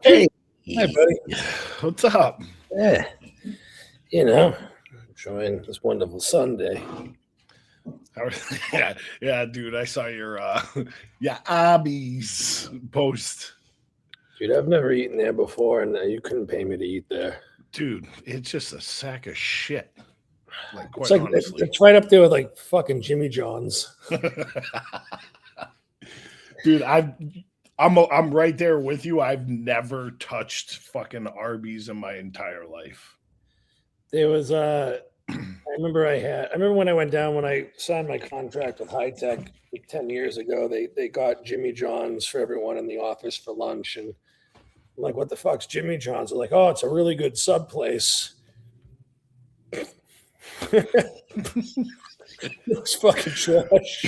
Hey, Hi, buddy. what's up? Yeah, enjoying this wonderful Sunday. Yeah, dude. I saw your Abby's post. Dude, I've never eaten there before, and you couldn't pay me to eat there. Dude, it's just a sack of shit. Like, It's quite like honestly. it's right up there with like fucking Jimmy John's. Dude, I'm right there with you. I've never touched fucking Arby's in my entire life. There was I remember when I went down when I signed my contract with High Tech 10 years ago, they got Jimmy John's for everyone in the office for lunch, and I'm like, what the fuck's Jimmy John's? They're like, oh, it's a really good sub place. It's fucking trash.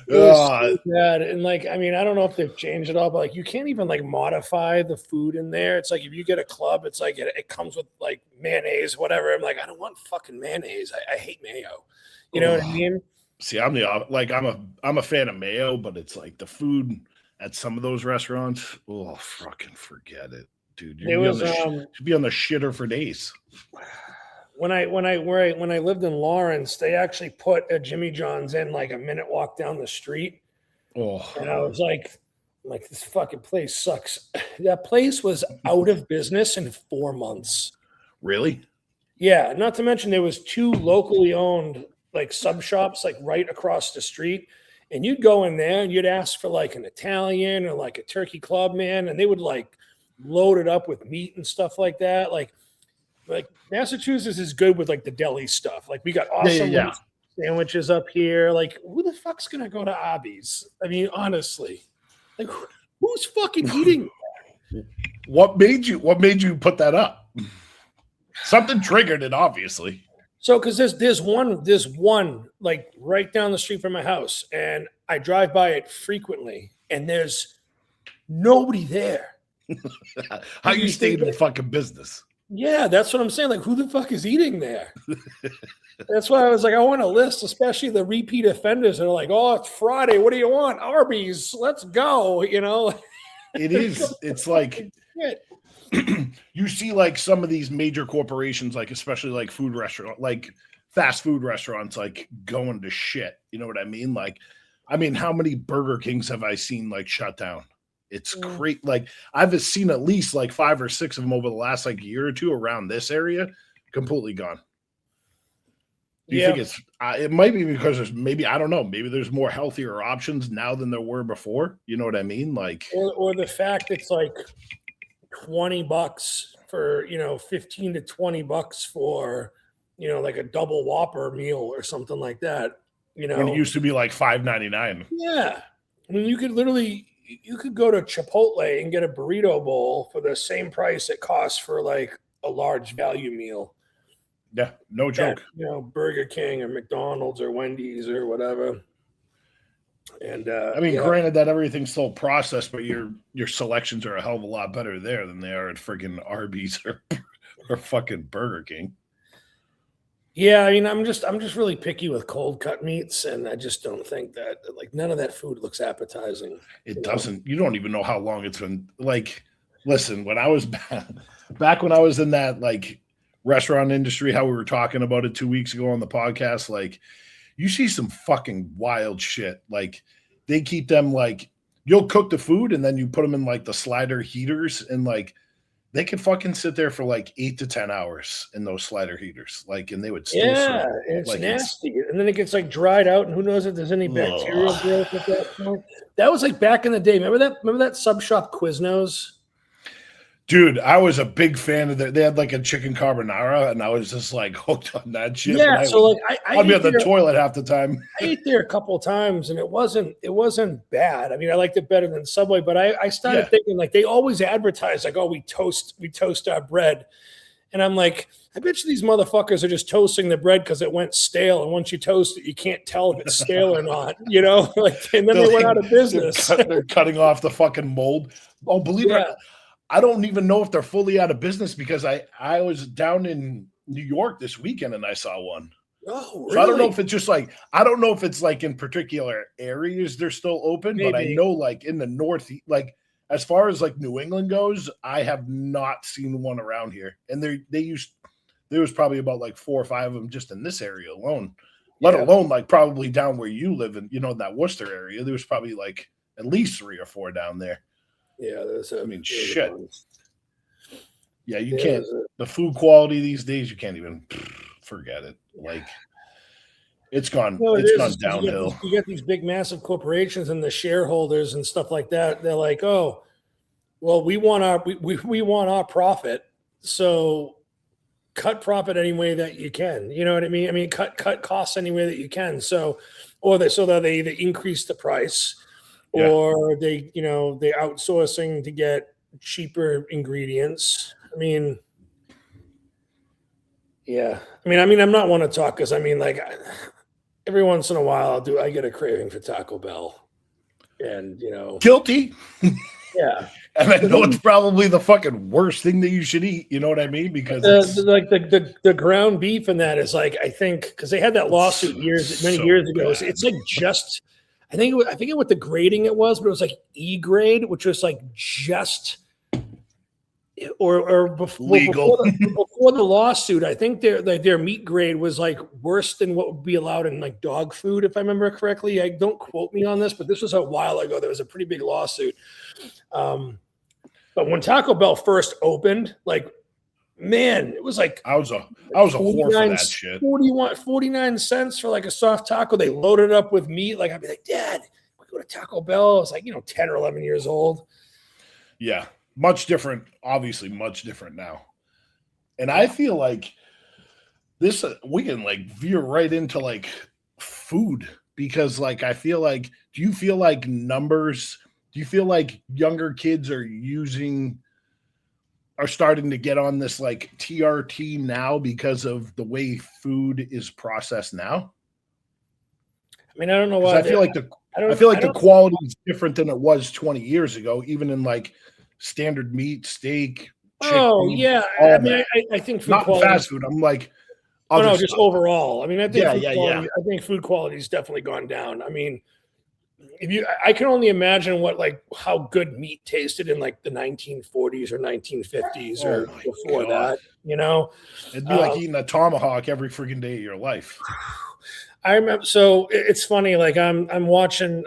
It was so bad. And like, I mean, I don't know if they've changed it all, but like, you can't even like modify the food in there. It's like if you get a club, it's like it comes with like mayonnaise, whatever. I'm like, I don't want fucking mayonnaise. I hate mayo. You know what I mean? See, I'm a fan of mayo, but it's like the food at some of those restaurants. Oh, fucking forget it, dude. You'd be on the shitter for days. When I lived in Lawrence, they actually put a Jimmy John's in like a minute walk down the street. Oh, and I was like this fucking place sucks. That place was out of business in 4 months. Really? Yeah. Not to mention there was 2 locally owned like sub shops like right across the street, and you'd go in there and you'd ask for like an Italian or like a turkey club, man, and they would like load it up with meat and stuff like that. Like Massachusetts is good with like the deli stuff. Like we got awesome sandwiches up here. Like who the fuck's gonna go to Arby's? I mean, honestly, like who's fucking eating that? What made you put that up? Something triggered it, obviously. So because there's one like right down the street from my house, and I drive by it frequently, and there's nobody there. How you stayed in fucking business? Yeah, that's what I'm saying. Like, who the fuck is eating there? That's why I was like, I want a list, especially the repeat offenders that are like, oh, it's Friday. What do you want? Arby's. Let's go. You know, it is. It's like you see like some of these major corporations, like especially like food restaurant, like fast food restaurants, like going to shit. You know what I mean? Like, I mean, how many Burger Kings have I seen like shut down? It's great. Like I've seen at least like 5 or 6 of them over the last like year or two around this area, completely gone. Do you think it might be because there's maybe, I don't know, maybe there's more healthier options now than there were before. You know what I mean? Like, or the fact it's like $20 for, 15 to $20 for, like a double Whopper meal or something like that. When it used to be like $5.99. Yeah. I mean, you could go to Chipotle and get a burrito bowl for the same price it costs for like a large value meal. Yeah, no joke. Burger King or McDonald's or Wendy's or whatever. And I mean, granted that everything's still processed, but your selections are a hell of a lot better there than they are at friggin' Arby's or fucking Burger King. Yeah, I mean, I'm just really picky with cold cut meats, and I just don't think that like none of that food looks appetizing. It doesn't. You don't even know how long it's been. Like, listen, when I was back when I was in that like restaurant industry, how we were talking about it 2 weeks ago on the podcast, like you see some fucking wild shit. Like they keep them like you'll cook the food and then you put them in like the slider heaters and like. They could fucking sit there for like 8 to 10 hours in those slider heaters, like, and they would still serve. It's like nasty, and then it gets like dried out, and who knows if there's any bacterial growth at that point. That was like back in the day. Remember that sub shop Quiznos? Dude, I was a big fan of that. They had like a chicken carbonara, and I was just like hooked on that shit. Yeah, so like I'd be on the toilet half the time. I ate there a couple of times, and it wasn't bad. I mean, I liked it better than Subway, but I started thinking like they always advertise like, oh, we toast our bread, and I'm like, I bet you these motherfuckers are just toasting the bread because it went stale, and once you toast it, you can't tell if it's stale or not. Like, and then they went out of business. They're cutting off the fucking mold. Oh, believe it. I don't even know if they're fully out of business because I was down in New York this weekend and I saw one. Oh, really? So I don't know if it's just like, I don't know if it's like in particular areas they're still open, but I know like in the north, like as far as like New England goes, I have not seen one around here. And there was probably about like 4 or 5 of them just in this area alone, let alone like probably down where you live in, that Worcester area. There was probably like at least 3 or 4 down there. Yeah, shit. Yeah, you can't. The food quality these days, you can't even forget it. Like, it's gone. It's gone downhill. You get these big, massive corporations and the shareholders and stuff like that. They're like, oh, well, we want our profit, so cut profit any way that you can. You know what I mean? I mean, cut costs any way that you can. So that they either increase the price, or they outsourcing to get cheaper ingredients. I mean, yeah. I mean, I'm not one to talk because like every once in a while I get a craving for Taco Bell, and guilty. Yeah. And I know it's probably the fucking worst thing that you should eat. You know what I mean? Because like the ground beef and that is like, I think because they had that lawsuit many years ago. Bad. It's like just I forget what the grading it was, but it was like E grade, which was like just or before the lawsuit. I think their meat grade was like worse than what would be allowed in like dog food, if I remember correctly. Don't quote me on this, but this was a while ago. There was a pretty big lawsuit. But when Taco Bell first opened, like, man, it was like I was a whore for that shit. 49 cents for like a soft taco. They loaded it up with meat. Like, I'd be like, Dad, we go to Taco Bell. I was like, 10 or 11 years old. Yeah, much different. Obviously, much different now. And I feel like this we can like veer right into like food because like I feel like. Do you feel like numbers? Do you feel like younger kids are starting to get on this like TRT now because of the way food is processed now? I mean, I don't know why. I feel like the quality is different than it was 20 years ago, even in like standard meat, steak. Chicken, I think food not quality, fast food. I'm like, just overall. I mean, I think I think food quality has definitely gone down. I mean. I can only imagine how good meat tasted in like the 1940s or 1950s or before that, It'd be like eating a tomahawk every freaking day of your life. I remember. So it's funny. Like I'm watching.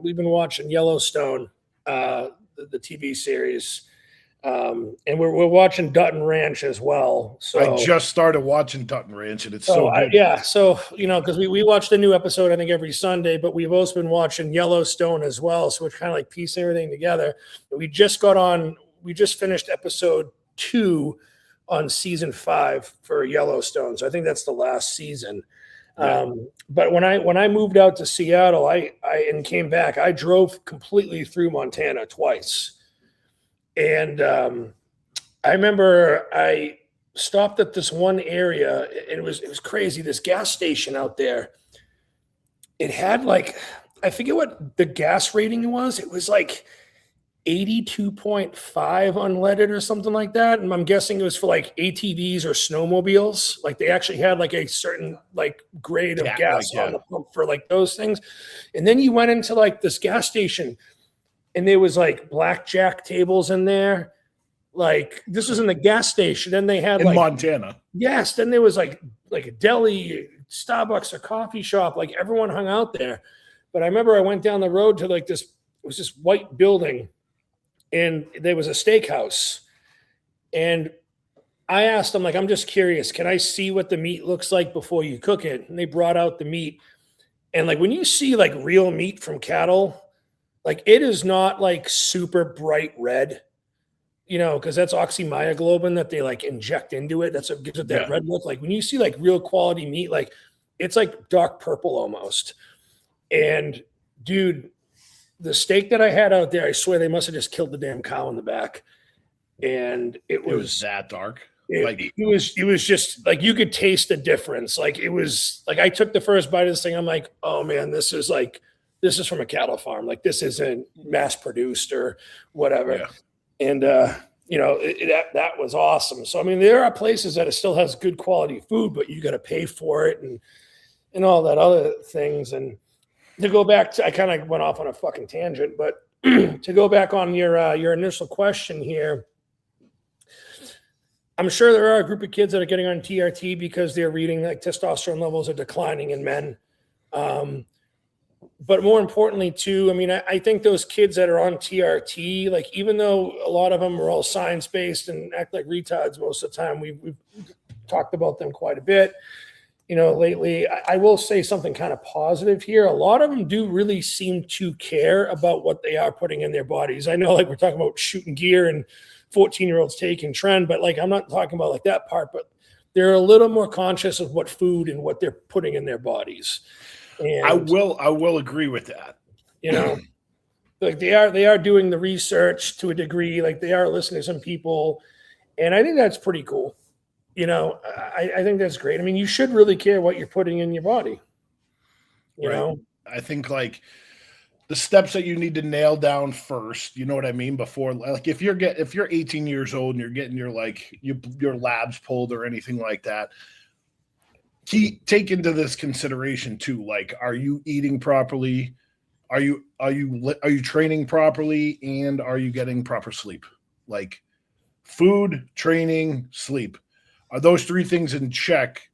We've been watching Yellowstone, the TV series, and we're watching Dutton Ranch as well. So I just started watching Dutton Ranch, and it's so good. So because we watch the new episode, I think every Sunday, but we've also been watching Yellowstone as well. So we're kind of like piecing everything together. We just finished episode 2 on season 5 for Yellowstone. So I think that's the last season. Yeah. But when I moved out to Seattle, and came back, I drove completely through Montana twice. And I remember I stopped at this one area, and it was crazy. This gas station out there, it had like, I forget what the gas rating was. It was like 82.5 unleaded or something like that. And I'm guessing it was for like ATVs or snowmobiles. Like they actually had like a certain like grade of gas on the pump for like those things. And then you went into like this gas station, and there was like blackjack tables in there. Like this was in the gas station. Then they had in Montana. Yes. Then there was like a deli, Starbucks, a coffee shop. Like everyone hung out there. But I remember I went down the road to like this. It was this white building, and there was a steakhouse. And I asked them, like, I'm just curious, can I see what the meat looks like before you cook it? And they brought out the meat. And like when you see like real meat from cattle, like it is not like super bright red, because that's oxymyoglobin that they like inject into it. That's what gives it that red look. Like when you see like real quality meat, like it's like dark purple almost. And dude, the steak that I had out there, I swear they must have just killed the damn cow in the back. And it was that dark. It was just like you could taste the difference. Like it was like I took the first bite of this thing. I'm like, oh man, this is from a cattle farm. Like this isn't mass produced or whatever. Yeah. And that was awesome. So I mean, there are places that it still has good quality food, but you got to pay for it and all that other things. And to go back to, I kind of went off on a fucking tangent, but to go back on your initial question here, I'm sure there are a group of kids that are getting on TRT because they're reading like testosterone levels are declining in men. But more importantly, too, I mean, I think those kids that are on TRT, like even though a lot of them are all science-based and act like retards most of the time, we've talked about them quite a bit, lately. I will say something kind of positive here. A lot of them do really seem to care about what they are putting in their bodies. I know, like, we're talking about shooting gear and 14-year-olds taking trend, but like, I'm not talking about like that part, but they're a little more conscious of what food and what they're putting in their bodies. And I will agree with that. Like they are doing the research to a degree, like they are listening to some people. And I think that's pretty cool. I think that's great. I mean, you should really care what you're putting in your body. You know, I think like the steps that you need to nail down first, you know what I mean? Before, like, if you're 18 years old and you're getting your labs pulled or anything like that, take into this consideration too. Like, are you eating properly? Are you training properly? And are you getting proper sleep? Like food, training, sleep. Are those three things in check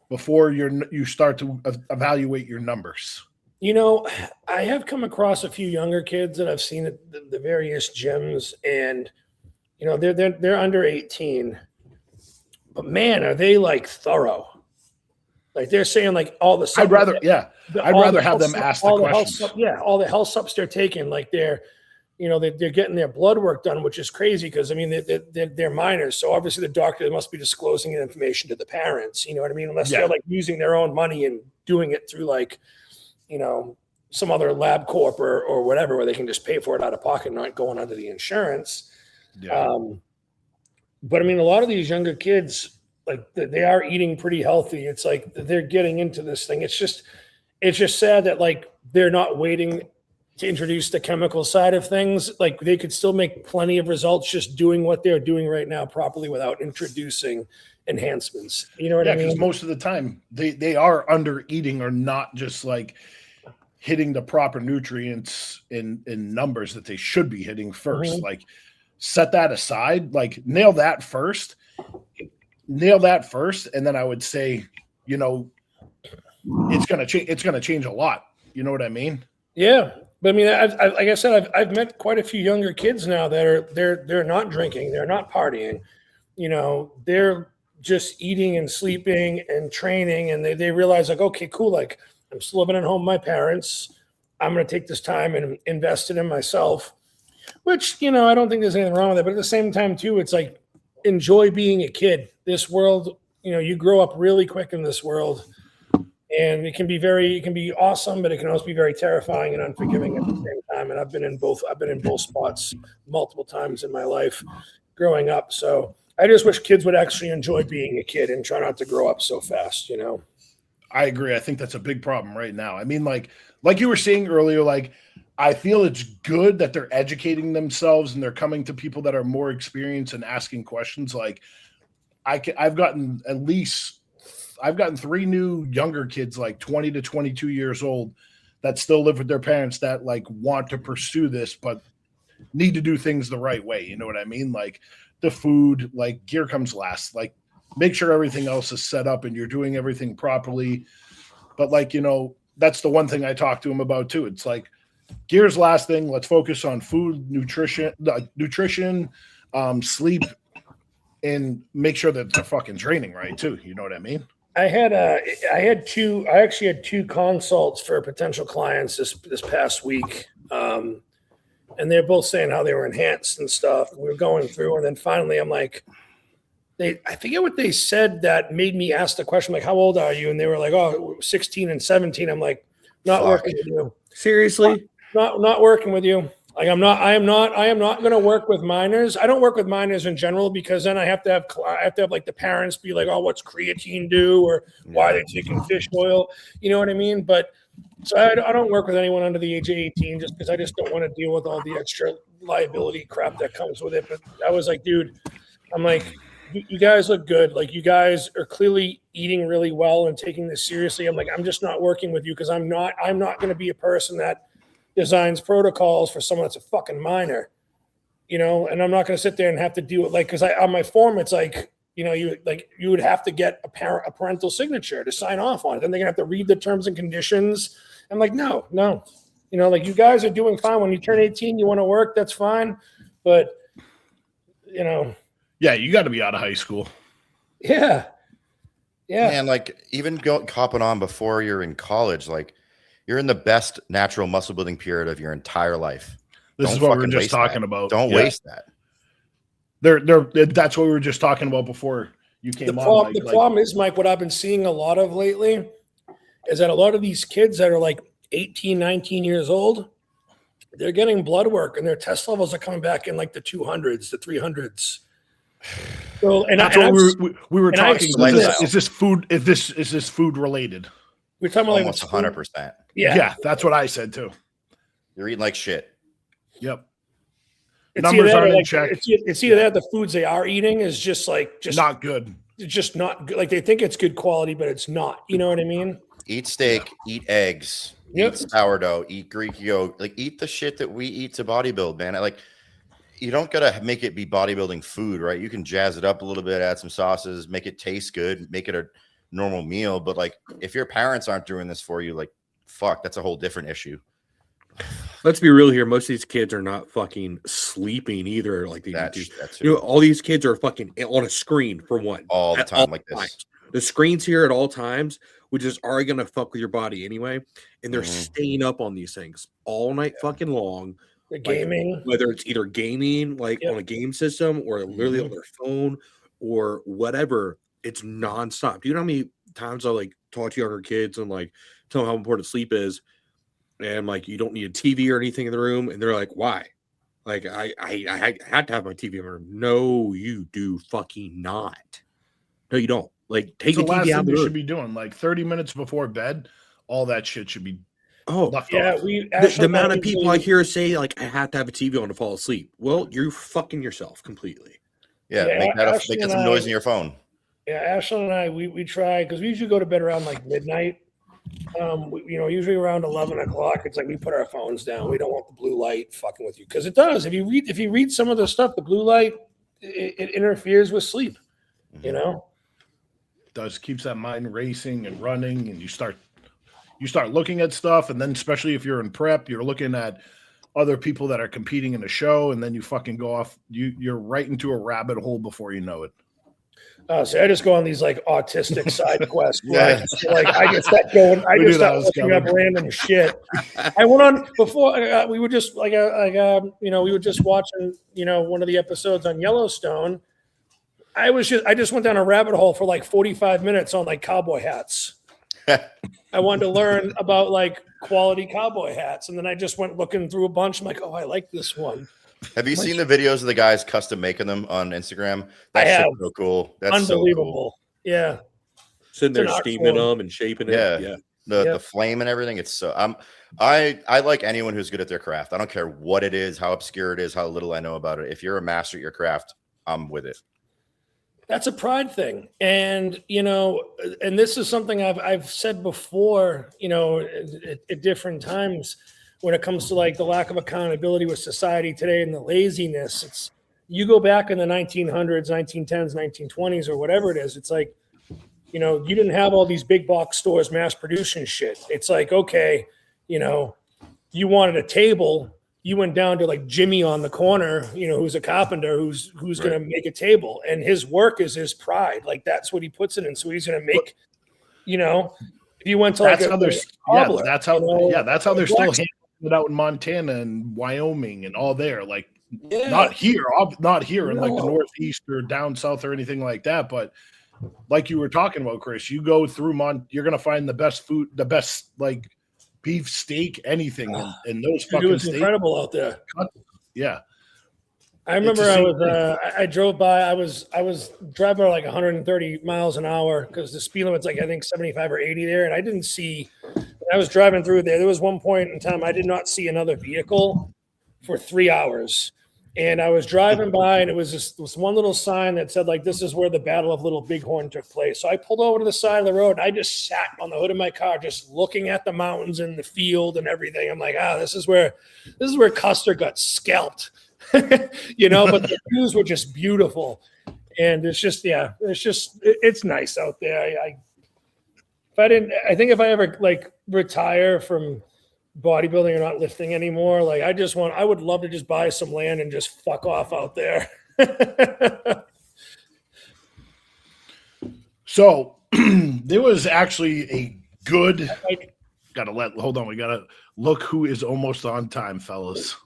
before you start to evaluate your numbers? I have come across a few younger kids that I've seen at the various gyms, and they're under 18, but man, are they like thorough? Like they're saying like all the. I'd rather have them ask the questions. All the health subs they're taking, like they're getting their blood work done, which is crazy because I mean they're minors, so obviously the doctor must be disclosing the information to the parents. You know what I mean? Unless they're like using their own money and doing it through like some other lab corp or whatever, where they can just pay for it out of pocket, not going under the insurance. Yeah. But I mean, a lot of these younger kids, like they are eating pretty healthy. It's like they're getting into this thing. It's just sad that like they're not waiting to introduce the chemical side of things. Like they could still make plenty of results just doing what they're doing right now properly without introducing enhancements. You know what I mean? Because most of the time they are under eating or not just like hitting the proper nutrients in numbers that they should be hitting first. Mm-hmm. Like set that aside, like nail that first. And then I would say, it's going to change a lot. You know what I mean? Yeah. But I mean, like I said, I've met quite a few younger kids now that they're not drinking. They're not partying. They're just eating and sleeping and training. And they realize like, okay, cool. Like I'm still living at home with my parents. I'm going to take this time and invest it in myself, which, I don't think there's anything wrong with it. But at the same time too, it's like, enjoy being a kid. This world, you grow up really quick in this world, and it can be awesome, but it can also be very terrifying and unforgiving at the same time. And I've been in both spots multiple times in my life growing up. So I just wish kids would actually enjoy being a kid and try not to grow up so fast, I agree. I think that's a big problem right now. I mean, like you were saying earlier, like I feel it's good that they're educating themselves and they're coming to people that are more experienced and asking questions. Like I've gotten 3 new younger kids, like 20 to 22 years old, that still live with their parents that like want to pursue this, but need to do things the right way. You know what I mean? Like the food, like gear comes last, like make sure everything else is set up and you're doing everything properly. But like, that's the one thing I talk to them about too. It's like, gear's last thing. Let's focus on food, nutrition, sleep, and make sure that they're fucking training right too. You know what I mean? I actually had 2 consults for potential clients this past week. And they're both saying how they were enhanced and stuff. We were going through, and then finally I'm like, I forget what they said that made me ask the question, like, how old are you? And they were like, 16 and 17. I'm like, not working with you. Seriously? Not working with you. Like I am not going to work with minors. I don't work with minors in general because then I have to have like the parents be like, oh, what's creatine do? Or why are they taking fish oil? You know what I mean? But so I don't work with anyone under the age of 18 just because I just don't want to deal with all the extra liability crap that comes with it. But I was like, dude, I'm like, you guys look good. Like you guys are clearly eating really well and taking this seriously. I'm like, I'm just not working with you because I'm not going to be a person that designs protocols for someone that's a fucking minor, you know, and I'm not going to sit there and have to do it like, because on my form, it's like, you know, you would have to get a parental signature to sign off on it. Then they're gonna have to read the terms and conditions. I'm like, no, you know, like you guys are doing fine. When you turn 18, you want to work, that's fine. But you know, yeah, you got to be out of high school. Yeah. And like even hopping on before you're in college, like you're in the best natural muscle building period of your entire life. This is what we were just talking about. Don't waste that. That's what we were just talking about before you came on. The problem is, Mike, what I've been seeing a lot of lately is that a lot of these kids that are like 18, 19 years old, they're getting blood work and their test levels are coming back in like the 200s, the 300s. So, and that's what we were talking about. Is this food? Is this food related? We're talking about almost 100%. Yeah, that's what I said too. You're eating like shit. Yep. Numbers aren't in check. It's either that the foods they are eating is just not good. It's just not good. Like they think it's good quality, but it's not. You know what I mean? Eat steak, eat eggs, eat sourdough, eat Greek yogurt. Like eat the shit that we eat to bodybuild, man. Like you don't gotta make it be bodybuilding food, right? You can jazz it up a little bit, add some sauces, make it taste good, make it a normal meal. But like if your parents aren't doing this for you, like fuck, that's a whole different issue. Let's be real here. Most of these kids are not fucking sleeping either. Like they do. You know, all these kids are fucking on a screen for one all the time, like this. Times. The screen's here at all times, which is already going to fuck with your body anyway. And they're staying up on these things all night fucking long. The gaming, like, whether it's either gaming like on a game system or literally on their phone or whatever, it's nonstop. Do you know how many times I like talk to younger kids and like tell them how important sleep is? And like, you don't need a TV or anything in the room. And they're like, why? Like, I had to have my TV in my room. No, you do fucking not. No, you don't. Like, take the TV out. You should be doing like 30 minutes before bed. All that shit should be. Left off. The amount of people I hear say like, I have to have a TV on to fall asleep. Well, you're fucking yourself completely. Yeah, make that some noise in your phone. Yeah, Ashlyn and I, we try because we usually go to bed around like midnight. You know, usually around 11 o'clock, it's like we put our phones down. We don't want the blue light fucking with you because it does. If you read some of the stuff, the blue light it interferes with sleep. You know, it does. Keeps that mind racing and running, and you start looking at stuff, and then especially if you're in prep, you're looking at other people that are competing in a show, and then you fucking go off. You're right into a rabbit hole before you know it. So I just go on these like autistic side quests. I just start going. I just start looking up random shit. I went on before we were just we were just watching one of the episodes on Yellowstone. I just went down a rabbit hole for like 45 minutes on like cowboy hats. I wanted to learn about like quality cowboy hats, and then I just went looking through a bunch. I'm like, oh, I like this one. Have you seen the videos of the guys custom making them on Instagram? That's so cool. That's unbelievable. So cool. Yeah. Sitting there steaming them and shaping it. Yeah. The flame and everything. It's so I like anyone who's good at their craft. I don't care what it is, how obscure it is, how little I know about it. If you're a master at your craft, I'm with it. That's a pride thing. And, and this is something I've said before, at different times. When it comes to like the lack of accountability with society today and the laziness, it's you go back in the 1900s, 1910s, 1920s, or whatever it is. It's like, you didn't have all these big box stores mass producing shit. It's like, okay, you wanted a table, you went down to like Jimmy on the corner, who's a carpenter, who's going to make a table, and his work is his pride. Like that's what he puts it in. So he's going to make, if you went to like that's how they're still handling it out in Montana and Wyoming and all there. Like not here in like the Northeast or down south or anything like that. But like you were talking about, Chris, you go through you're gonna find the best food, the best like beef steak, anything, and those fucking steaks. Incredible out there. Yeah. I remember I drove by, I was driving like 130 miles an hour because the speed limit's like, I think 75 or 80 there. And I didn't see, I was driving through there. There was one point in time, I did not see another vehicle for 3 hours. And I was driving by, and it was just this one little sign that said, like, this is where the Battle of Little Bighorn took place. So I pulled over to the side of the road, and I just sat on the hood of my car, just looking at the mountains and the field and everything. I'm like, this is where Custer got scalped, But the views were just beautiful. And it's nice out there. I think if I ever like retire from bodybuilding or not lifting anymore, like I would love to just buy some land and just fuck off out there. So there was actually a good, hold on. We gotta look who is almost on time, fellas.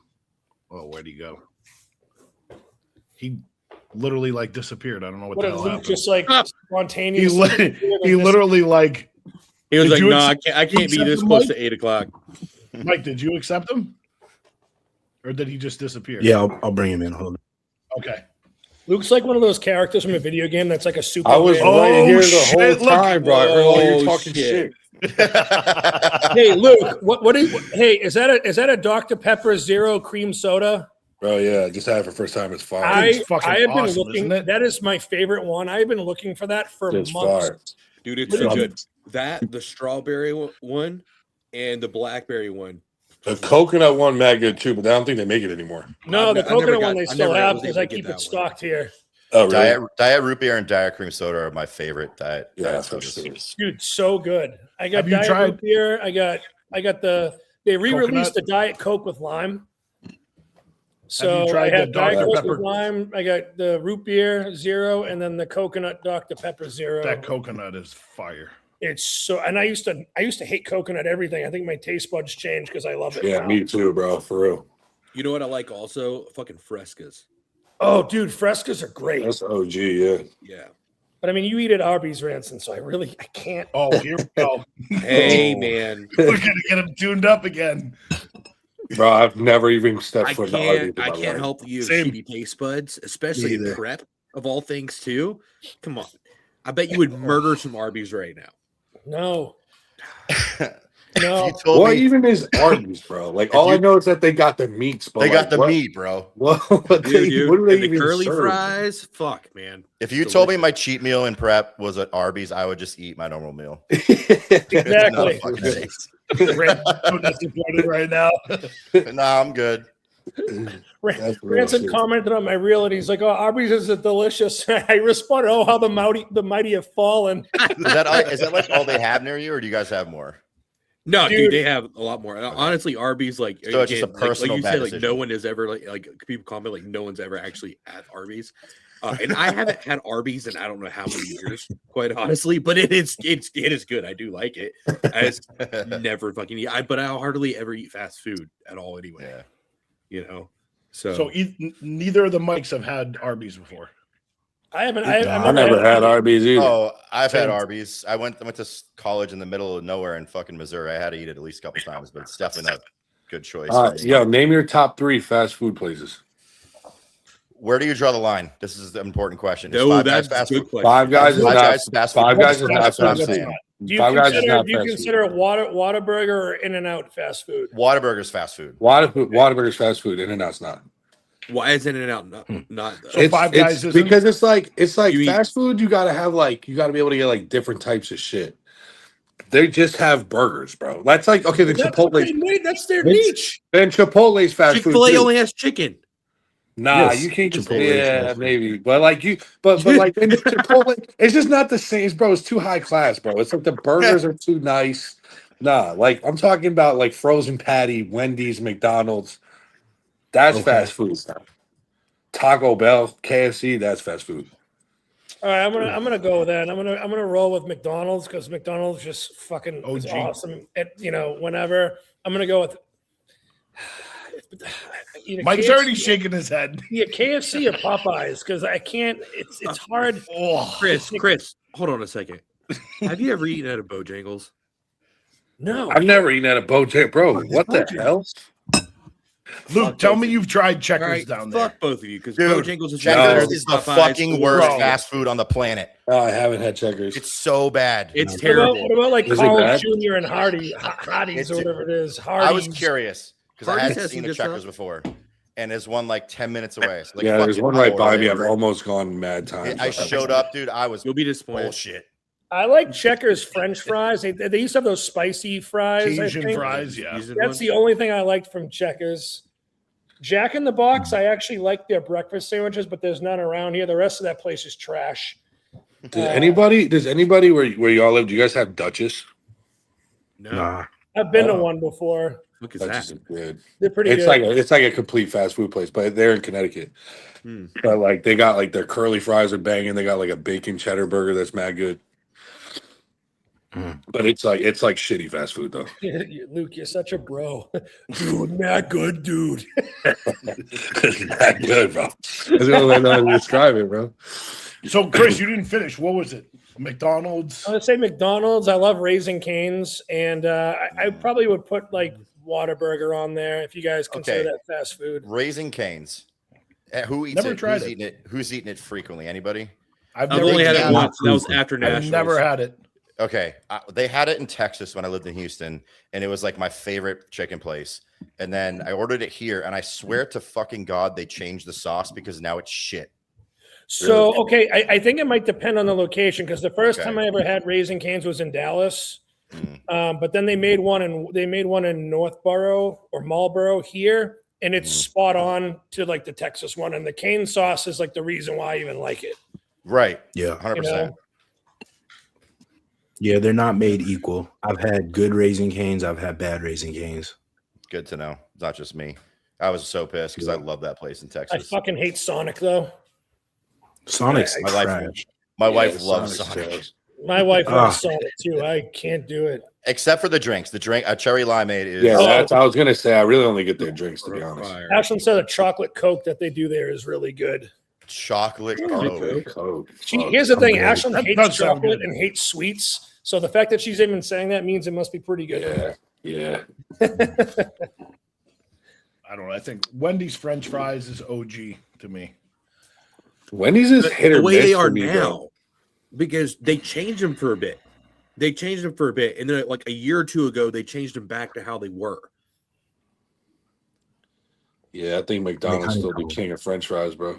Oh, where'd he go? He literally like disappeared. I don't know what the hell happened. Just like spontaneously. He literally like. He was like, "No, I can't be this close to 8 o'clock." Mike, did you accept him, or did he just disappear? Yeah, I'll bring him in. Hold on. Okay. Luke's like one of those characters from a video game that's like a super. I was right here the whole shit, time, bro. I heard all you Oh, talking shit. Hey, Luke, is that a Dr. Pepper Zero cream soda? Bro, yeah, just had it for the first time. It's fire. I It's fucking have been awesome, looking. isn't it? That is my favorite one. I've been looking for that for It's months. fire. Dude, it's so good. That, the strawberry one, and the blackberry one. The coconut one, mad good too, but I don't think they make it anymore. No, the I never coconut got- one they I still never have was because able I to keep get it that stocked here. Oh, really? Diet root beer and diet cream soda are my favorite diet. Yeah, diet that's for sodas. sure. Dude, so good. I got Have you Diet tried- Root beer. I got they re-released Coconut? the Diet Coke with lime. Have So you tried I had the Diet Dr. Coke Pepper? with lime. I got the root beer zero, and then the coconut Dr. Pepper zero. That coconut is fire. It's so, and I used to hate coconut everything. I think my taste buds changed because I love it. Yeah, now. me too, bro. For real. You know what I like also? Fucking Frescas. Oh, dude, Frescas are great. That's OG, yeah. Yeah. But I mean, you eat at Arby's, Ranson, so I can't. Oh, here we go. Hey, man. We're gonna get him tuned up again. Bro, I've never even stepped I foot in the Arby's. can't. I can't help you Same. shitty taste buds, especially in Neither. prep of all things too. Come on, I bet you would murder some Arby's right now. No. You No. told What me even is Arby's, bro? Like, all I know is that they got the meats, but they like, got the what, meat, bro. What, Dude, do they and the even curly serve? fries. Fuck, man. If you told me my cheat meal in prep was at Arby's, I would just eat my normal meal. Exactly. No fucking days. Ranson's so disappointed right now. Nah, I'm good. That's real Ranson shit. commented on my reel, and he's like, "Oh, Arby's is a delicious." I responded, "Oh, how the mighty have fallen." Is that like all they have near you, or do you guys have more? No, Dude. dude, they have a lot more. Honestly, Arby's, like, So it's just a like personal you bad said, like decision. no one is ever like people comment like no one's ever actually at Arby's, and I haven't had Arby's in I don't know how many years, quite honestly. But it is good. I do like it. I just never fucking eat. But I hardly ever eat fast food at all anyway. Yeah. You know, so So neither of the mics have had Arby's before. I haven't. I never had Arby's either. Oh, I've had Same. Arby's. I went to college in the middle of nowhere in fucking Missouri. I had to eat it at least a couple times, but it's definitely not a good choice. for me. Yo, name your top 3 fast food places. Where do you draw the line? This is the important question. Is no, Five Guys that's a fast good food? question. Five Guys is Five not. Guys fast food. Five Guys is That's not what I'm fast food. saying. Do you Five Guys is consider, not do you fast food. consider Whataburger or In-N-Out fast food? Whataburger's fast food. Whataburger's fast food, In-N-Out's not. Why is In-N-Out not So Five Guys isn't? because it's like You eat- fast food. You gotta be able to get like different types of shit. They just have burgers, bro. That's like okay. Then Chipotle. That's their It's- niche. Then Chipotle's fast food. Chick-fil-A too. only has chicken. Nah, Yes, you can't just Chipotle is yeah, fast food. maybe. But like but like in Chipotle, it's just not the same, bro. It's too high class, bro. It's like the burgers are too nice. Nah, like I'm talking about like frozen patty, Wendy's, McDonald's. That's Okay. fast food. Taco Bell, KFC, that's fast food. All right, I'm gonna go with that. I'm gonna roll with McDonald's because McDonald's just fucking is OG. awesome. At whenever I'm gonna go with. Either Mike's KFC already shaking his head. Yeah, KFC or Popeyes because I can't. It's hard. Oh, Chris, hold on a second. Have you ever eaten at a Bojangles? No, I've never eaten at a Bojangles, bro. What the hell? Luke, tell me you've tried Checkers All right, down there. fuck both of you because Dude, Bojangles is Checkers No. is the Popeyes fucking or- worst Bro. fast food on the planet. Oh, I haven't had Checkers. It's so bad. It's What terrible. about like Is it Carl's bad? Jr. and Hardee's or whatever it is? I was Hardee's. curious because I Hardee's hadn't has seen some the good Checkers stuff. before. and there's one like 10 minutes away. So, like, Yeah, there's fucking one right by order me. it. I've almost gone mad times. I showed up, dude. I was You'll be disappointed. bullshit. I like Checkers French fries. They used to have those spicy fries. I Cajun think. fries, yeah. That's the only thing I liked from Checkers. Jack in the Box, I actually like their breakfast sandwiches, but there's none around here. The rest of that place is trash. Does anybody where y'all live? Do you guys have Duchess? No. Nah. I've been to one before. Look at Duchess that. is good. They're pretty It's good. like a complete fast food place, but they're in Connecticut. But like they got like their curly fries are banging. They got like a bacon cheddar burger that's mad good. But it's like shitty fast food though. Luke, you're such a bro. Dude, not good, dude. It's not good, bro. That's the only way I know how to describe it, bro. So, Chris, you didn't finish. What was it? McDonald's? I would say McDonald's. I love Raising Cane's, and I probably would put like Whataburger on there if you guys consider that fast food. Raising Cane's. Who eats Never it? tried Who's it. eating it? Who's eating it frequently? Anybody? I've I've only had it eaten once. That was after Nationals. I've never had it. Okay, they had it in Texas when I lived in Houston, and it was like my favorite chicken place. And then I ordered it here, and I swear to fucking God, they changed the sauce because now it's shit. So, okay, I think it might depend on the location because the first Okay. time I ever had Raising Cane's was in Dallas, but then they made one in Northborough or Marlboro here, and it's spot on to like the Texas one. And the cane sauce is like the reason why I even like it. Right. Yeah. 100%. Yeah, they're not made equal. I've had good Raising Canes. I've had bad Raising Canes. Good to know. It's not just me. I was so pissed because I love that place in I Texas. fucking hate Sonic though. Sonic's My wife- trash. My wife loves Sonic's Sonic. trash. My wife loves Sonic too. I can't do it. Except for the drinks. The drink, a cherry limeade is. Yeah, that's I was gonna say. I really only get their drinks to be honest. Ashland said the chocolate Coke that they do there is really good. Chocolate Coke. Coke. Here's the thing: good. Ashland That hates does sound chocolate good. and hates sweets. So the fact that she's even saying that means it must be pretty good. Yeah. I don't know. I think Wendy's French fries is OG to me. Wendy's is hit or The way miss they for are me, now, bro. because they changed them for a bit. And then like a year or two ago, they changed them back to how they were. Yeah, I think McDonald's still the king of French fries, bro.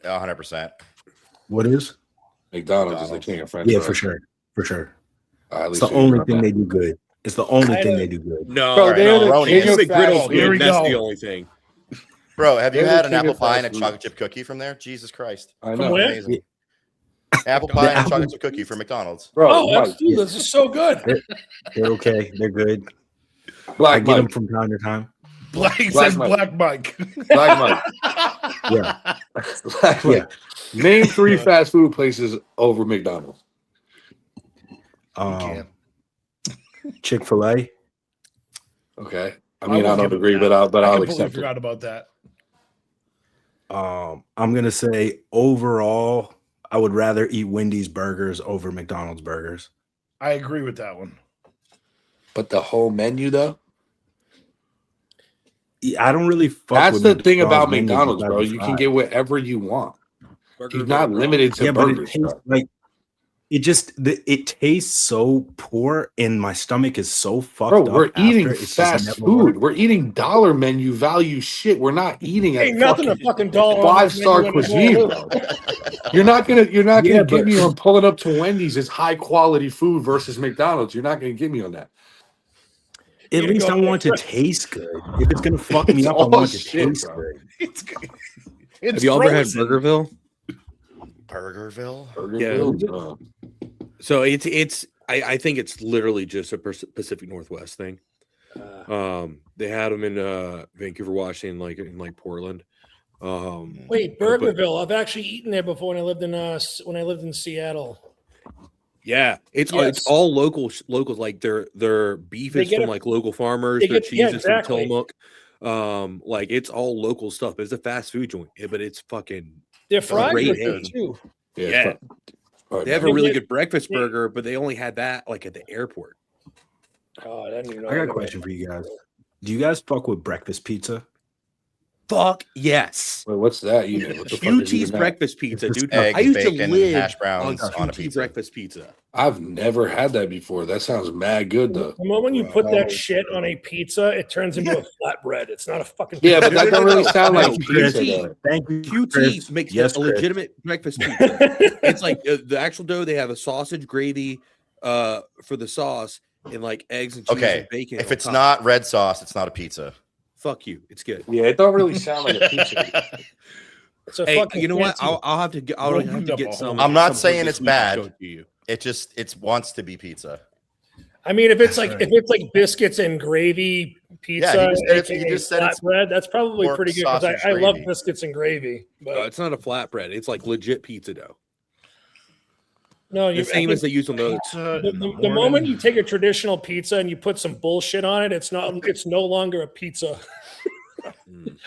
100%. What is? McDonald's is the king of French Yeah, fries. for sure. For sure. At It's least the you only know thing that. they do good. It's the only thing they do good. No, Bro, they're the Roni. king It's of the griddle fast Here food. we food. That's go. the only thing. Bro, have you They're the had an king apple of pie fast and a food. chocolate chip cookie from there? Jesus Christ. I From know. where? Amazing. Apple pie and a apple- chocolate chip cookie from McDonald's. Bro, Oh, Mike, absolutely! This is so good. They're okay. They're good. I Black get them Mike. from time to time. Black Black says Mike. Black Mike. Black Mike. Yeah. Black Mike. Name 3 fast food places over McDonald's. can't. Chick-fil-A. Okay. I mean, I will don't give it agree, that. but I I'll completely accept it. forgot about that. I'm gonna say overall, I would rather eat Wendy's burgers over McDonald's burgers. I agree with that one. But the whole menu, though, I don't really fuck that's with the thing McDonald's about menu McDonald's, besides bro. the You can fries. get whatever you want. Burger, He's not burger. limited to Yeah, but burgers. it tastes so poor, and my stomach is so fucked Bro, up. we're eating after, it's just fast never food. worked. We're eating dollar menu value shit. We're not eating Ain't at nothing fucking a fucking dollar. 5-star cuisine, bro. You're not gonna Yeah, get but- me on pulling up to Wendy's as high quality food versus McDonald's. You're not gonna get me on that. At You're least I gonna go want it to taste good. If it's gonna fuck me It's up, I all want it to shit, taste bro. good. It's Have you ever had frozen. Burgerville? Burgerville? Burgerville? So I think it's literally just a Pacific Northwest thing. They had them in Vancouver, Washington, like in Portland. Wait, Burgerville. I've actually eaten there before when I lived in Seattle. Yeah, it's all locals. Like their beef They is get from it- like local farmers. they Their get- cheese yeah, is exactly. from Tillamook. Like it's all local stuff. It's a fast food joint, but it's fucking. Their fries great are good name. too. Yeah. All right, They have man. a really Yeah. good breakfast Yeah. burger, but they only had that like at the airport. Oh, I didn't even know. I got a question for you guys. Do you guys fuck with breakfast pizza? Fuck yes. Wait, what's that? What the fuck is QT's even that? breakfast pizza, dude. Eggs, I used bacon, to live hash browns on on a QT pizza. breakfast pizza. I've never had that before. That sounds mad good though. The moment you put Oh. that shit on a pizza, it turns into a flatbread. It's not a fucking Yeah, pizza. but that don't really sound like No, pizza. QT. Though. Thank you, QT Chris. makes Yes, a Chris. legitimate breakfast pizza. It's like the actual dough. They have a sausage gravy for the sauce and like eggs and cheese Okay, and bacon. if on it's top. not red sauce, it's not a pizza. Fuck you. It's good. Yeah, it don't really sound like a pizza. It's a Hey, fucking you know what? fancy- I'll have to get. I'll have to get some. I'm not some saying this it's week bad. to show it to you. It wants to be pizza. I mean, if it's like biscuits and gravy pizza, he just said it's flatbread, that's probably pork, pretty good because sausage, I love gravy. biscuits and gravy. But It's not a flatbread. It's like legit pizza dough. no, The same as they use on the other. Pizza in the the moment morning. you take a traditional pizza and you put some bullshit on it, it's no longer a pizza.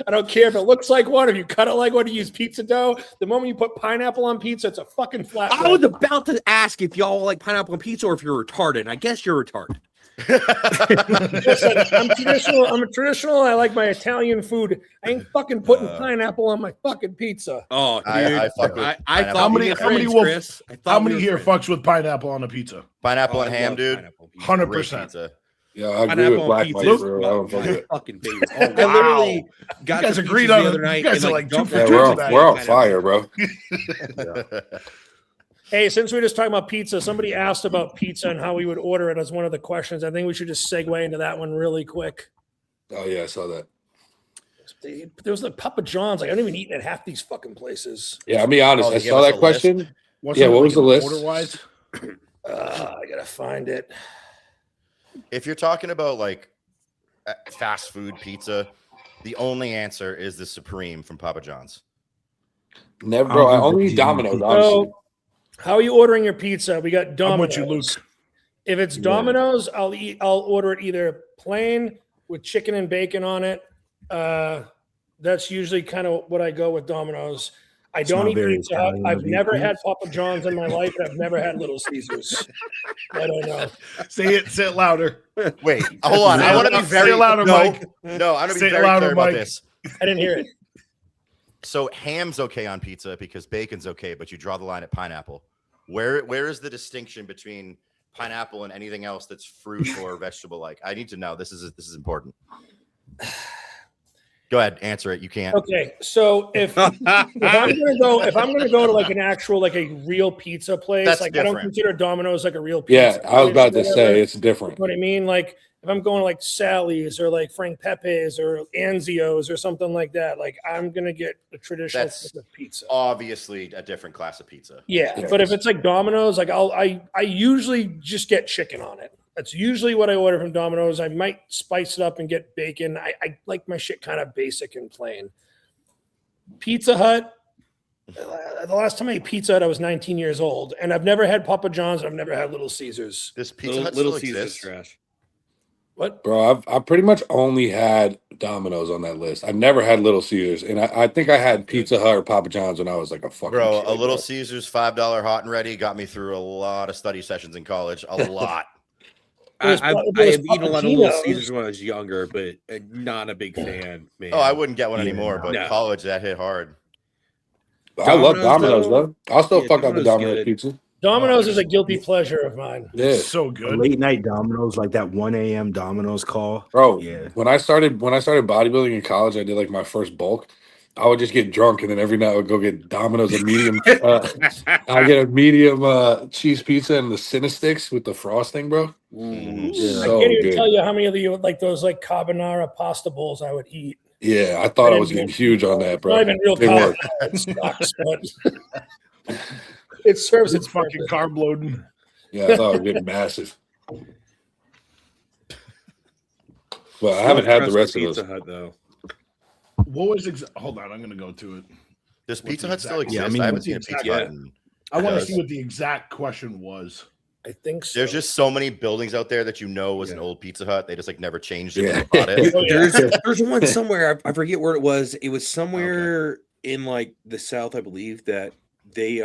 I don't care if it looks like one, if you cut it like one, you use pizza dough. The moment you put pineapple on pizza, it's a fucking flatbread. I was about to ask if y'all like pineapple on pizza or if you're retarded. I guess you're retarded. Listen, I'm a traditional. I like my Italian food. I ain't fucking putting pineapple on my fucking pizza. Oh, dude. I fuck with I pineapple. thought we were How many friends, will- Chris. I thought How we many were here friends. fucks with pineapple on a pizza? Pineapple Oh, and I ham, love dude. pineapple pizza. 100%. Great pizza. Yeah, I agree Pineapple with on Black pizza Mike, is bro. I don't fuck my with it. fucking favorite. I Wow. literally got You guys some agreed pizzas on the it. other night. You guys and, are like, like 2 dumped for Yeah, my 2 we're today. we're on pineapple. fire, bro. Hey, since we're just talking about pizza, somebody asked about pizza and how we would order it as one of the questions. I think we should just segue into that one really quick. Oh yeah, I saw that. There was like Papa John's. Like I don't even eat at half these fucking places. Yeah, I'll be honest. Oh, I they saw gave us that a question. Wasn't Yeah, it what like was the an list? order-wise? I gotta find it. If you're talking about like fast food pizza, the only answer is the Supreme from Papa John's. Never, bro. I I'll only give eat you- Domino's, honestly. So, how are you ordering your pizza? We got I'm Domino's. with you, Luke. If it's Yeah. Domino's, I'll order it either plain with chicken and bacon on it. That's usually kind of what I go with Domino's. I It's don't not eat very Pizza Hut. Italian I've of you, never Chris. had Papa John's in my life, and I've never had Little Caesars. I don't know. Say it louder. Wait, hold on. I want to be very Say it louder, no, Mike. No, I want to Say be it very louder, clear about Mike. this. I didn't hear it. So ham's okay on pizza because bacon's okay, but you draw the line at pineapple. Where is the distinction between pineapple and anything else that's fruit or vegetable like? I need to know. This is important. Go ahead, answer it. You can't. Okay, so if I'm gonna go to like an actual like a real pizza place, That's like I don't different. consider Domino's like a real Yeah, pizza. I was about to place or say whatever. it's different. You know what I mean? Like if I'm going to like Sally's or like Frank Pepe's or Anzio's or something like that, like I'm gonna get the traditional That's type of pizza. Obviously, a different class of pizza. Yeah, Yeah. but if it's like Domino's, like I usually just get chicken on it. That's usually what I order from Domino's. I might spice it up and get bacon. I like my shit kind of basic and plain. Pizza Hut. The last time I ate Pizza Hut, I was 19 years old, and I've never had Papa John's. And I've never had Little Caesars. This Pizza Hut Little still Caesar's exists. trash. What? Bro, I pretty much only had Domino's on that list. I never had Little Caesars, and I think I had Pizza Hut or Papa John's when I was like a fucking Bro, kid, a Little bro. Caesars $5 hot and ready got me through a lot of study sessions in college. A lot. It was I have eaten a lot of Little Papagino's. Caesars when I was younger, but not a big fan, man. Oh, I wouldn't get one Yeah, anymore, but no. college that hit hard. I love Domino's, though. though. I'll still Yeah, fuck up the Domino's Domino's good. pizza. Domino's is a guilty pleasure of mine. Yeah, So A good. late night Domino's, like that 1 a.m. Domino's call. bro. Yeah. When I started bodybuilding in college, I did like my first bulk. I would just get drunk, and then every night I would go get Domino's a medium. I get a medium cheese pizza and the Cinesticks with the frosting, bro. Mm. Yeah. I So can't even good. tell you how many of the like those like carbonara pasta bowls I would eat. Yeah, I thought I was getting huge on that, bro. Not even real They work. carbonara. It sucks, but it serves It's its fucking purpose. carb loading. Yeah, I thought I was getting massive. Well, I haven't had the rest of those. Pizza Hut, though. What was hold on, I'm gonna go to it. Does What's Pizza the Hut still exact- exist? Yeah, I mean, I haven't what's seen a the Pizza exact- Hut. in- I want to Yes. see what the exact question was. I think so. There's just so many buildings out there that you know was an old Pizza Hut. They just like never changed it. Yeah. When they bought it. Oh, yeah. There's one somewhere. I forget where it was. It was somewhere in like the South, I believe, that they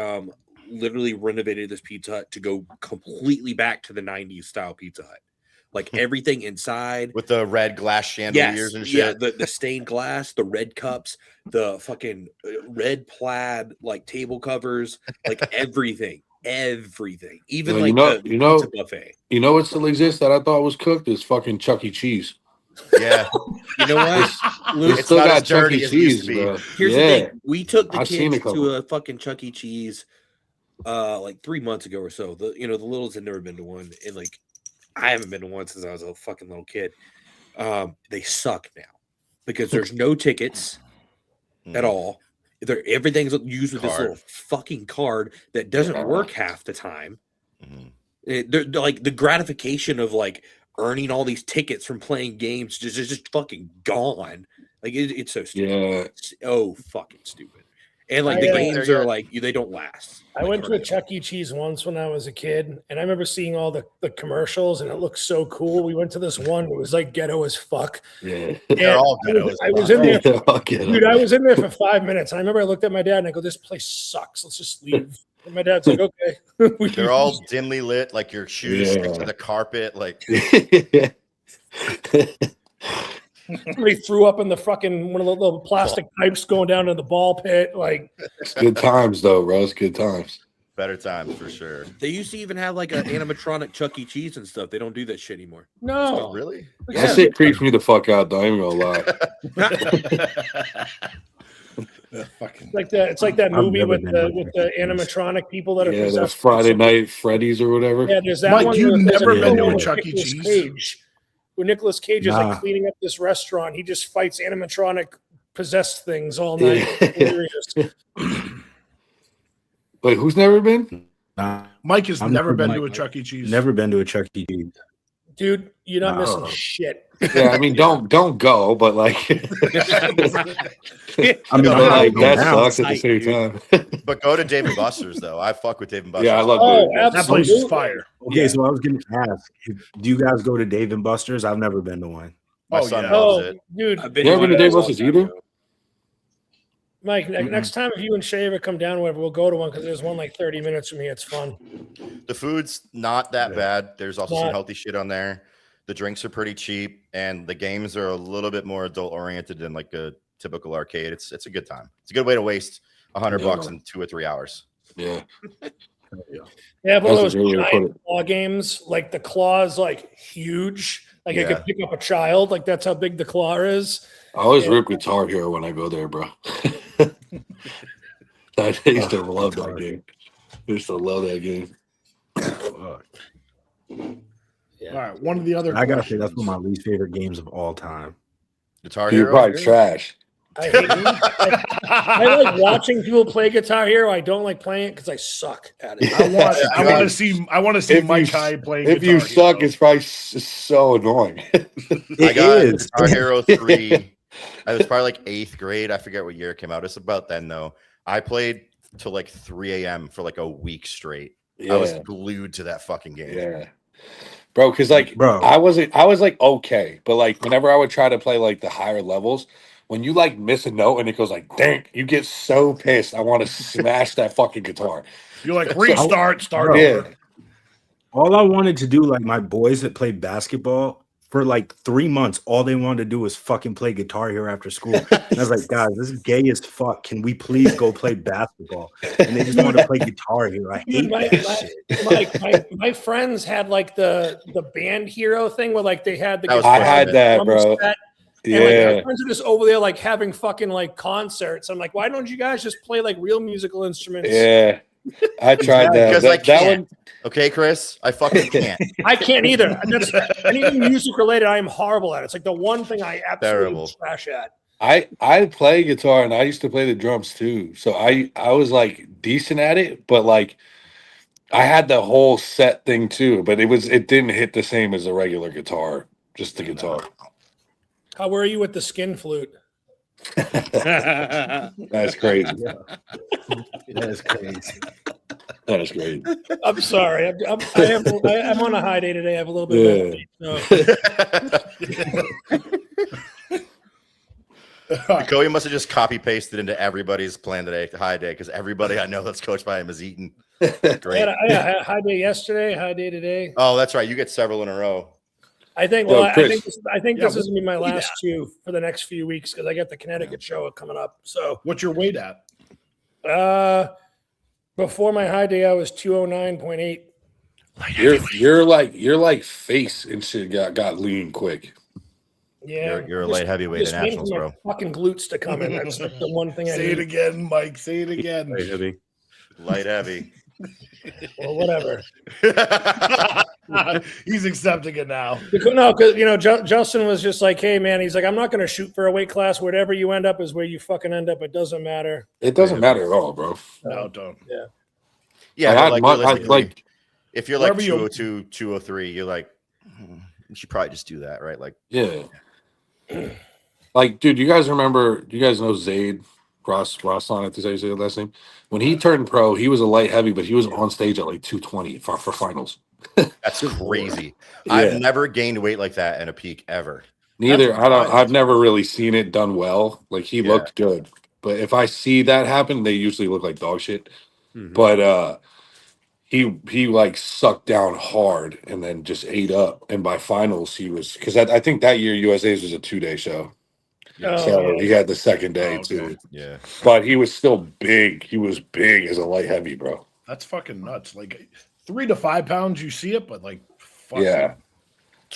literally renovated this Pizza Hut to go completely back to the 90s style Pizza Hut. like everything inside with the red glass chandeliers and shit. Yeah, the stained glass, the red cups, the fucking red plaid like table covers, like everything, even Yeah, like the pizza buffet. You know what still exists that I thought was cooked is fucking Chuck E. Cheese. Yeah, you know what? Luke still got Chuck E. Cheese, bro. Here's the thing: we took the I've seen kids a to a fucking Chuck E. Cheese, like 3 months ago or so. The littles had never been to one, and like I haven't been to one since I was a fucking little kid. They suck now because there's no tickets at all. Everything's used with this little fucking card that doesn't work half the time. They're like the gratification of like earning all these tickets from playing games just fucking gone. Like it's so stupid. Yeah. It's so fucking stupid. And like the games are like they don't last. I went to a Chuck E. Cheese once when I was a kid, and I remember seeing all the commercials, and it looked so cool. We went to this one; it was like ghetto as fuck. Yeah, they're all ghetto. I was in there, dude. I was in there for 5 minutes. And I remember I looked at my dad and I go, "This place sucks. Let's just leave." And my dad's like, "Okay." They're all dimly lit, like your shoes stick to the carpet, like. Somebody threw up in the fucking one of the little plastic pipes going down to the ball pit. Like, it's good times though, bro. It's good times. Better times for sure. They used to even have like an animatronic Chuck E. Cheese and stuff. They don't do that shit anymore. No, oh, really? That shit creeps me the fuck out. Though, I ain't gonna lie. It's like that movie with the animatronic people that are that's Friday Night Freddy's or whatever. Yeah, there's that Mike, one. you've never been to a with Chuck E. Nicolas Cheese? Cage, where Nicolas Cage is like cleaning up this restaurant. He just fights animatronic possessed things all night. Wait, who's never been? Mike has never been to a Chuck E. Cheese. Never been to a Chuck E. Cheese. Dude, you're not missing shit. Yeah, I mean, don't go, but like, I mean, like that sucks at the same time. But go to Dave and Buster's though. I fuck with Dave and Buster's. Yeah, I love that place is fire. Okay, so I was going to ask, do you guys go to Dave and Buster's? I've never been to one. My son loves it. Dude, you never been to Dave and Buster's either? Mike, next time if you and Shay ever come down, whatever, we'll go to one because there's one like 30 minutes from here. It's fun. The food's not that bad. There's also some healthy shit on there. The drinks are pretty cheap, and the games are a little bit more adult oriented than like a typical arcade. It's a good time. It's a good way to waste $100 in 2 or 3 hours. Yeah. Yeah, but those giant claw games, like the claw's like huge. Like it could pick up a child. Like that's how big the claw is. I always rip Guitar Hero when I go there, bro. I used to love that game. I used to love that game. Yeah. All right, one of the other. I gotta say that's one of my least favorite games of all time. Guitar You're Hero. probably trash. I hate it. I like watching people play Guitar Hero. I don't like playing it because I suck at it. I want to see Mike High playing. If you suck, it's probably so annoying. I got Guitar Hero 3. I was probably like 8th grade. I forget what year it came out. It's about then though. I played till like 3 a.m. for like a week straight. I was glued to that fucking game. Yeah. Bro, because like I was like okay, but like whenever I would try to play like the higher levels, when you like miss a note and it goes like dang, you get so pissed. I want to smash that fucking guitar. You're like restart, start over. All I wanted to do, like my boys that played basketball for like 3 months, all they wanted to do was fucking play Guitar Hero after school. And I was like, guys, this is gay as fuck. Can we please go play basketball? And they just wanted to play Guitar Hero. I hate that shit. My friends had like the band hero thing where like they had the I had that, bro. Set, and like my friends are just over there like having fucking like concerts. I'm like, why don't you guys just play like real musical instruments? Yeah. I tried that. Because I can't. Okay, Chris, I fucking can't. I can't either. Anything music related, I am horrible at. It's like the one thing I absolutely trash at. I play guitar and I used to play the drums too. So I was like decent at it, but like I had the whole set thing too, but it didn't hit the same as a regular guitar, just the guitar. How were you with the skin flute? That's crazy. That is crazy. That is great. I'm sorry. I'm on a high day today. I have a little bit of Cody must have just copy pasted into everybody's plan today, high day, because everybody I know that's coached by him is eating. Great. I had a high day yesterday, high day today. Oh, that's right. You get several in a row. I think. Yo, Well, Chris. I think this Yeah, is gonna be my we'll do last two for the next few weeks because I got the Connecticut show coming up. So, What's your weight at? before my high day, I was 209.8. You're like face and shit got lean quick. Yeah, You're a light heavyweight just at waiting nationals, for bro. my fucking glutes to come in. That's like the one thing I Say it need. again, Mike. Say it again. Right, heavy. Light heavy. Or whatever. He's accepting it now. No, because Justin was just like, "Hey, man," he's like, "I'm not going to shoot for a weight class. Whatever you end up is where you fucking end up. It doesn't matter." It doesn't matter at all, bro. No, don't. Yeah, I but had realistically, if you're like Wherever you- 202, 203, you're like, you should probably just do that, right? Like, yeah. Like, dude, you guys know Zayd Roslan, if that's how you say the last name? When he turned pro, he was a light heavy, but he was on stage at like 220 for finals. that's crazy. Yeah. I've never gained weight like that in a peak ever. Neither. That's I've wild. never really seen it done well. Like he Yeah. looked good, but if I see that happen, they usually look like dog shit. Mhm. But he like sucked down hard and then just ate up. And by finals, he was because I think that year USA's was a 2-day show, so he had the second day Oh, too. okay. Yeah. But he was still big. He was big as a light heavy, bro. That's fucking nuts. Like 3 to 5 pounds, you see it, but like, fuck Yeah. it.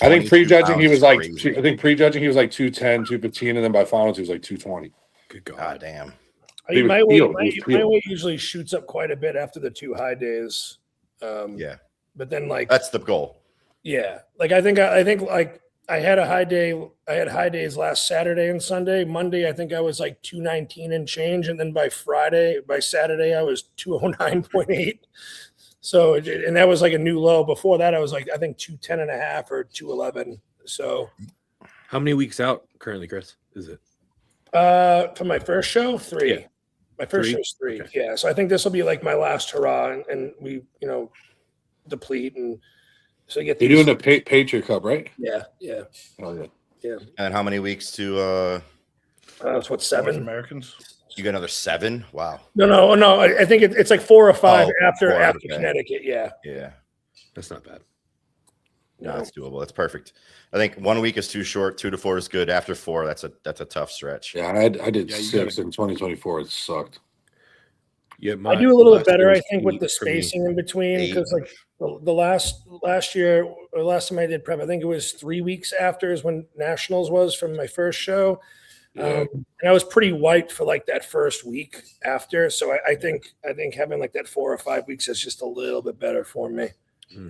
I think 22 prejudging he pounds was is like crazy. I think prejudging he was like 210, 215, and then by finals he was like 220. Good God God. damn. I mean, was my peeled. weight, He was my peeled. weight usually shoots up quite a bit after the 2 high days. Yeah. But then like That's the goal. yeah, like I think like I had a high day. I had high days last Saturday and Sunday. Monday, I think I was like 219 and change, and then by Saturday, I was 209.8. So and that was like a new low. Before that, I was like I think 210 and a half or 211. So How many weeks out currently, Chris? Is it? for my first show, 3. Yeah. My first 3? show's 3. Okay. Yeah. So I think this will be like my last hurrah, and we deplete and so get You're these. doing the Patriot Cup, right? Yeah. Oh yeah. And how many weeks to That's what North 7. Americans. you got another 7? Wow. No. I think it's like 4 or 5 Oh, after 4, okay. Connecticut. Yeah. Yeah. That's not bad. No, that's doable. That's perfect. I think 1 week is too short. 2 to 4 is good. After 4, that's a tough stretch. Yeah, I did Yeah, you 6 in 2024. It sucked. Yeah, I do a little bit last better, year I was think, with 8 the for me. spacing in between 8. because like the last year or last time I did prep, I think it was 3 weeks after is when nationals was from my first show. Yeah. And I was pretty white for like that first week after. So I think having like that 4 or 5 weeks is just a little bit better for me.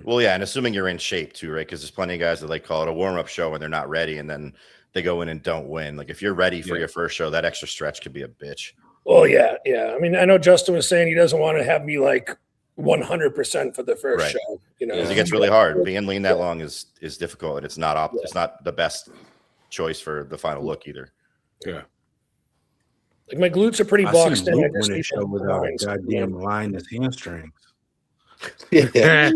Well, yeah, and assuming you're in shape too, right? Because there's plenty of guys that like call it a warm-up show and they're not ready, and then they go in and don't win. Like if you're ready for your first show, that extra stretch could be a bitch. Well, yeah. I mean, I know Justin was saying he doesn't want to have me like 100% for the first Right. show. Because it gets really hard. Being lean that long is difficult, and it's not it's not the best choice for the final look either. Yeah. Like my glutes are pretty I boxed seen in. I Luke just win a need show some without a lines. goddamn line in his hamstrings. Yeah.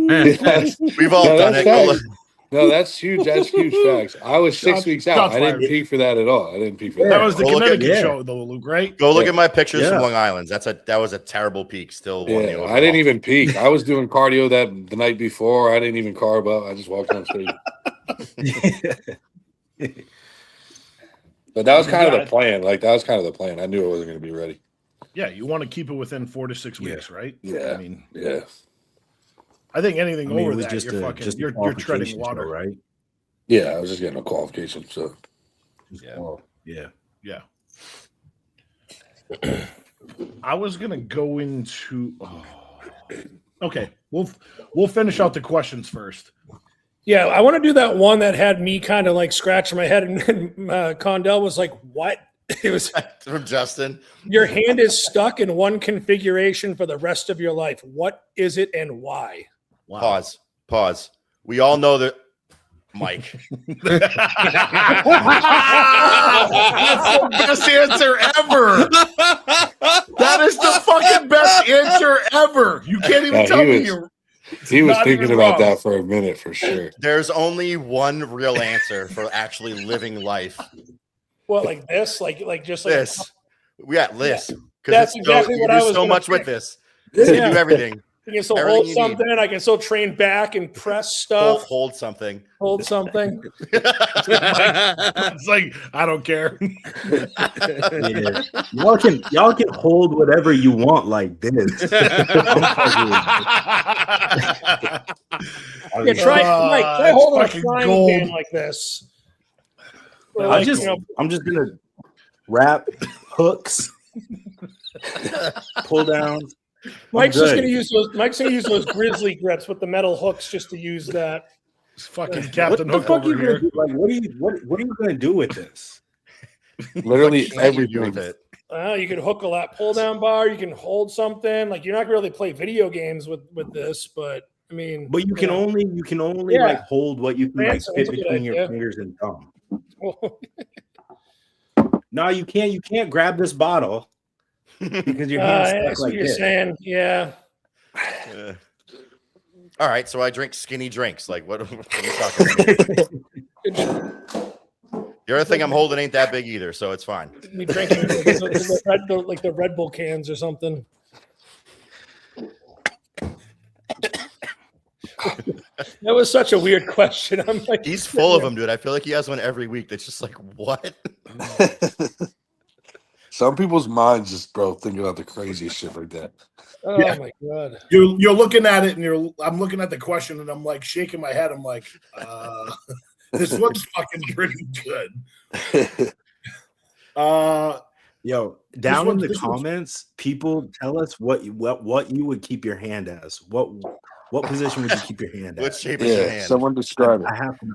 We've all No, done that's it. Go facts. No, that's huge. That's huge facts. I was 6 weeks out. shots I didn't fired. peak for that at all. I didn't peak for that. That was the Go look at- Connecticut yeah. show, though, Luke, right? Go look Yeah. at my pictures from Yeah. Long Island. That was a terrible peak. Still won the Yeah, overall. I didn't even peak. I was doing cardio the night before. I didn't even carb up. I just walked on stage. But that was kind of the plan. Like that was kind of the plan. I knew I wasn't going to be ready. Yeah, you want to keep it within 4 to 6 Yeah. weeks, right? Yeah. I mean, Yeah. I think anything I mean, it over was that, just you're a fucking, just a you're treading qualification water, show, right? Yeah, I was just getting a qualification. So Yeah. Oh, yeah. Yeah. I was gonna go into. Okay, we'll finish out the questions first. Yeah, I want to do that one that had me kind of like scratching my head, and Condell was like, "What?" It was From Justin. your hand is stuck in one configuration for the rest of your life. What is it and why? Wow. Pause. We all know that, Mike. That's the best answer ever. That is the fucking best answer ever. You can't even Yeah, tell he me was- you're. he was not thinking even about wrong. that for a minute for sure. There's only one real answer for actually living life. Well, like this, like just like This. Yeah, this. That's exactly what I was You do so gonna much with pick. this. You Yeah. do everything. You can still Everything hold you something. I can still train back and press stuff. Hold something. Hold something. It's like I don't care. Yeah. Y'all can hold whatever you want like this. Yeah, try holding a fucking frying gold. pan like this. Or I'm like, just gonna wrap hooks, pull down. Mike's just good. gonna use those. Mike's gonna use those grizzly grips with the metal hooks just to use that. It's fucking What Captain the Hook fuck are you over gonna here. do? Like, what are you gonna do with this? Literally What can't you do everything. with it? You can hook a lat pull down bar. You can hold something. Like you're not gonna really play video games with this, but I mean, But you can only Yeah. like hold what you can like Ransom, fit that's a good between your idea. fingers and thumb. No, you can't. You can't grab this bottle because your hand's stuck that's like what you're this. saying. Yeah. All right, so I drink skinny drinks. Like, what are you talking about? The other thing I'm holding ain't that big either, so it's fine. You drinking the Red Bull cans or something. That was such a weird question. I'm like, He's full of them, dude. I feel like he has one every week. That's just like, what? Some people's minds just, bro, think about the craziest shit like that. oh Yeah. my god. You're looking at it and I'm looking at the question and I'm like shaking my head. I'm like, this looks fucking pretty good. Yo, down in the this one's- comments, people tell us what you would keep your hand as. What position would you keep your hand What as? shape is your Yeah, hand? someone describe it. I have to know.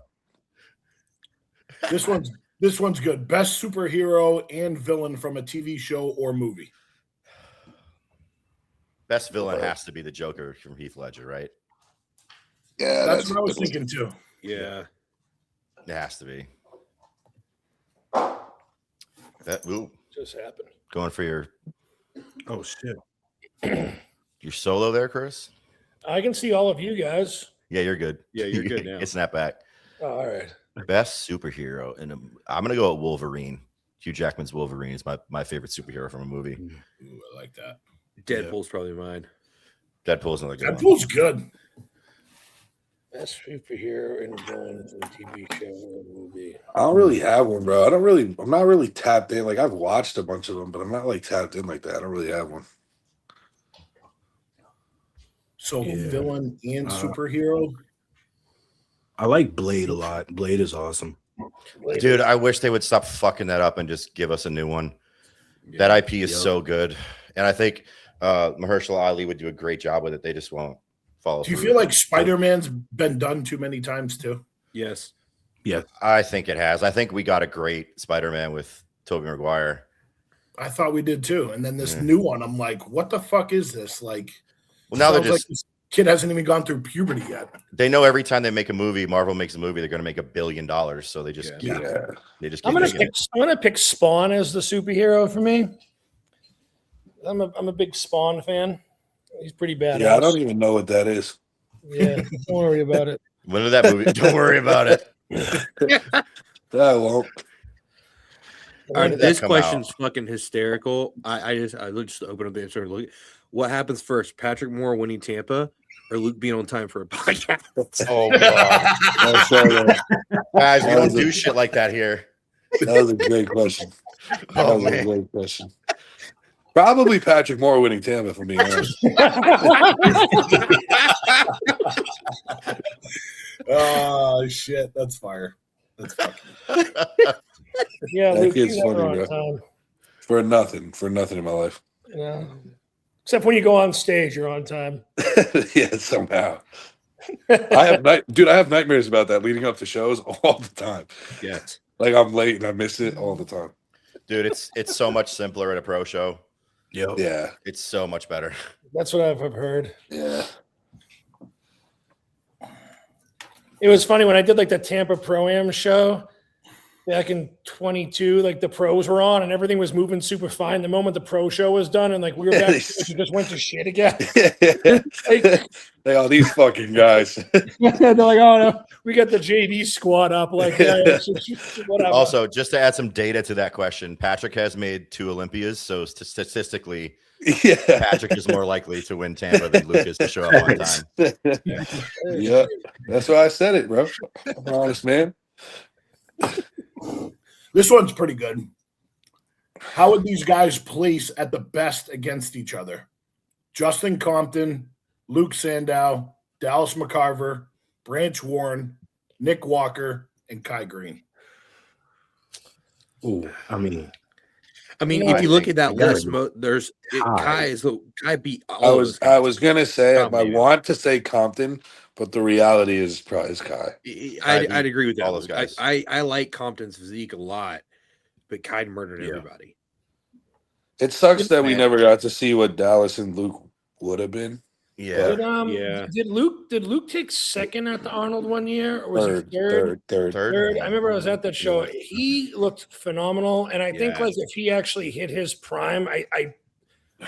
This one's good. Best superhero and villain from a TV show or movie. Best villain has to be the Joker from Heath Ledger, right? Yeah, That's what I was thinking too. Yeah. It has to be. Just happened. Going for your Oh shit. solo there, Chris? I can see all of you guys. Yeah, you're good. Yeah, you're good now. It's not back. Oh, all right. Best superhero, and I'm gonna go with Wolverine. Hugh Jackman's Wolverine is my favorite superhero from a movie. Ooh, I like that. Deadpool's probably mine. Deadpool's another good one. Deadpool's good. Best superhero and villain from TV show or movie. I don't really have one, bro. I'm not really tapped in. Like, I've watched a bunch of them, but I'm not like tapped in like that. I don't really have one. So Yeah. villain and superhero. I like Blade a lot. Blade is awesome. Dude, I wish they would stop fucking that up and just give us a new one. That IP is so good, and I think Mahershala Ali would do a great job with it. They just won't follow. Do you through. feel like Spider-Man's been done too many times too? Yes. Yeah. I think it has. I think we got a great Spider-Man with Tobey Maguire. I thought we did too. And then this new one, I'm like, what the fuck is this? Like, Well, now they're sounds just like this kid hasn't even gone through puberty yet. they know every time they make a movie, Marvel makes a movie, they're going to make $1 billion. So they just keep, they just keep I'm making it. gonna pick Spawn as the superhero for me. I'm a big Spawn fan. He's pretty badass. Yeah, I don't even know what that is. Yeah, don't worry about it. When did that movie? Don't worry about it. I won't. When did that This come question's out? fucking hysterical. I just open up the answer and look. What happens first? Patrick Moore winning Tampa or Luke being on time for a podcast? Oh god, Oh, sorry, guys, we don't do shit like that here. that was a great question. That Oh was a man, great question. Probably Patrick Moore winning Tampa, if I'm being honest. Oh shit, that's fire. That's fucking. Yeah, That Luke, kid's you're never funny, on bro. time. For nothing in my life. Yeah. Except when you go on stage, you're on time. Yeah, somehow. I have nightmares about that leading up to shows all the time. Yes. Like, I'm late and I miss it all the time. dude, it's so much simpler at a pro show. Yo. Yeah, It's so much better. That's what I've heard. yeah. It was funny when I did like the Tampa Pro-Am show back in 22, like the pros were on and everything was moving super fine. The moment the pro show was done and like we were back, it just went to shit again. Like, They all these fucking guys. They're like, oh no, we got the JV squad up. Like, whatever. Also, just to add some data to that question, Patrick has made 2 Olympias, so statistically, Yeah. Patrick is more likely to win Tampa than Luke is to show up on time. Yeah, that's why I said it, bro. I'm an honest man. This one's pretty good. How would these guys place at the best against each other? Justin Compton, Luke Sandow, Dallas McCarver, Branch Warren, Nick Walker, and Kai Green. Ooh, I mean, if you look at that gotta list, there's Kai. Kai beat all of those I guys. was gonna say I Dominated. want to say Compton, but the reality is probably Kai. I'd agree with that. all those guys. I like Compton's physique a lot, but Kai murdered everybody. It sucks that we Man. never got to see what Dallas and Luke would have been. Yeah. Did Luke take second at the Arnold one year, or was he third? Third. I remember I was at that show. He looked phenomenal, and I think like if he actually hit his prime, I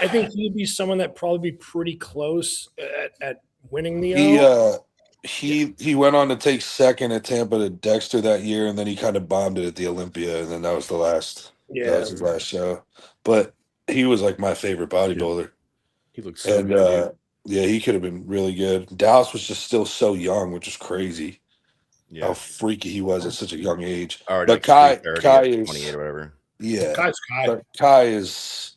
think he'd be someone that probably be pretty close at winning the. He went on to take second at Tampa to Dexter that year, and then he kind of bombed it at the Olympia, and then that was the last. Yeah, that was his last show. But he was like my favorite bodybuilder. He looks so And good. yeah, he could have been really good. Dallas was just still so young, which is crazy. Yeah. How freaky he was at such a young age. Already But Kai 330 is at 28 or whatever. yeah. Kai's Kai. But Kai is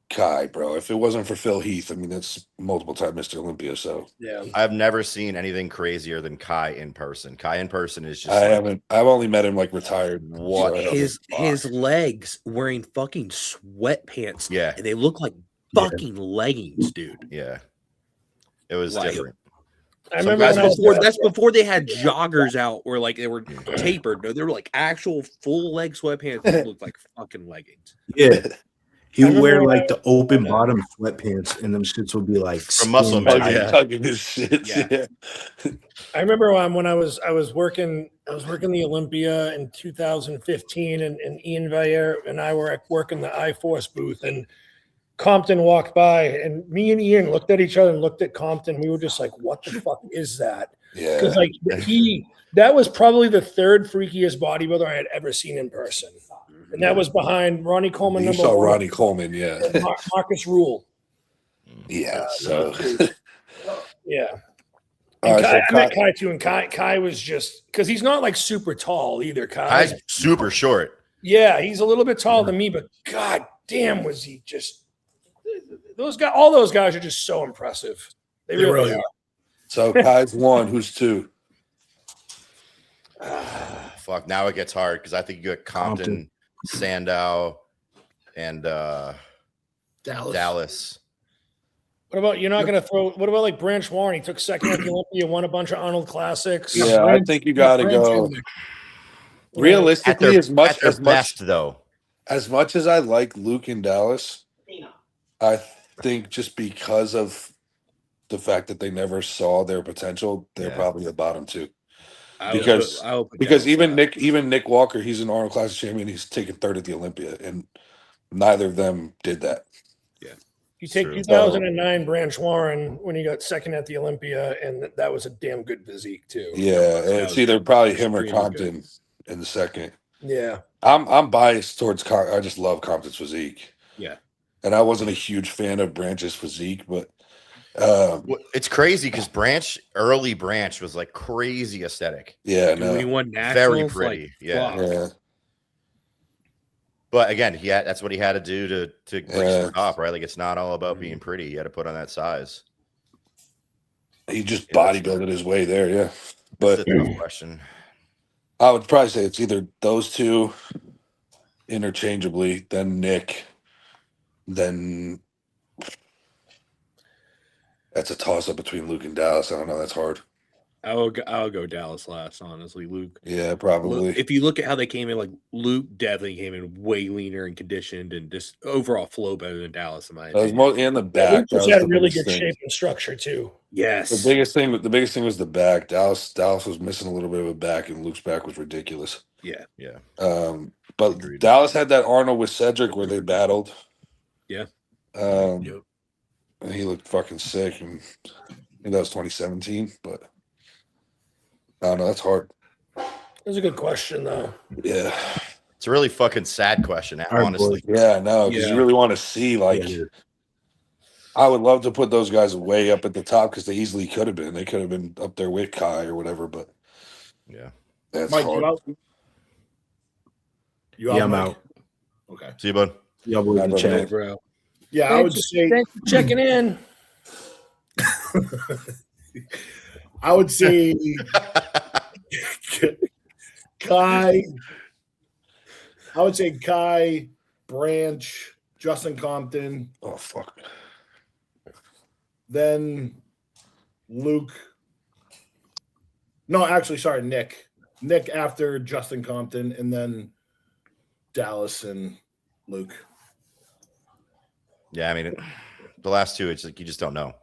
Kai, bro. If it wasn't for Phil Heath, I mean that's multiple time Mr. Olympia. So Yeah. I've never seen anything crazier than Kai in person. Kai in person is just I've only met him like retired. What? So I don't His know. his legs wearing fucking sweatpants. Yeah. And they look like fucking leggings, dude. Yeah. It was Like- different. I Some remember guys when I was before- That's before they had joggers out or like they were tapered. No, they were like actual full leg sweatpants that looked like fucking leggings. yeah. He would remember wear when like the open bottom sweatpants, and them shits would be like From Muscle skin Man, tight. yeah. Tugging his shit. Yeah. Yeah. I remember when I was working the Olympia in 2015, and Ian Valle and I were working the iForce booth, and Compton walked by, and me and Ian looked at each other and looked at Compton. We were just like, "What the fuck is that?" Because like that was probably the third freakiest bodybuilder I had ever seen in person, and that was behind Ronnie Coleman. You number saw one, Ronnie Coleman, yeah. and Marcus Rule. Yeah. So Yeah. all And right, Kai, so I met Kai too, and Kai was just because he's not like super tall either. Kai's super short. Yeah, he's a little bit taller than me, but god damn, was he just those guys? All those guys are just so impressive. They really are. So Kai's one, who's two? Fuck, now it gets hard because I think you got Compton, Sandow, and Dallas. What about you're not going to throw? What about like Branch Warren? He took second at the Olympia, won a bunch of Arnold Classics. Yeah, I think you got to go. At Realistically, their, as much at their as best, though. I like Luke and Dallas, I think just because of the fact that they never saw their potential, they're probably the bottom two. Because even Nick Walker, he's an Arnold Classic champion. He's taken third at the Olympia, and neither of them did that. You take True. 2009 Branch Warren when he got second at the Olympia, and that was a damn good physique too. Yeah, and it's either probably him or Compton in the second. Yeah, I'm biased towards I just love Compton's physique. Yeah. And I wasn't a huge fan of Branch's physique, but It's crazy because early Branch was like crazy aesthetic. yeah, Dude, when he no. won Very nationals, pretty. like, Yeah. fuck. Yeah. But again, that's what he had to do to reach Yeah. the top, right? Like it's not all about being pretty. You had to put on that size. He just Yeah, that's bodybuilded his way there, yeah. That's But the tough question. I would probably say it's either those two interchangeably, then Nick, then that's a toss up between Luke and Dallas. I don't know. That's hard. I'll go Dallas last, honestly. Luke. Yeah, probably. If you look at how they came in, like Luke definitely came in way leaner and conditioned, and just overall flow better than Dallas in my That was opinion. more in the back. Luke That just was had the really biggest good thing. shape and structure too. Yes. The biggest thing was the back. Dallas was missing a little bit of a back, and Luke's back was ridiculous. Yeah. Yeah. But Agreed. Dallas had that Arnold with Cedric where they battled. Yeah. And Yep. he looked fucking sick, and think that was 2017, but I don't know. That's hard. That's a good question, though. Yeah. It's a really fucking sad question, All right, honestly. Yeah, I know. Because you really want to see, like, Yeah. I would love to put those guys way up at the top because they easily could have been. They could have been up there with Kai or whatever, but Yeah. that's Mike, hard. you out? You out, Yeah, I'm Mike? out. Okay. See you, bud. Y'all boys in the Bye, chat. man. bro. Yeah, I would say Thanks for checking in. I would say Kai. I would say Kai, Branch, Justin Compton, Oh, fuck. then Luke. No, actually, sorry, Nick. Nick after Justin Compton, and then Dallas and Luke. Yeah, I mean, the last two, it's like you just don't know.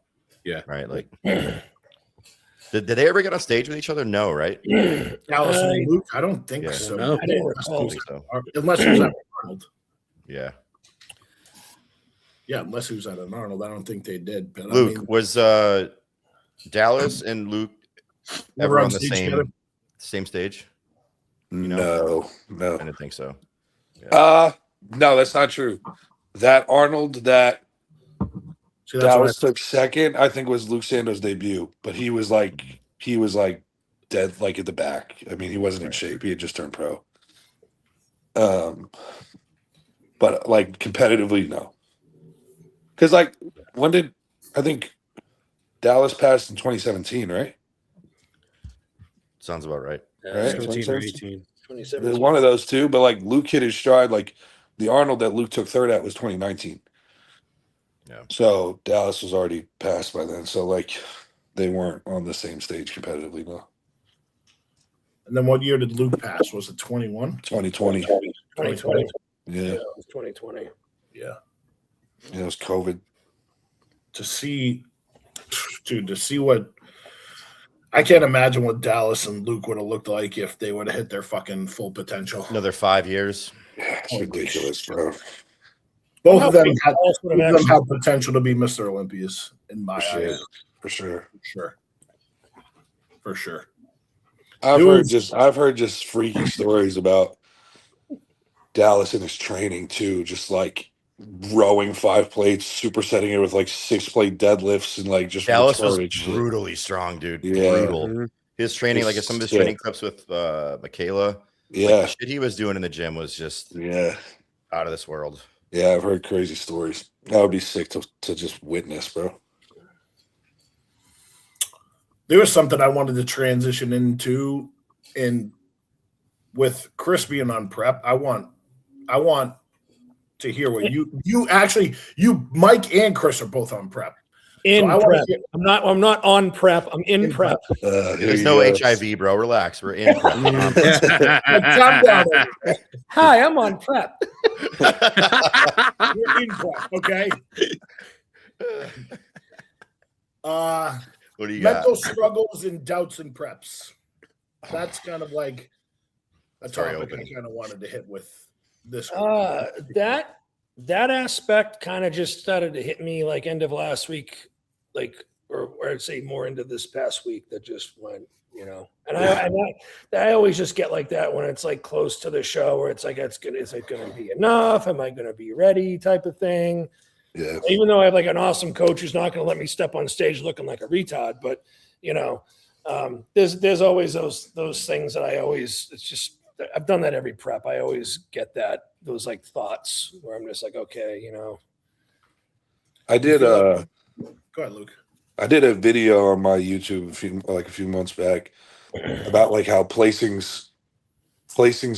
Yeah. Right. Like, did they ever get on stage with each other? No, right? Dallas and Luke? I don't think Yeah. so. No. I didn't I recall. don't think so. Unless it was at Arnold. Yeah. Yeah, unless he was at an Arnold. I don't think they did. But Luke, I mean, was Dallas and Luke ever on the stage together? same stage? No. I didn't think so. No, that's not true. That Arnold that See, that's what Dallas took second, I think was Luke Sando's debut, but he was like dead, like at the back. I mean, he wasn't in shape. He had just turned pro. But like competitively, no. Because like I think Dallas passed in 2017, right? Sounds about right. Right, 17 or 18. 2017. One of those two, but like Luke hit his stride. Like the Arnold that Luke took third at was 2019. Yeah. So Dallas was already passed by then. So like they weren't on the same stage competitively, no. And then what year did Luke pass? Was it 21? 2020. 2020. Yeah. Yeah, it was 2020. Yeah. It was COVID. To see what I can't imagine what Dallas and Luke would have looked like if they would have hit their fucking full potential. Another 5 years. Yeah, it's ridiculous, bro. Both of them would have actually- have potential to be Mr. Olympias in my For sure. eyes. For sure. For sure. I've heard just freaky stories about Dallas in his training too, just like rowing 5 plates, supersetting it with like 6-plate deadlifts and like just Dallas was retarded shit. brutally strong, dude. Yeah. Brutal. Mhm. His training, like some of his Sick. training clips with Michaela, Yeah. like, the shit he was doing in the gym was just Yeah. out of this world. Yeah, I've heard crazy stories. That would be sick to just witness, bro. There was something I wanted to transition into, and with Chris being on prep, I want to hear what you Mike and Chris are both on prep. In So I wanna prep. hear- I'm not on prep. I'm in prep. Here There's you no go. HIV, bro. Relax. We're in prep. Calm down. Hi, I'm on prep. You're in prep, okay? What do you got? Mental struggles and doubts and preps. That's kind of like a Very topic open. I kind of wanted to hit with this. That aspect kind of just started to hit me like end of last week, like or I'd say more into this past week that just went, And I always just get like that when it's like close to the show where it's like is it gonna be enough? Am I gonna be ready? Type of thing. Yeah. Even though I have like an awesome coach who's not gonna let me step on stage looking like a retard, but there's always those things that I've done that every prep. I always get those like thoughts where I'm just like, okay, I did Go ahead, Luke. I did a video on my YouTube a few months back about like how placings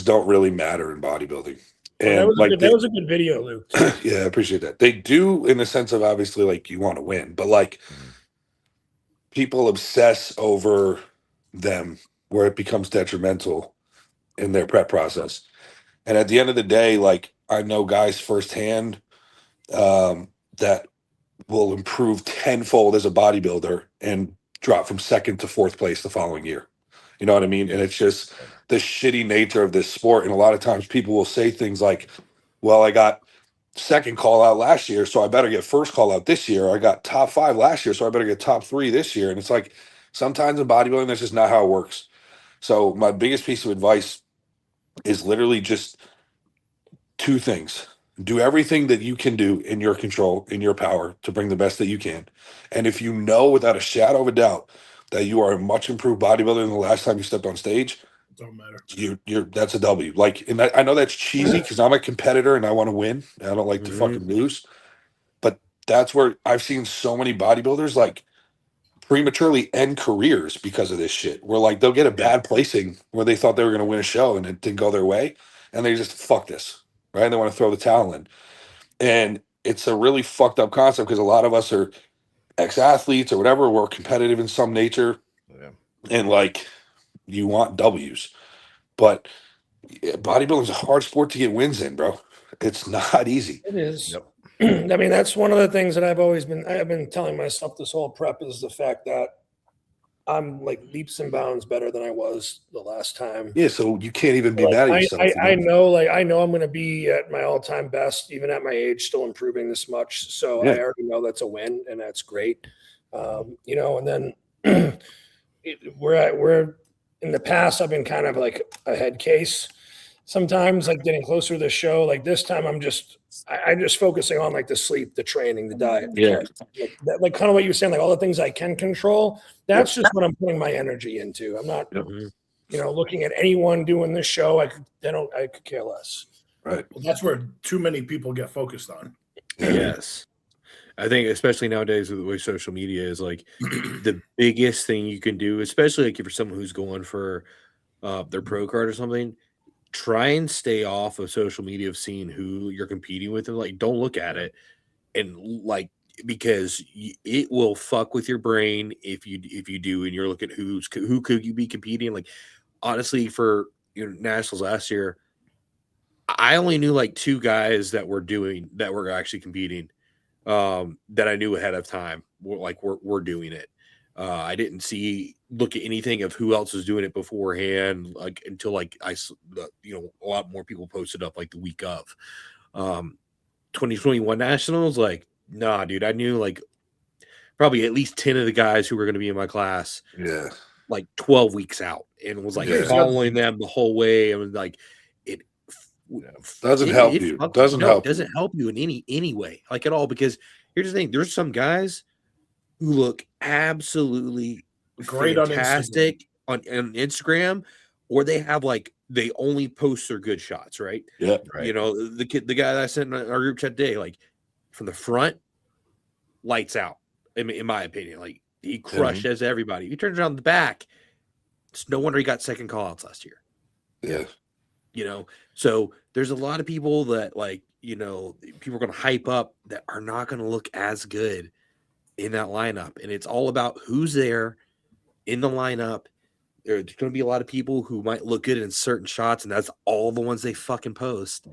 don't really matter in bodybuilding. And that was a good video, Luke. yeah, I appreciate that. They do in the sense of obviously like you want to win, but like people obsess over them where it becomes detrimental in their prep process. And at the end of the day, like I know guys firsthand that will improve tenfold as a bodybuilder and drop from 2nd to 4th place the following year. You know what I mean? And it's just the shitty nature of this sport. And a lot of times people will say things like, well, I got second call out last year, so I better get first call out this year. I got top 5 last year, so I better get top 3 this year. And it's like sometimes in bodybuilding, that's just not how it works. So my biggest piece of advice is literally just 2 things. Do everything that you can do in your control, in your power, to bring the best that you can. And if you know without a shadow of a doubt that you are a much improved bodybuilder than the last time you stepped on stage, Don't matter. you're that's a W. Like, and I know that's cheesy because I'm a competitor and I want to win. And I don't like to fucking lose. But that's where I've seen so many bodybuilders like prematurely end careers because of this shit. Where like they'll get a bad placing where they thought they were going to win a show and it didn't go their way, and they just fuck this, right? And they want to throw the towel in, and it's a really fucked up concept because a lot of us are ex-athletes or whatever. We're competitive in some nature, and like you want W's, but bodybuilding is a hard sport to get wins in, bro. It's not easy. It is. I mean, that's one of the things that I've been telling myself this whole prep is the fact that I'm like leaps and bounds better than I was the last time. Yeah, so you can't even be Like, mad at yourself. I know I'm going to be at my all-time best, even at my age, still improving this much. So Yeah. I already know that's a win, and that's great. You know, and then we're in the past, I've been kind of like a head case. Sometimes, like getting closer to the show, like this time, I'm just focusing on like the sleep, the training, the diet. Yeah. Like kind of what you were saying, like all the things I can control. That's just what I'm putting my energy into. I'm not, you know, looking at anyone doing this show. I could care less. Right. Well, that's where too many people get focused on. Yes. I think especially nowadays with the way social media is, like the biggest thing you can do, especially like if you're someone who's going for their pro card or something, try and stay off of social media of seeing who you're competing with, and like don't look at it, and like because it will fuck with your brain if you do, and you're looking at who could you be competing. Like honestly, for nationals last year, I only knew like 2 guys that were actually competing that I knew ahead of time. We're doing it. I didn't look at anything of who else was doing it beforehand, like until like a lot more people posted up like the week of 2021 nationals. Like, nah, dude, I knew like probably at least 10 of the guys who were going to be in my class. Yeah. Like 12 weeks out, and was like following them the whole way. I was like, it doesn't help you. Doesn't help. It doesn't help you in any way, like at all. Because here's the thing: there's some guys who look absolutely Great fantastic on Instagram, or they have like they only post their good shots, right? Yeah, right. You know, the guy that I sent in our group chat today, like from the front, lights out. In my opinion, like he crushed as everybody. He turns around the back. It's no wonder he got second call outs last year. Yeah. You know, so there's a lot of people that like, people are going to hype up that are not going to look as good in that lineup. And it's all about who's there in the lineup. There's going to be a lot of people who might look good in certain shots, and that's all the ones they fucking post.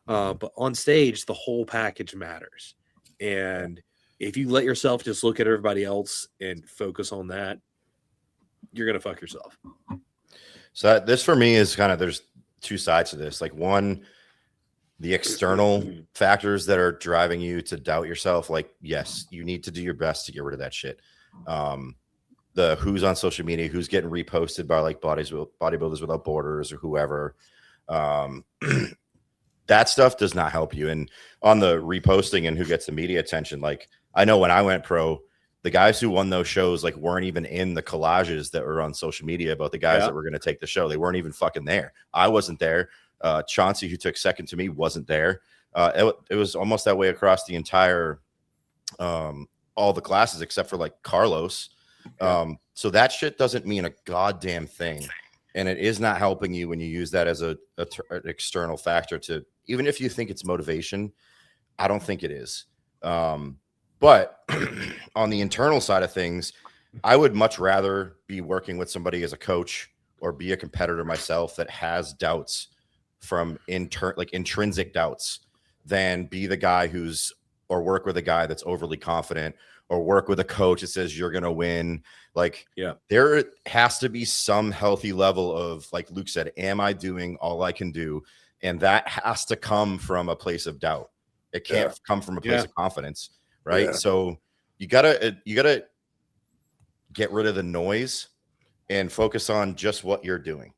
But on stage, the whole package matters. And if you let yourself just look at everybody else and focus on that, you're going to fuck yourself. So this for me is kind of, there's 2 sides to this. Like one, the external factors that are driving you to doubt yourself. Like, yes, you need to do your best to get rid of that shit. The who's on social media, who's getting reposted by like Bodybuilders Without Borders or whoever. That stuff does not help you. And on the reposting and who gets the media attention, like I know when I went pro, the guys who won those shows like weren't even in the collages that were on social media about the guys that were going to take the show. They weren't even fucking there. I wasn't there. Chauncey, who took second to me, wasn't there. It was almost that way across the entire all the classes except for like Carlos. So that shit doesn't mean a goddamn thing, and it is not helping you when you use that as an external factor to, even if you think it's motivation. I don't think it is. But on the internal side of things, I would much rather be working with somebody as a coach or be a competitor myself that has doubts from intrinsic doubts than be the guy or work with a guy that's overly confident, or work with a coach that says you're going to win. Like, there has to be some healthy level of, like Luke said, am I doing all I can do? And that has to come from a place of doubt. It can't come from a place of confidence, right? Yeah. So you gotta get rid of the noise and focus on just what you're doing.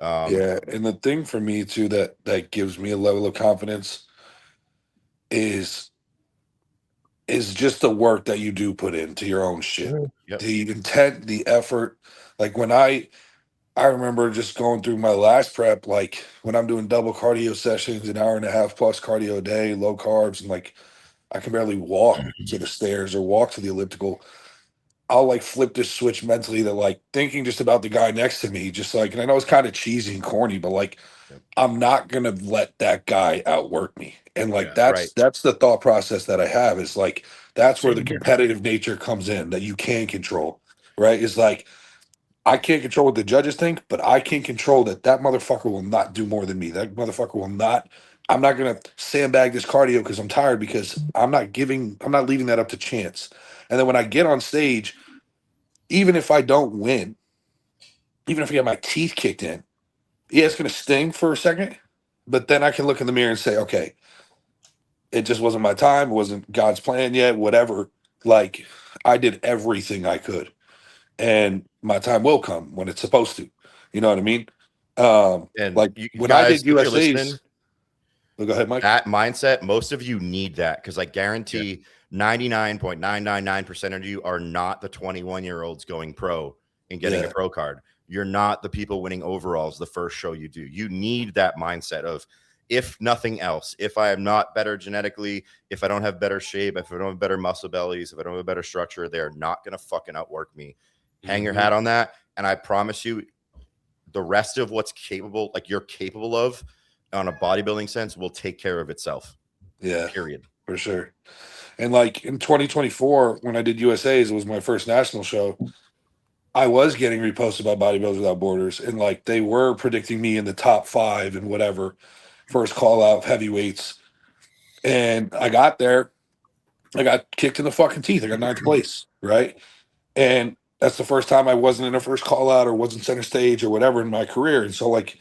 Yeah, and the thing for me too that gives me a level of confidence is just the work that you do put into your own shit. Yep. The intent, the effort. Like when I remember just going through my last prep, like when I'm doing double cardio sessions, an hour and a half plus cardio a day, low carbs, and like I can barely walk to the stairs or walk to the elliptical. I'll like flip this switch mentally to like thinking just about the guy next to me, just like, and I know it's kind of cheesy and corny, but like I'm not gonna let that guy outwork me. And like that's the thought process that I have is like that's where the competitive nature comes in that you can control, right? Is like I can't control what the judges think, but I can control that motherfucker will not do more than me. That motherfucker will not. I'm not gonna sandbag this cardio because I'm tired because I'm not leaving that up to chance. And then when I get on stage, even if I don't win, even if I get my teeth kicked in, yeah, it's gonna sting for a second, but then I can look in the mirror and say, okay, it just wasn't my time, it wasn't God's plan yet, whatever. Like I did everything I could. And my time will come when it's supposed to. You know what I mean? And like you when guys, I did if you're listening, USA's, go ahead, Mike. That mindset, most of you need that because I guarantee 99.999% of you are not the 21-year-olds going pro and getting a pro card. You're not the people winning overalls the first show you do. You need that mindset of, if nothing else, if I am not better genetically, if I don't have better shape, if I don't have better muscle bellies, if I don't have a better structure, they're not going to fucking outwork me. Hang your hat on that. And I promise you, the rest of what's capable, like you're capable of on a bodybuilding sense, will take care of itself. Yeah. Period. For sure. And like in 2024, when I did USA's, it was my first national show. I was getting reposted by Bodybuilders Without Borders, and like they were predicting me in the top 5 and whatever, first call out of heavyweights. And I got there, I got kicked in the fucking teeth. I got 9th place, right? And that's the first time I wasn't in a first call out or wasn't center stage or whatever in my career. And so like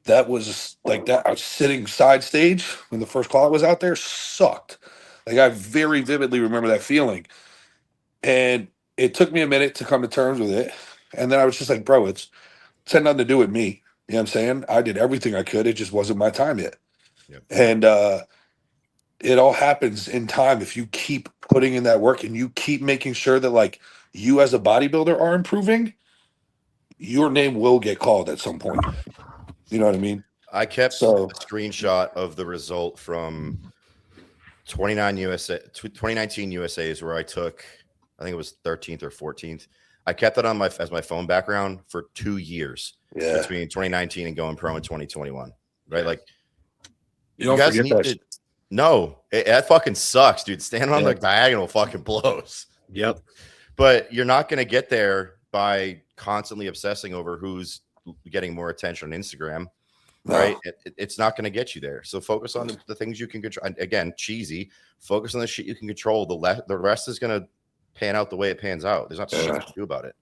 that was like that. I was sitting side stage when the first call out was out there, sucked. Like I very vividly remember that feeling. And it took me a minute to come to terms with it. And then I was just like, bro, it's had nothing to do with me. You know what I'm saying? I did everything I could. It just wasn't my time yet. Yep. And it all happens in time if you keep putting in that work and you keep making sure that like you as a bodybuilder are improving, your name will get called at some point. You know what I mean? I kept a screenshot of the result from 2019 USA's where I took, I think it was 13th or 14th. I kept it on as my phone background for 2 years between 2019 and going pro in 2021. Right? Like you guys need to. No, that fucking sucks, dude. Standing on the diagonal fucking blows. Yep. But you're not going to get there by constantly obsessing over who's getting more attention on Instagram, right? It's not going to get you there. So focus on the things you can control. Again, cheesy. Focus on the shit you can control. The rest is going to pan out the way it pans out. There's not shit to do about it.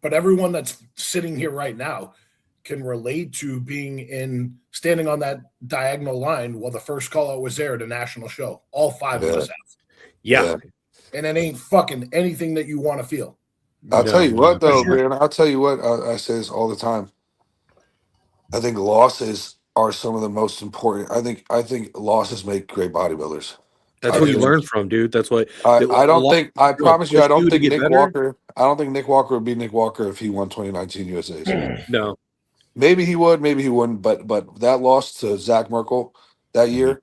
But everyone that's sitting here right now can relate to standing on that diagonal line while the first call out was there at a national show. All 5 of us have. Yeah. And it ain't fucking anything that you want to feel. I'll tell you what, though, man. I'll tell you what. I say this all the time. I think losses are some of the most important. I think losses make great bodybuilders. That's what you learn from, dude. That's what I don't think. I promise you, I don't think Nick better. Walker. I don't think Nick Walker would be Nick Walker if he won 2019 USA's. No. Maybe he would, maybe he wouldn't. But that loss to Zach Merkel that year,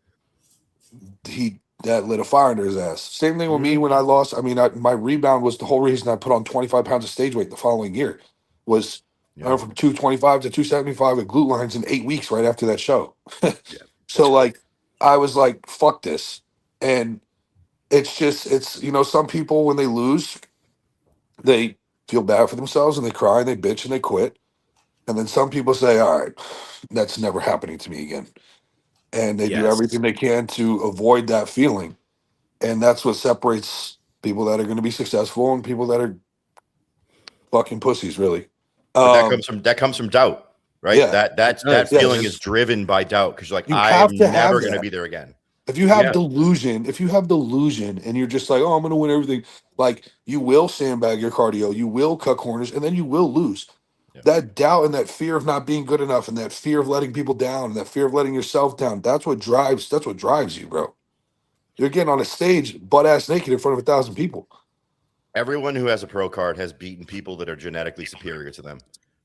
that lit a fire under his ass. Same thing with me when I lost. I mean, my rebound was the whole reason I put on 25 pounds of stage weight the following year. Was I went from 225 to 275 with glute lines in 8 weeks right after that show. So like, I was like, fuck this. And it's some people when they lose, they feel bad for themselves and they cry and they bitch and they quit. And then some people say, all right, that's never happening to me again. And they do everything they can to avoid that feeling. And that's what separates people that are going to be successful and people that are fucking pussies, really. But that comes from doubt, right? Yeah. That feeling is driven by doubt because you're like, I'm never going to be there again. If you have Yeah. delusion, and you're just like, oh, I'm gonna win everything, like you will sandbag your cardio, you will cut corners, and then you will lose. Yeah. That doubt and that fear of not being good enough and that fear of letting people down and that fear of letting yourself down, that's what drives you, bro. You're getting on a stage butt ass naked in front of 1,000 people. Everyone who has a pro card has beaten people that are genetically superior to them,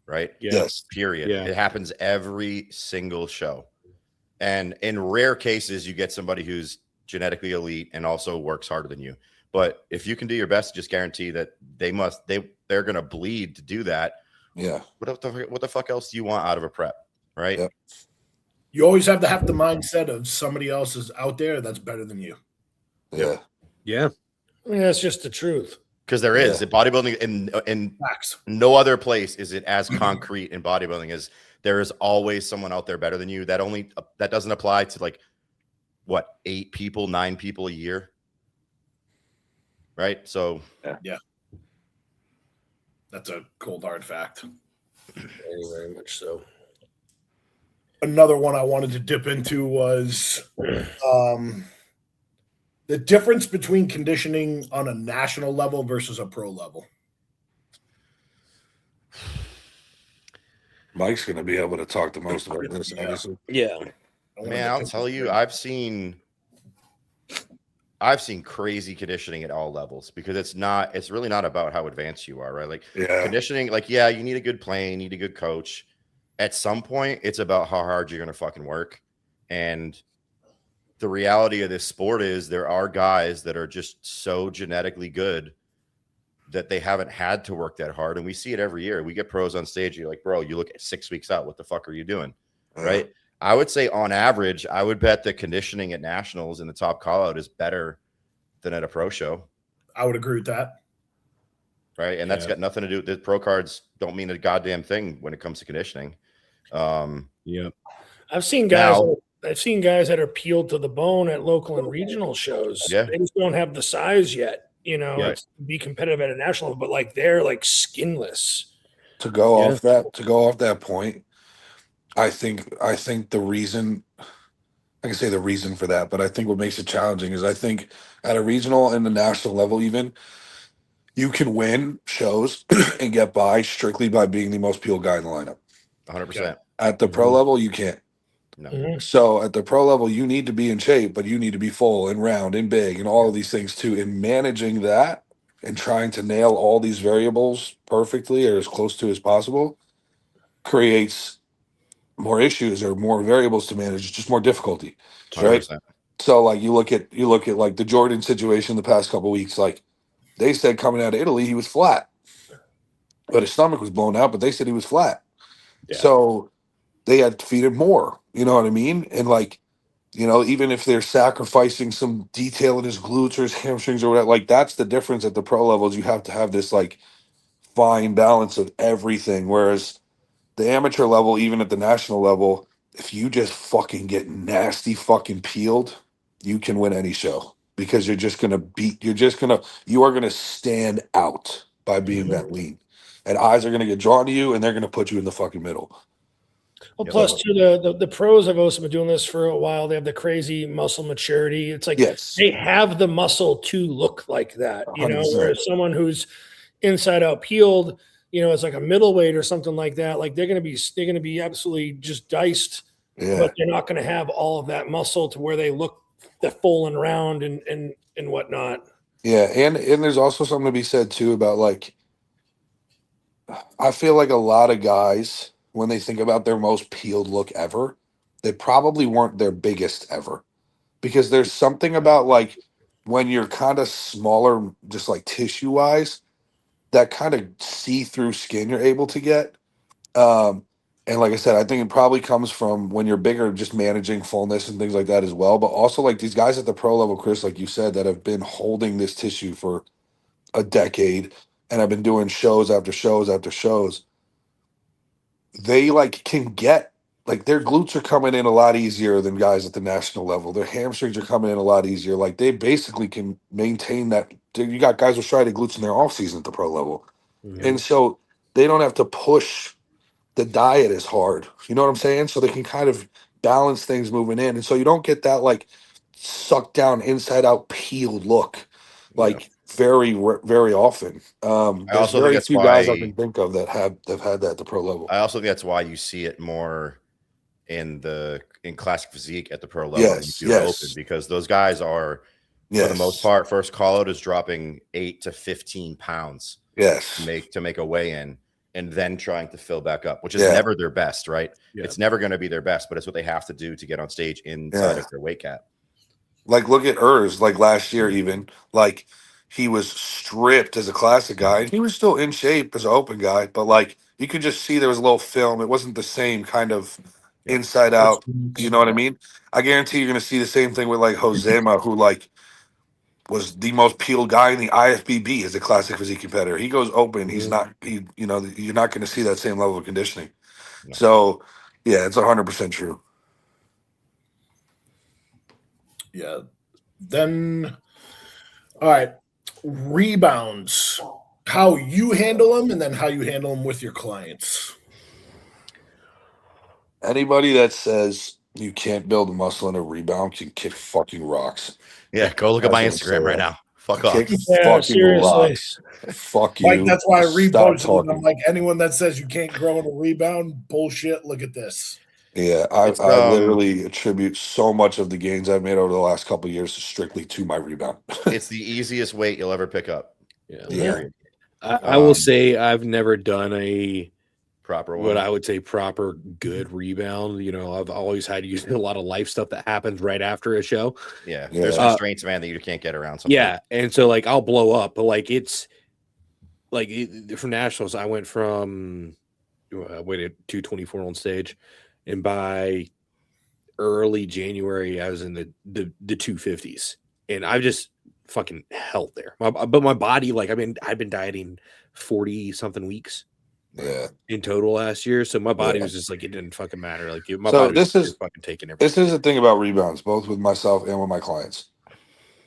right? Yeah. Yes. Period. Yeah. It happens every single show. And in rare cases, you get somebody who's genetically elite and also works harder than you. But if you can do your best, just guarantee that they're going to bleed to do that. Yeah. What the fuck else do you want out of a prep, right? Yeah. You always have to have the mindset of somebody else is out there that's better than you. Yeah. Yeah. I mean, that's just the truth. Because there is Yeah. bodybuilding in Facts. no other place is it as concrete in bodybuilding as there is always someone out there better than you. That doesn't apply to like what 8 people, 9 people a year, right? So That's a cold hard fact. Very, very much so. Another one I wanted to dip into was the difference between conditioning on a national level versus a pro level. Mike's gonna be able to talk the most about this, Yeah. obviously. Yeah. man, I'll tell you, I've seen crazy conditioning at all levels because it's really not about how advanced you are, right? Like Yeah. conditioning, like, yeah, you need a good plane, you need a good coach. At some point, it's about how hard you're going to fucking work. And the reality of this sport is there are guys that are just so genetically good that they haven't had to work that hard. And we see it every year. We get pros on stage. You're like, bro, you look at 6 weeks out. What the fuck are you doing? Right. I would say on average, I would bet the conditioning at nationals in the top call out is better than at a pro show. I would agree with that. Right. And that's got nothing to do with the pro cards don't mean a goddamn thing when it comes to conditioning. Yeah. I've seen guys that are peeled to the bone at local and regional shows. Yeah. They just don't have the size yet, Yeah. to be competitive at a national level, but like they're like skinless. To go off that point, I think the reason, I can say the reason for that, but I think what makes it challenging is I think at a regional and the national level, even you can win shows and get by strictly by being the most peeled guy in the lineup. 100%. At the pro level, you can't. No. So at the pro level, you need to be in shape, but you need to be full and round and big and all of these things too. And managing that and trying to nail all these variables perfectly or as close to as possible creates more issues or more variables to manage. It's just more difficulty, right? 100%. So like you look at like the Jordan situation the past couple of weeks. Like they said coming out of Italy, he was flat, but his stomach was blown out. But they said he was flat. Yeah. So they had to feed him more. You know what I mean? And like, even if they're sacrificing some detail in his glutes or his hamstrings or whatever, like that's the difference at the pro levels. You have to have this like fine balance of everything. Whereas the amateur level, even at the national level, if you just fucking get nasty fucking peeled, you can win any show because you are going to stand out by being that lean. And eyes are going to get drawn to you and they're going to put you in the fucking middle. Well, plus too, the pros have also been doing this for a while. They have the crazy muscle maturity. It's like they have the muscle to look like that, 100%. whereas someone who's inside out peeled, it's like a middleweight or something like that. Like they're going to be absolutely just diced, but they're not going to have all of that muscle to where they look the full and round and whatnot. Yeah. And there's also something to be said too about like, I feel like a lot of guys, when they think about their most peeled look ever, they probably weren't their biggest ever, because there's something about like when you're kind of smaller, just like tissue wise, that kind of see-through skin you're able to get. And like I said, I think it probably comes from when you're bigger, just managing fullness and things like that as well. But also like these guys at the pro level, Chris, like you said, that have been holding this tissue for a decade and have been doing shows after shows after shows. They like can get like their glutes are coming in a lot easier than guys at the national level. Their hamstrings are coming in a lot easier. Like they basically can maintain that. You got guys with striated glutes in their off season at the pro level. Mhm. And so they don't have to push the diet as hard. You know what I'm saying? So they can kind of balance things moving in. And so you don't get that like sucked down, inside out, peeled look, like very often. There's also think very that's few guys I why can think of that have had that at the pro level. I also think that's why you see it more in classic physique at the pro level than you do open, because those guys are, for the most part, first call out is dropping 8 to 15 pounds to make a weigh-in, and then trying to fill back up, which is never their best, right? It's never going to be their best, but it's what they have to do to get on stage inside of their weight cap. Like, look at Urs, like last year, even like he was stripped as a classic guy, and he was still in shape as an open guy, but like you could just see there was a little film. It wasn't the same kind of inside out. You know what I mean? I guarantee you're going to see the same thing with like Josema, who like was the most peeled guy in the IFBB as a classic physique competitor. He goes open. He's not. You're not going to see that same level of conditioning. No. So, yeah, it's 100% true. Yeah. Then, all right, rebounds. How you handle them, and then how you handle them with your clients. Anybody that says you can't build a muscle in a rebound can kick fucking rocks. Yeah, go look at my Instagram right now. Fuck off. Fucking rocks. Fuck you. Like, that's why I reposted it. I'm like, anyone that says you can't grow in a rebound, bullshit. Look at this. Yeah, I literally attribute so much of the gains I've made over the last couple of years strictly to my rebound. It's the easiest weight you'll ever pick up. Yeah. I will say I've never done a proper one. What I would say proper good rebound. I've always had to use a lot of life stuff that happens right after a show. Yeah. There's constraints, man, that you can't get around. Something. Yeah. And so like I'll blow up, but like it's like for nationals, I went from weighted 224 on stage, and by early January I was in the 250s, and I've just fucking held there. But my body, like I've been dieting 40 something weeks. Yeah, in total last year, so my body was just like, it didn't fucking matter. Like my so body this was is fucking taking everything. This is the thing about rebounds, both with myself and with my clients.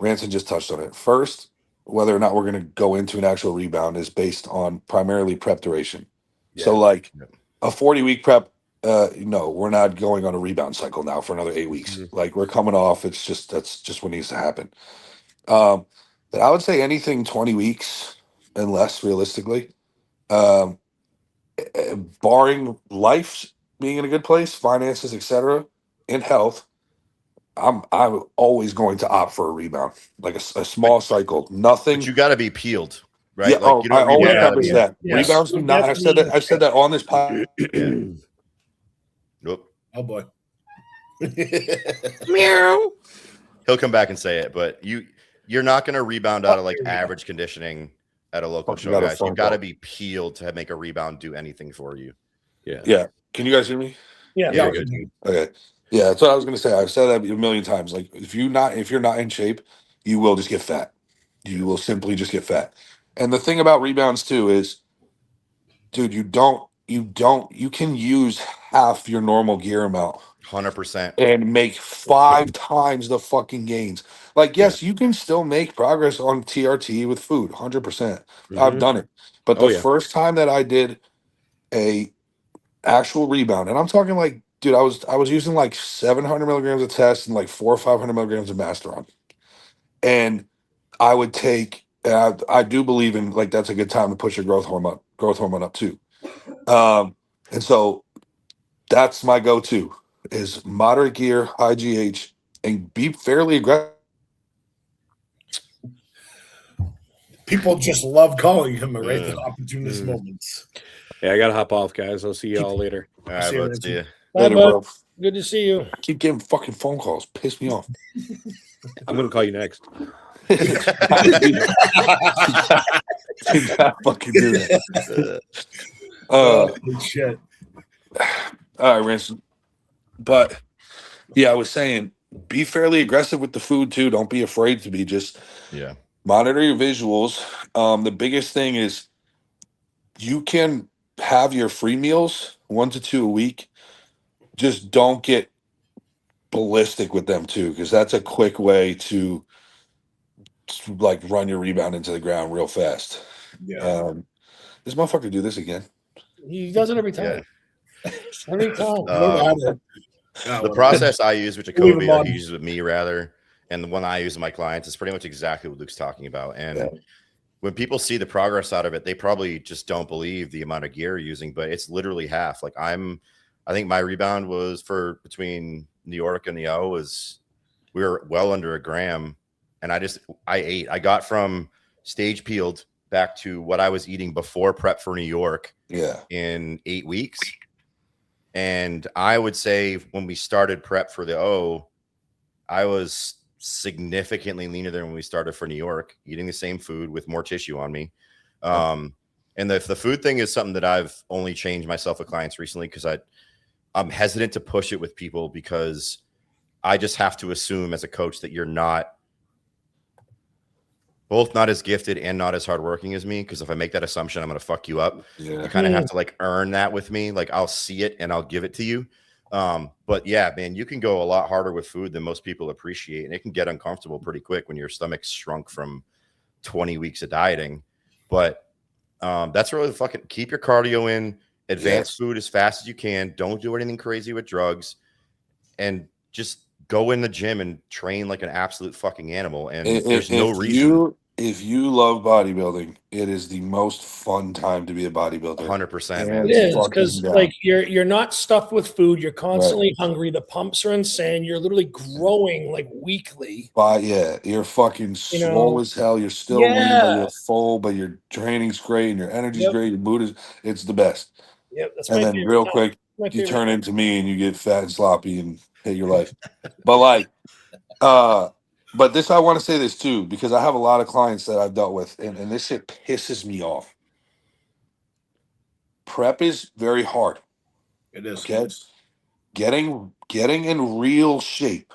Ranson just touched on it. First, whether or not we're going to go into an actual rebound is based on primarily prep duration. So like a 40-week prep, no, we're not going on a rebound cycle now for another 8 weeks. Like we're coming off. That's just what needs to happen. But I would say anything 20 weeks and less, realistically. Barring life being in a good place, finances, etc., and health, I'm always going to opt for a rebound, like a small cycle. Nothing. But you got to be peeled, right? Yeah. Like, I always preface that. Yes. Rebounds do not. I've said that on this podcast. Nope. Oh boy. Meow. He'll come back and say it, but you're not going to rebound out of like average conditioning at a local show, guys. You got to be peeled to make a rebound do anything for you. Yeah. Yeah. Can you guys hear me? Yeah. Good. Okay. Yeah, that's what I was going to say. I've said that a million times. Like, if you're not in shape, you will just get fat. You will simply just get fat. And the thing about rebounds too is, dude, you can use half your normal gear amount. 100%. And make 5 times the fucking gains. Like, yes, you can still make progress on TRT with food, 100%. I've done it. But the first time that I did a actual rebound, and I'm talking like, dude, I was using like 700 milligrams of test and like 400 or 500 milligrams of Masteron. And I would take, I do believe in like, that's a good time to push your growth hormone up too. And so that's my go-to. Is moderate gear, high GH, and be fairly aggressive. People just love calling him a right at opportunist moments. Yeah, I gotta hop off, guys. I'll see y'all later. All right, let's see you later, bro. Good to see you. I keep getting fucking phone calls. Piss me off. I'm gonna call you next. Do not fucking do that. Shit. All right, Ransom. But yeah, I was saying, be fairly aggressive with the food too. Don't be afraid to be. Just monitor your visuals. The biggest thing is you can have your free meals 1 to 2 a week. Just don't get ballistic with them too, because that's a quick way to like run your rebound into the ground real fast. Yeah. This motherfucker do this again. He does it every time. Every time. The process I use, which Jacoby uses with me rather, and the one I use in my clients is pretty much exactly what Luke's talking about. And Yeah. when people see the progress out of it, they probably just don't believe the amount of gear you're using, but it's literally half. Like I think my rebound was for between New York and the O we were well under a gram. And I got from stage peeled back to what I was eating before prep for New York in 8 weeks. And I would say when we started prep for the O, I was significantly leaner than when we started for New York, eating the same food with more tissue on me. And the food thing is something that I've only changed myself with clients recently because I'm hesitant to push it with people because I just have to assume as a coach that you're not as gifted and not as hardworking as me. Because if I make that assumption, I'm going to fuck you up. Yeah. You kind of have to like earn that with me. Like I'll see it and I'll give it to you. But yeah, man, you can go a lot harder with food than most people appreciate. And it can get uncomfortable pretty quick when your stomach's shrunk from 20 weeks of dieting. But that's really fucking keep your cardio in, advance food as fast as you can. Don't do anything crazy with drugs and just go in the gym and train like an absolute fucking animal. And there's no reason. If you love bodybuilding, it is the most fun time to be a bodybuilder. 100%, man. It is because like you're not stuffed with food. You're constantly hungry. The pumps are insane. You're literally growing like weekly. But yeah, you're fucking swole as hell. You're still lean, but you're full. But your training's great and your energy's great. Your mood it's the best. Yep, that's and my then favorite real time. quick, you turn into me and you get fat and sloppy and hate your life. But like, but this I want to say this too because I have a lot of clients that I've dealt with, and this shit pisses me off. Prep is very hard. It is. Okay, getting in real shape,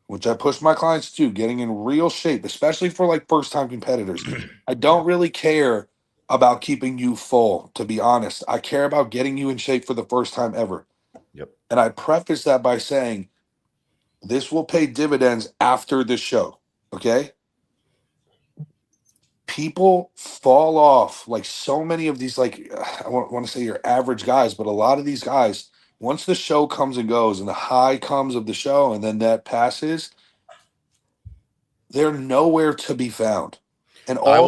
which I push my clients to, getting in real shape, especially for like first time competitors. I don't really care about keeping you full, to be honest. I care about getting you in shape for the first time ever. Yep. And I preface that by saying this will pay dividends after the show. Okay. People fall off like so many of these, like I want to say your average guys, but a lot of these guys, once the show comes and goes and the high comes of the show and then that passes, they're nowhere to be found. And all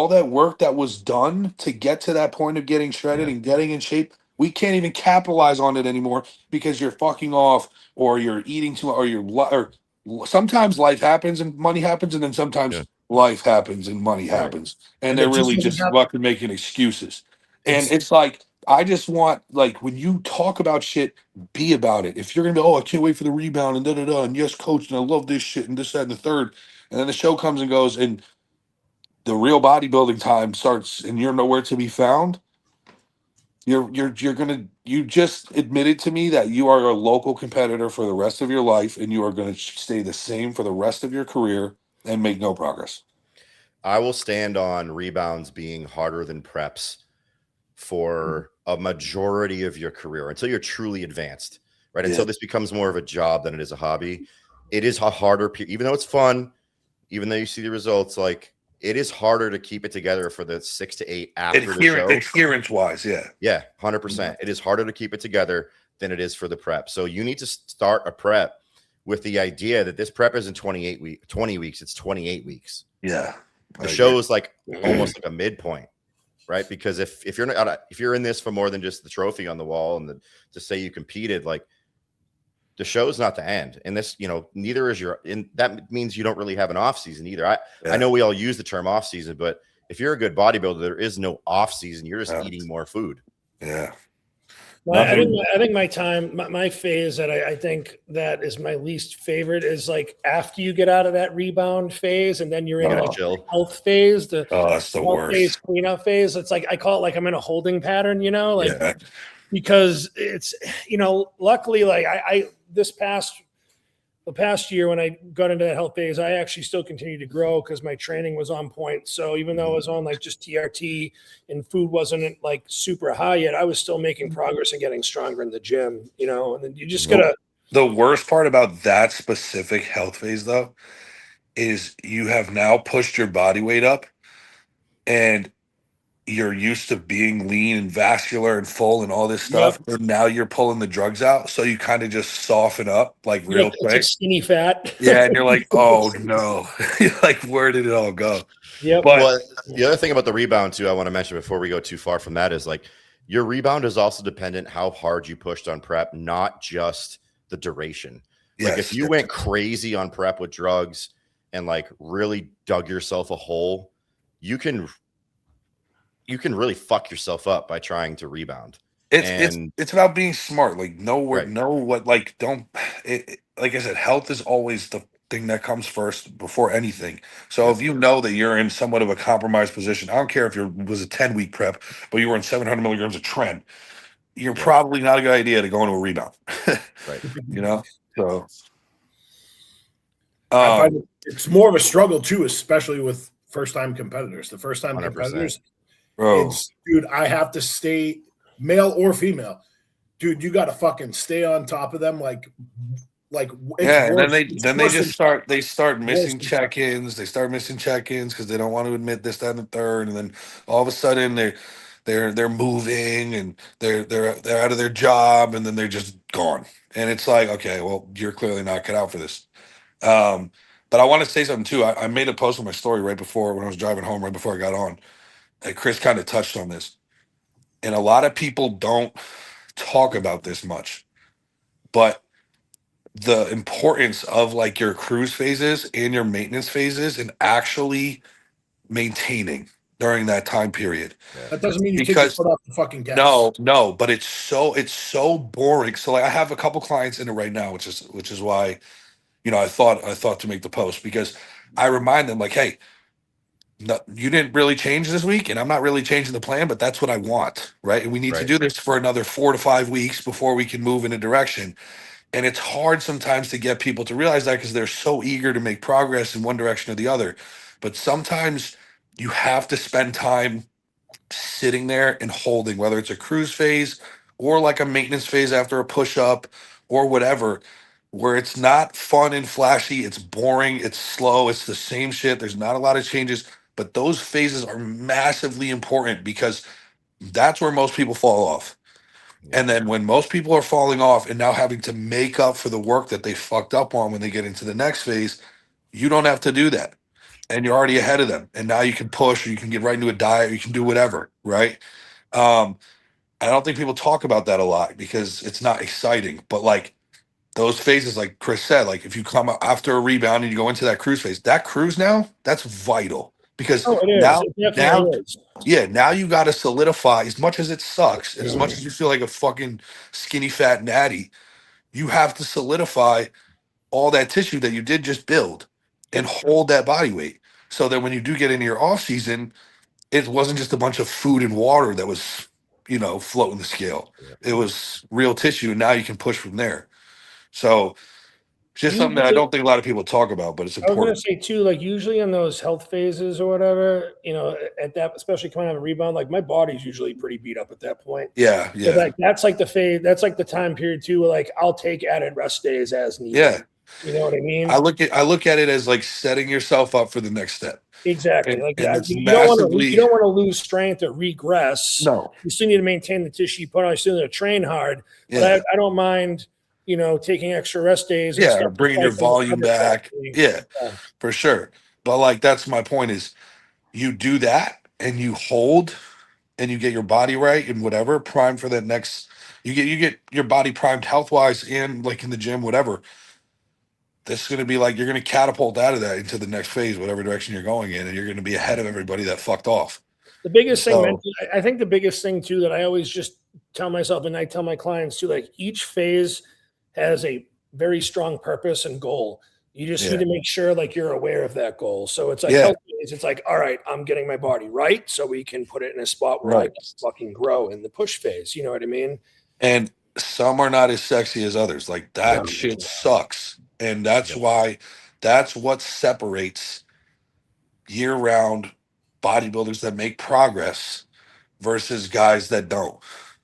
that work that was done to get to that point of getting shredded and getting in shape, we can't even capitalize on it anymore because you're fucking off or you're eating too much or sometimes life happens and money happens and then sometimes life happens and money happens. And they're really just fucking making excuses. And it's like, I just want, like, when you talk about shit, be about it. If you're going to be, I can't wait for the rebound and da-da-da, and yes, coach, and I love this shit and this, that, and the third. And then the show comes and goes and the real bodybuilding time starts and you're nowhere to be found, you just admitted to me that you are a local competitor for the rest of your life and you are going to stay the same for the rest of your career and make no progress. I will stand on rebounds being harder than preps for a majority of your career until you're truly advanced, right? Until this becomes more of a job than it is a hobby. It is a harder, even though it's fun, even though you see the results, like, it is harder to keep it together for the 6 to 8 after the show. Adherence wise, yeah, 100%. It is harder to keep it together than it is for the prep. So you need to start a prep with the idea that this prep isn't 20 weeks, it's 28 weeks. Yeah, the show is like almost like a midpoint, right? Because if you're in this for more than just the trophy on the wall and to say you competed, like, the show's not the end. And this, neither is that means you don't really have an off season either. I know we all use the term off season, but if you're a good bodybuilder, there is no off season. You're just eating more food. Yeah. Well, I think my phase that I think that is my least favorite is like after you get out of that rebound phase and then you're in like the health phase, that's the worst phase, cleanup phase. It's like, I call it like I'm in a holding pattern, because it's, luckily, like the past year when I got into that health phase, I actually still continued to grow because my training was on point. So even though I was on like just TRT and food wasn't like super high yet, I was still making progress and getting stronger in the gym, and then you just gotta. The worst part about that specific health phase though, is you have now pushed your body weight up and you're used to being lean and vascular and full and all this stuff, and now you're pulling the drugs out, so you kind of just soften up like real quick. It's skinny fat. Yeah, and you're like, oh no, you're like, where did it all go? Yep. But Well, the other thing about the rebound too, I want to mention before we go too far from that is like your rebound is also dependent how hard you pushed on prep, not just the duration. Like if you went crazy on prep with drugs and like really dug yourself a hole, you can really fuck yourself up by trying to rebound. It's about being smart. Like know what, like don't like I said, health is always the thing that comes first before anything. So if you know that you're in somewhat of a compromised position, I don't care if it was a 10-week prep, but you were in 700 milligrams of Tren, you're probably not a good idea to go into a rebound. Right. You know? So I find it's more of a struggle too, especially with first-time competitors. The first-time 100%. competitors, bro, dude, I have to stay, male or female, dude. You got to fucking stay on top of them, like it's and worse. then they just start missing than- check-ins. They start missing check-ins because they don't want to admit this, that, and the third. And then all of a sudden they're moving and they're out of their job, and then they're just gone. And it's like, okay, well, you're clearly not cut out for this. But I want to say something too. I made a post on my story right before when I was driving home, right before I got on. And Chris kind of touched on this. And a lot of people don't talk about this much. But the importance of like your cruise phases and your maintenance phases and actually maintaining during that time period. That doesn't mean you take your foot off the fucking gas. No, but it's so boring. So like I have a couple clients in it right now, which is why, you know, I thought to make the post, because I remind them like, hey, no, you didn't really change this week, and I'm not really changing the plan, but that's what I want, right? And we need to do this for another 4 to 5 weeks before we can move in a direction. And it's hard sometimes to get people to realize that because they're so eager to make progress in one direction or the other. But sometimes you have to spend time sitting there and holding, whether it's a cruise phase or like a maintenance phase after a push-up or whatever, where it's not fun and flashy, it's boring, it's slow, it's the same shit, there's not a lot of changes. But those phases are massively important because that's where most people fall off. And then when most people are falling off and now having to make up for the work that they fucked up on when they get into the next phase, you don't have to do that. And you're already ahead of them. And now you can push, or you can get right into a diet, or you can do whatever, right? I don't think people talk about that a lot because it's not exciting. But like those phases, like Chris said, like if you come after a rebound and you go into that cruise phase, that cruise now, that's vital. Because now you got to solidify, as much as it sucks, and as much as you feel like a fucking skinny fat natty, you have to solidify all that tissue that you did just build and hold that body weight. So that when you do get into your off season, it wasn't just a bunch of food and water that was, you know, floating the scale. It was real tissue, and now you can push from there. So just something that I don't think a lot of people talk about, but it's important. I was going to say too, like usually in those health phases or whatever, you know, at that, especially coming out of a rebound, like my body's usually pretty beat up at that point. Yeah. So like that's like the phase, that's like the time period too, where like I'll take added rest days as needed. Yeah. You know what I mean? I look at it as like setting yourself up for the next step. Exactly. And, like and that. it's You massively, don't want to lose strength or regress. No. You still need to maintain the tissue you put on. You still need to train hard. Yeah. But I don't mind, you know, taking extra rest days. Yeah, or bringing your volume back. Yeah, for sure. But like, that's my point is you do that and you hold and you get your body right and whatever, primed for that next, you get your body primed health-wise and like in the gym, whatever. This is going to be like, you're going to catapult out of that into the next phase, whatever direction you're going in, and you're going to be ahead of everybody that fucked off. The biggest thing, I think the biggest thing too, that I always just tell myself and I tell my clients too, like each phase has a very strong purpose and goal. You just need to make sure like you're aware of that goal. So it's like, it's like, all right, I'm getting my body right so we can put it in a spot where I can fucking grow in the push phase. You know what I mean? And some are not as sexy as others. Like that shit sucks. And that's why, that's what separates year-round bodybuilders that make progress versus guys that don't.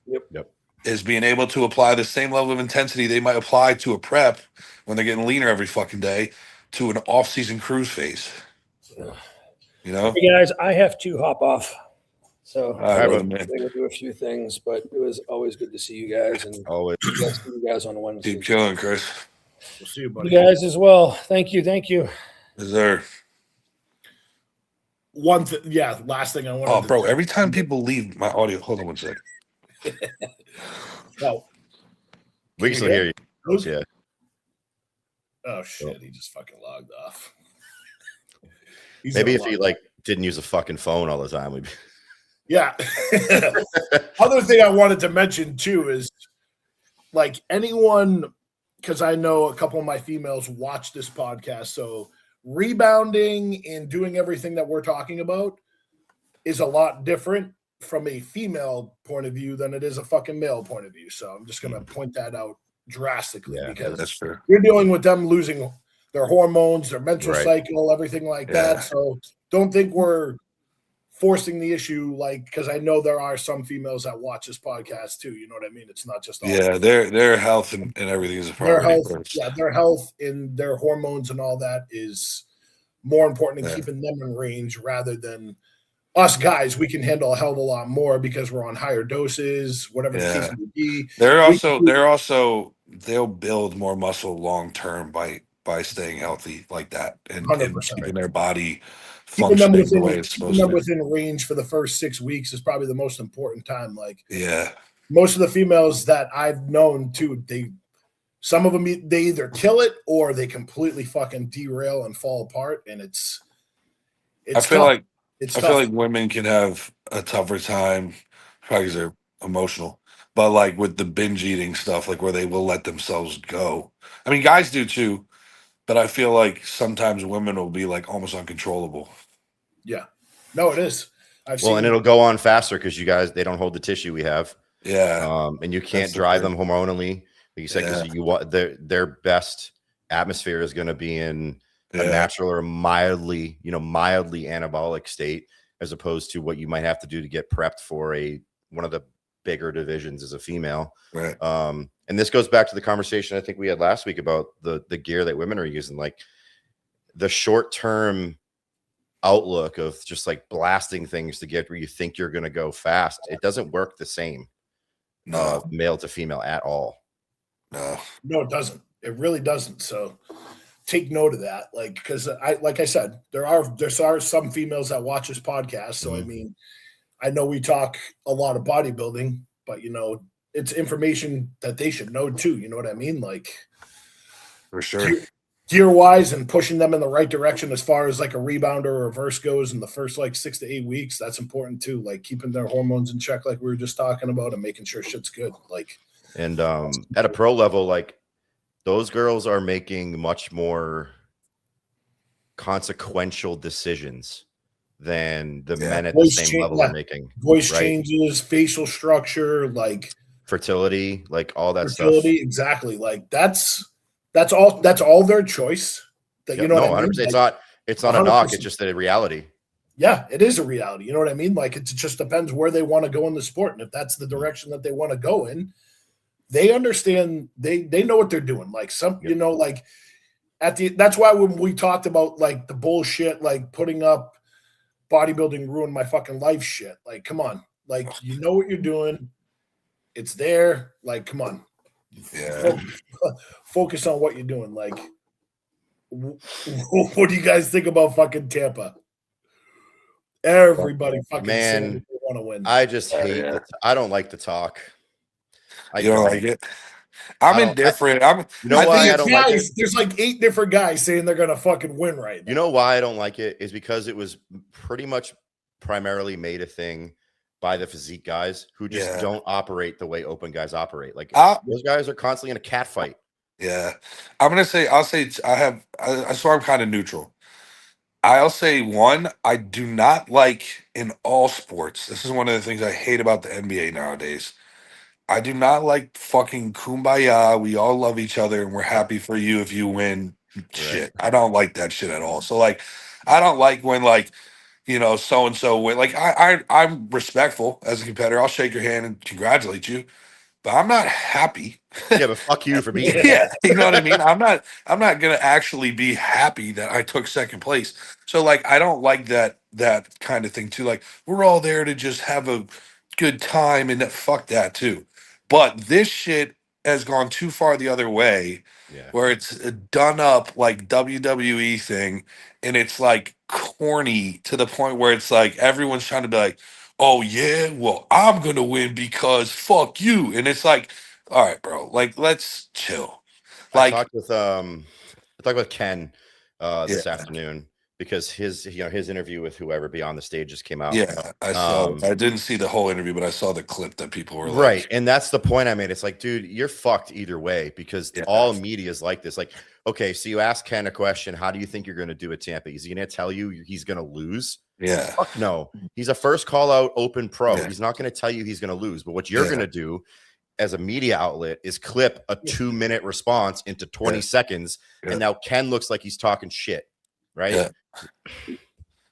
Yep. Is being able to apply the same level of intensity they might apply to a prep when they're getting leaner every fucking day to an off-season cruise phase. You know? Hey guys, I have to hop off. So All right, brother, they man. will do a few things, but it was always good to see you guys and Always. see you guys on Wednesday. Keep killing, Chris. We'll see you, You buddy. guys as well. Thank you. Thank you. Is there? Last thing I wanted. Oh, to bro! say. Every time people leave my audio, hold on one sec. Oh, We can still hear you. Luke? Yeah. Oh shit! He just fucking logged off. Maybe if he like didn't use a fucking phone all the time, we'd. Yeah. Other thing I wanted to mention too is like anyone, because I know a couple of my females watch this podcast. So rebounding and doing everything that we're talking about is a lot different from a female point of view than it is a fucking male point of view. So I'm just going to point that out drastically because that's true. you're dealing with them losing their hormones, their menstrual Right. cycle, everything like that. So don't think we're forcing the issue, like, because I know there are some females that watch this podcast too. You know what I mean? It's not just all their health and everything is a priority. their health. First. Yeah, their health and their hormones and all that is more important than keeping them in range rather than us guys. We can handle a hell of a lot more because we're on higher doses, whatever the case may be. They'll build more muscle long term by staying healthy like that and keeping their body functioning the way it's supposed to. Within range for the first 6 weeks is probably the most important time. Like, most of the females that I've known too, some of them they either kill it or they completely fucking derail and fall apart, and it's I feel tough. like It's I tough. feel like women can have a tougher time probably because they're emotional, but like with the binge eating stuff, like where they will let themselves go. I mean, guys do too, but I feel like sometimes women will be like almost uncontrollable. Yeah, no, it is. And it'll go on faster because you guys, they don't hold the tissue we have. Yeah. And you can't drive them hormonally, like you said, because you want their best atmosphere is going to be in a natural or mildly anabolic state, as opposed to what you might have to do to get prepped for one of the bigger divisions as a female. Right. And this goes back to the conversation I think we had last week about the gear that women are using, like the short-term outlook of just like blasting things to get where you think you're going to go fast. It doesn't work the same. Male to female at all. No, it doesn't. It really doesn't. So take note of that. Like, because like I said, there are some females that watch this podcast. So I mean, I know we talk a lot of bodybuilding, but it's information that they should know too. You know what I mean? Like, for sure. Gear wise and pushing them in the right direction as far as like a rebound or a reverse goes in the first like 6 to 8 weeks. That's important too. Like keeping their hormones in check, like we were just talking about, and making sure shit's good. Like, and at a pro level, like those girls are making much more consequential decisions than the men at the same level are making. Voice changes, facial structure, like fertility, like all that stuff. Fertility, exactly. Like that's all their choice. That you know, no, what I mean? It's not 100%. A knock. It's just a reality. Yeah, it is a reality. You know what I mean? Like it just depends where they want to go in the sport, and if that's the direction that they want to go in, they understand. They know what they're doing. Like like that's why when we talked about like the bullshit, like putting up bodybuilding ruined my fucking life shit. Like, come on, like you know what you're doing. It's there. Like, come on. Yeah. Focus on what you're doing. Like, what do you guys think about fucking Tampa? Everybody fucking saying they want to win. I just hate it. I don't like the talk. You don't like it? I'm indifferent. There's like 8 different guys saying they're gonna fucking win right now. You know why I don't like it is because it was pretty much primarily made a thing by the physique guys who just don't operate the way open guys operate. Like those guys are constantly in a cat fight. Yeah. I'll say I swear I'm kind of neutral. I'll say one, I do not like in all sports. This is one of the things I hate about the NBA nowadays. I do not like fucking kumbaya. We all love each other and we're happy for you if you win shit. I don't like that shit at all. So like, I don't like when like, so-and-so win. Like I'm respectful as a competitor. I'll shake your hand and congratulate you, but I'm not happy. Yeah, but fuck you for being yeah, you know what I mean? I'm not gonna actually be happy that I took second place. So like I don't like that that kind of thing too. Like we're all there to just have a good time, and fuck that too. But this shit has gone too far the other way, Yeah. where it's done up like WWE thing, and it's like corny to the point where it's like everyone's trying to be like, oh yeah, well I'm gonna win because fuck you, and it's like, all right, bro, like let's chill. I Like, talked with Ken this afternoon because his interview with whoever Beyond the Stage just came out. yeah, I saw. I didn't see the whole interview, but I saw the clip that people were right, like, and that's the point I made. It's like, dude, you're fucked either way because all media is like this. Like, okay, so you ask Ken a question, how do you think you're going to do at Tampa? Is he going to tell you he's going to lose? yeah, Fuck no. He's a first call out open pro. Yeah. He's not going to tell you he's going to lose. But what you're going to do as a media outlet is clip a 2-minute response into 20 seconds. And now Ken looks like he's talking shit. Right. Yeah.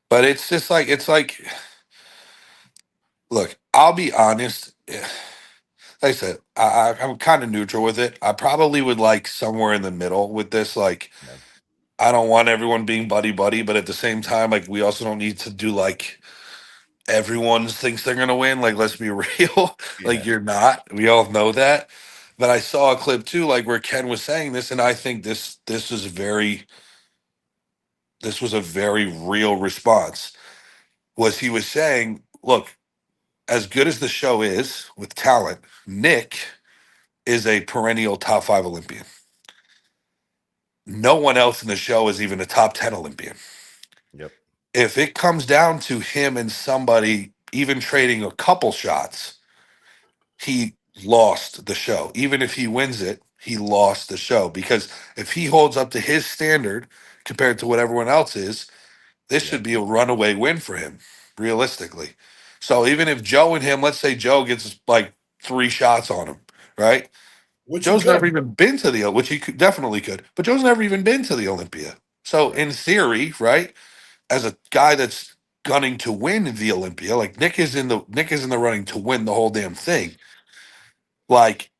But it's just like, look, I'll be honest. Like I said, I'm kind of neutral with it. I probably would like somewhere in the middle with this. Like, I don't want everyone being buddy, but at the same time, like, we also don't need to do like everyone thinks they're going to win. Like, let's be real. Like, you're not. We all know that. But I saw a clip too, like where Ken was saying this, and I think this was a very real response. Was he was saying, look, as good as the show is with talent, Nick is a perennial top 5 Olympian. No one else in the show is even a top 10 Olympian. Yep. If it comes down to him and somebody even trading a couple shots, he lost the show. Even if he wins it, he lost the show. Because if he holds up to his standard compared to what everyone else is, this should be a runaway win for him, realistically. So even if Joe and him, let's say Joe gets like 3 shots on him, right? Joe's never even been to the, which he definitely could, but Joe's never even been to the Olympia. So in theory, right, as a guy that's gunning to win the Olympia, like Nick is in the running to win the whole damn thing. Like,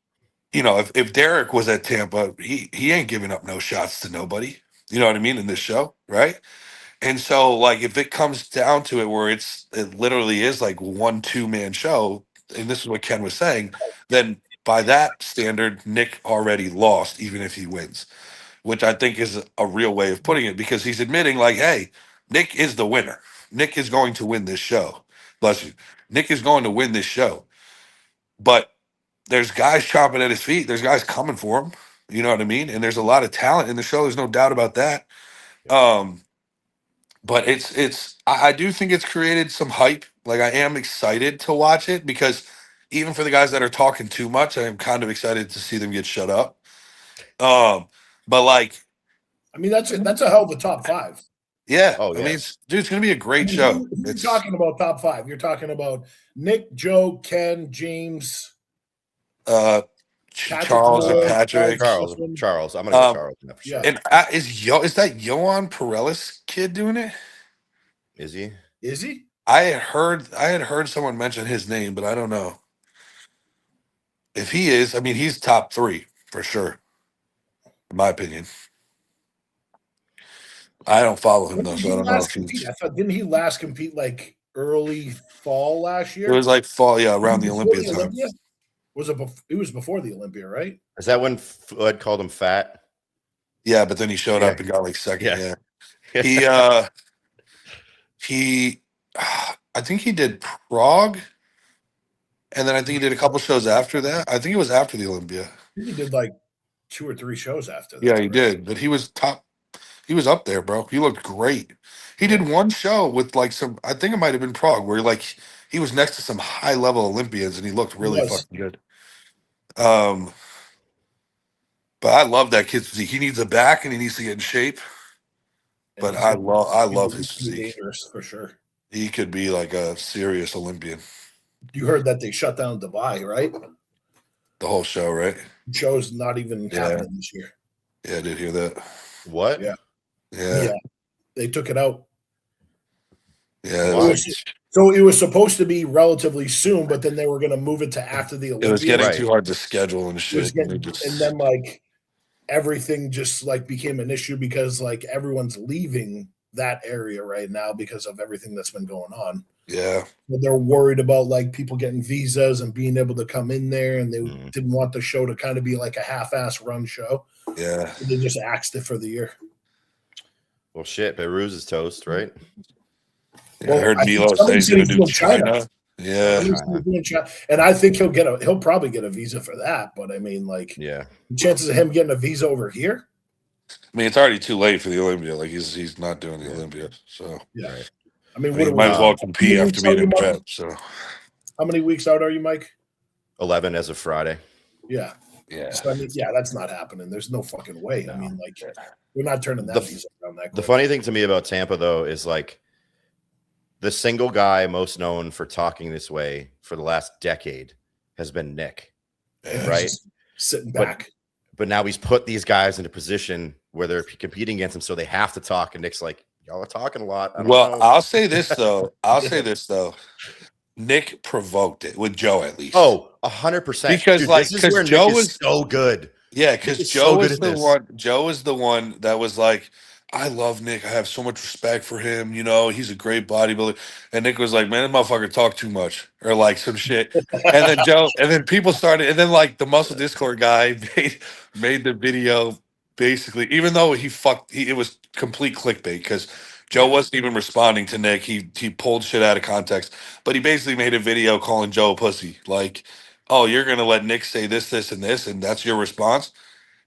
you know, if Derek was at Tampa, he ain't giving up no shots to nobody. You know what I mean? In this show, right? And so, like, if it comes down to it, where it literally is like 1-2-man show, and this is what Ken was saying, then by that standard, Nick already lost, even if he wins, which I think is a real way of putting it, because he's admitting, like, hey, Nick is the winner. Nick is going to win this show. Bless you. Nick is going to win this show. But there's guys chomping at his feet. There's guys coming for him. You know what I mean? And there's a lot of talent in the show. There's no doubt about that. But I do think it's created some hype. Like, I am excited to watch it, because even for the guys that are talking too much, I am kind of excited to see them get shut up. But like, I mean, that's a hell of a top 5. Yeah. Oh, I mean, it's going to be a great show. You're talking about top 5. You're talking about Nick, Joe, Ken, James, Charles and Patrick. Charles. I'm gonna go Charles. For sure. And is that Yohan Perellis kid doing it? Is he? Is he? I had heard someone mention his name, but I don't know if he is. I mean, he's top 3 for sure, in my opinion. I don't follow him though, so I don't know if he's. I thought, didn't he last compete like early fall last year? It was like fall, yeah, around the Olympia time. Was it? It was before the Olympia, right? Is that when Floyd called him fat? Yeah, but then he showed up and got like second. Yeah. He I think he did Prague, and then I think he did a couple shows after that. I think it was after the Olympia. He did like 2 or 3 shows after that. Yeah, he did. But he was top. He was up there, bro. He looked great. He did one show with like some, I think it might have been Prague, where like he was next to some high level Olympians and he looked really fucking good. But I love that kid's physique. He needs a back and he needs to get in shape. But I love his physique. Dangerous for sure. He could be like a serious Olympian. You heard that they shut down Dubai, right? The whole show, right? The show's not even happening this year. Yeah, I did hear that. What? Yeah. They took it out. Yeah. So it was supposed to be relatively soon, but then they were going to move it to after the Olympia. It was getting too hard to schedule and shit. And then like everything just like became an issue because like everyone's leaving that area right now because of everything that's been going on. Yeah. But they're worried about like people getting visas and being able to come in there, and they didn't want the show to kind of be like a half-ass run show. Yeah. So they just axed it for the year. Well, shit, Beirut's is toast, right? Yeah, I heard I think Milo say somebody he's said going to do doing China. Yeah. And I think he'll probably get a visa for that. But I mean, like, Yeah. the chances of him getting a visa over here. I mean, it's already too late for the Olympia. Like he's not doing the Olympia. So Yeah. Right. I mean, he might as well compete after being in prep. So how many weeks out are you, Mike? 11 as of Friday. Yeah. Yeah. So, I mean, yeah, that's not happening. There's no fucking way. I mean, like, we're not turning that visa around that quick. The funny thing to me about Tampa, though, is like the single guy most known for talking this way for the last decade has been Nick, right? Sitting back. But now he's put these guys in a position where they're competing against him, so they have to talk. And Nick's like, y'all are talking a lot. I don't know. I'll say this, though. Nick provoked it with Joe, at least. Oh, 100%. Because dude, like, this is where Joe Nick was is so good. Yeah, because Joe was the one. Joe is the one that was like, I love Nick. I have so much respect for him. You know, he's a great bodybuilder. And Nick was like, man, that motherfucker talk too much, or like some shit. And then people started, and then like the Muscle Discord guy made the video basically, even though it was complete clickbait because Joe wasn't even responding to Nick. He pulled shit out of context, but he basically made a video calling Joe a pussy, like, oh, you're gonna let Nick say this, this, and this, and that's your response.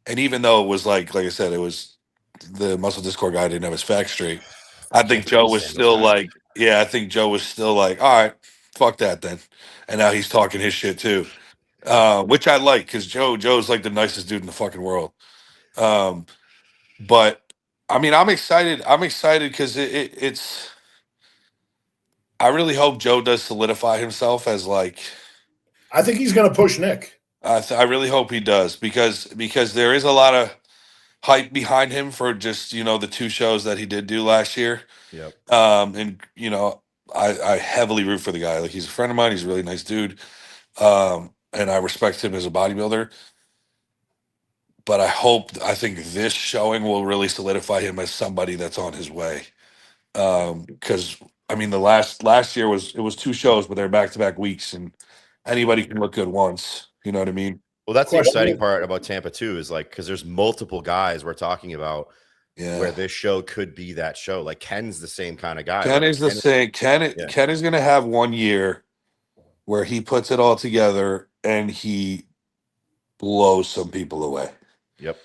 And even though it was like I said, it was the Muscle Discord guy didn't have his facts straight. I think Joe was still like, I think Joe was still like, all right, fuck that then. And now he's talking his shit too, which I like because Joe's like the nicest dude in the fucking world. But I mean, I'm excited. I'm excited because it's. I really hope Joe does solidify himself as like. I think he's going to push Nick. I really hope he does because there is a lot of hype behind him for just the 2 shows that he did do last year. Yep. And I heavily root for the guy. Like, he's a friend of mine. He's a really nice dude. And I respect him as a bodybuilder. But I think this showing will really solidify him as somebody that's on his way. Because I mean, the last year was 2 shows, but they're back-to-back weeks, and anybody can look good once. You know what I mean? Well, that's the exciting part about Tampa too, is like, because there's multiple guys we're talking about where this show could be that show. Like, Ken's the same kind of guy. Ken is the same. Ken is going to have 1 year where he puts it all together and he blows some people away. Yep.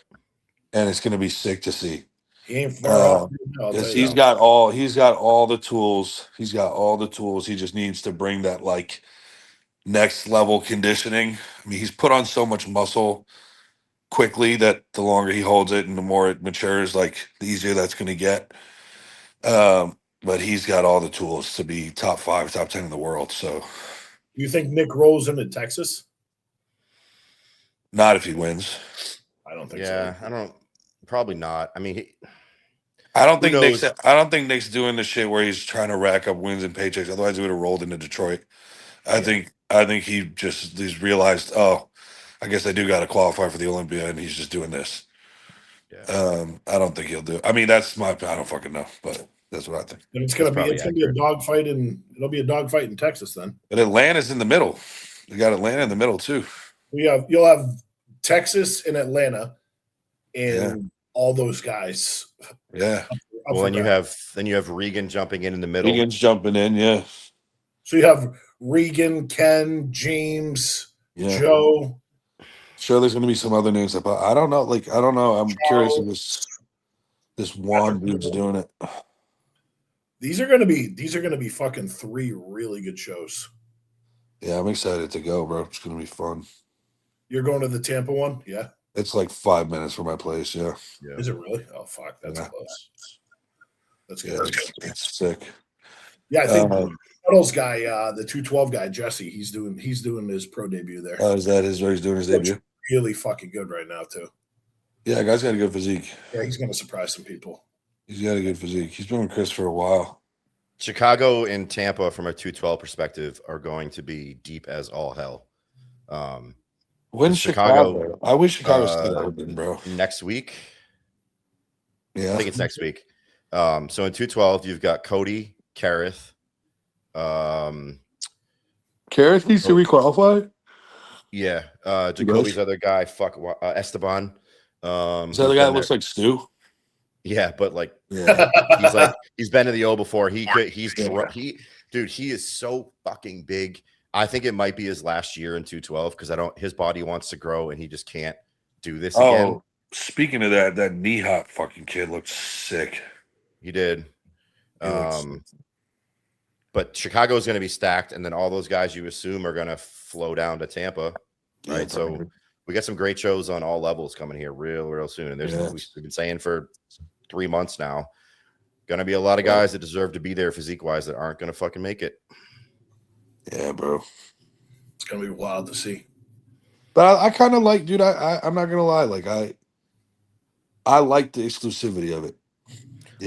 And it's going to be sick to see. He ain't far off. He's got all the tools. He's got all the tools. He just needs to bring that like next level conditioning. I mean, he's put on so much muscle quickly that the longer he holds it and the more it matures, like the easier that's going to get. But he's got all the tools to be top 5, top 10 in the world. So you think Nick rolls into Texas? Not if he wins. I don't think so. Yeah, probably not. I mean, I don't think Nick's doing the shit where he's trying to rack up wins and paychecks. Otherwise, he would have rolled into Detroit. I think he's realized, oh, I guess I do got to qualify for the Olympia, and he's just doing this. Yeah. I don't think he'll do it. I mean, I don't fucking know, but that's what I think. And it's gonna be a dogfight in Texas then. But Atlanta's in the middle. You got Atlanta in the middle too. You'll have Texas and Atlanta, and all those guys. Yeah. Well, then you have Regan jumping in the middle. Regan's jumping in, yeah. So you have Regan, Ken, James, Joe. Sure, there's going to be some other names. But I don't know. Like, I don't know. I'm curious if this Juan dude's doing it. These are going to be fucking 3 really good shows. Yeah, I'm excited to go, bro. It's going to be fun. You're going to the Tampa one? Yeah. It's like 5 minutes from my place. Yeah. Is it really? Oh, fuck. That's close. That's good. Yeah, it's sick. Yeah, I think Puddles guy, the 212 guy, Jesse, he's doing his pro debut there. Oh, is that where he's doing his debut? Really fucking good right now, too. Yeah, guy's got a good physique. Yeah, he's going to surprise some people. He's got a good physique. He's been with Chris for a while. Chicago and Tampa, from a 212 perspective, are going to be deep as all hell. When's Chicago? I wish Chicago still open, bro. Next week. Yeah, I think it's next week. So in 212, you've got Cody, Kareth. Kareth needs to requalify. Yeah. Jacoby's other guy, Esteban. Is that the guy that looks like Stu? Yeah, but like, Yeah. he's been to the O before. He is so fucking big. I think it might be his last year in 212 because his body wants to grow and he just can't do this again. Speaking of that knee hop fucking kid looks sick. He did. But Chicago is going to be stacked, and then all those guys you assume are going to flow down to Tampa, right? Yeah, so we got some great shows on all levels coming here real soon. And we've been saying for 3 months now, going to be a lot of guys that deserve to be there physique-wise that aren't going to fucking make it. Yeah, bro. It's going to be wild to see. But I kind of like, dude, I'm not going to lie. Like, I like the exclusivity of it.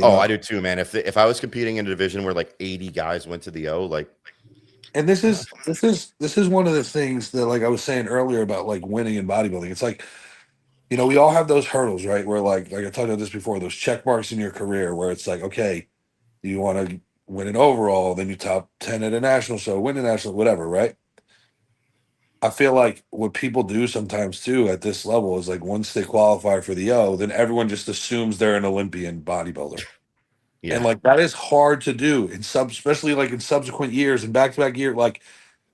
I do too, man. If I was competing in a division where like 80 guys went to the O, like, and this is one of the things that, like I was saying earlier about like winning in bodybuilding. It's like, we all have those hurdles, right? Where like I talked about this before, those check marks in your career where it's like, okay, you want to win an overall, then you top 10 at a national show, win a national, whatever, right? I feel like what people do sometimes too at this level is like once they qualify for the O, then everyone just assumes they're an Olympian bodybuilder. Yeah. And like that is hard to do especially like in subsequent years and back-to-back year. Like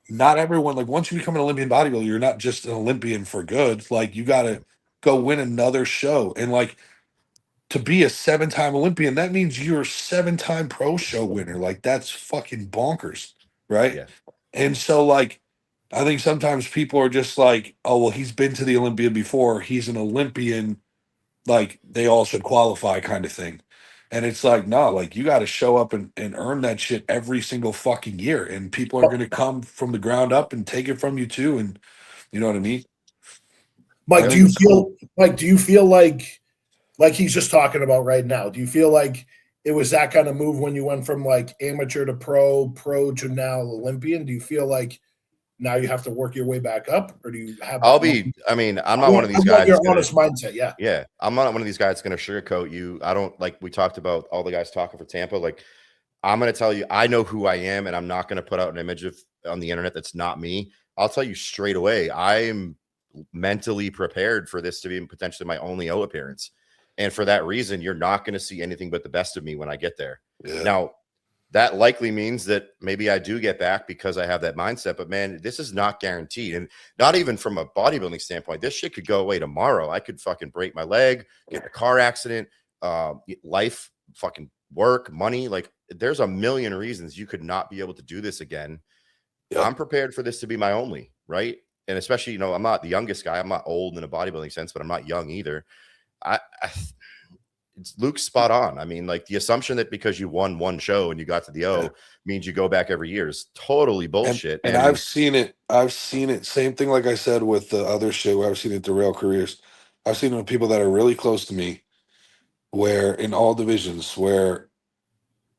not everyone, like once you become an Olympian bodybuilder, you're not just an Olympian for good. Like you got to go win another show. And like to be a 7-time Olympian, that means you're a 7-time pro show winner. Like that's fucking bonkers. Right. Yeah. And so like, I think sometimes people are just like, oh, well, he's been to the Olympia before. He's an Olympian. Like they all should qualify kind of thing. And it's like, no, like you got to show up and earn that shit every single fucking year. And people are going to come from the ground up and take it from you too. And you know what I mean? Mike, do you feel like he's just talking about right now, do you feel like it was that kind of move when you went from like amateur to pro to now Olympian? Do you feel like now you have to work your way back up, or do you have? I'm not one of these guys. Your honest mindset, yeah. Yeah, I'm not one of these guys that's going to sugarcoat you. I don't like. We talked about all the guys talking for Tampa. Like, I'm going to tell you, I know who I am, and I'm not going to put out an image on the internet that's not me. I'll tell you straight away, I am mentally prepared for this to be potentially my only O appearance, and for that reason, you're not going to see anything but the best of me when I get there. Yeah. Now, that likely means that maybe I do get back because I have that mindset. But, man, this is not guaranteed. And not even from a bodybuilding standpoint. This shit could go away tomorrow. I could fucking break my leg, get in a car accident, life, fucking work, money. Like, there's a million reasons you could not be able to do this again. Yeah. I'm prepared for this to be my only, right? And especially, I'm not the youngest guy. I'm not old in a bodybuilding sense, but I'm not young either. Luke's spot on. I mean, like the assumption that because you won one show and you got to the O means you go back every year is totally bullshit. And I've seen it. Same thing. Like I said, with the other shit where I've seen it derail careers. I've seen it with people that are really close to me where in all divisions where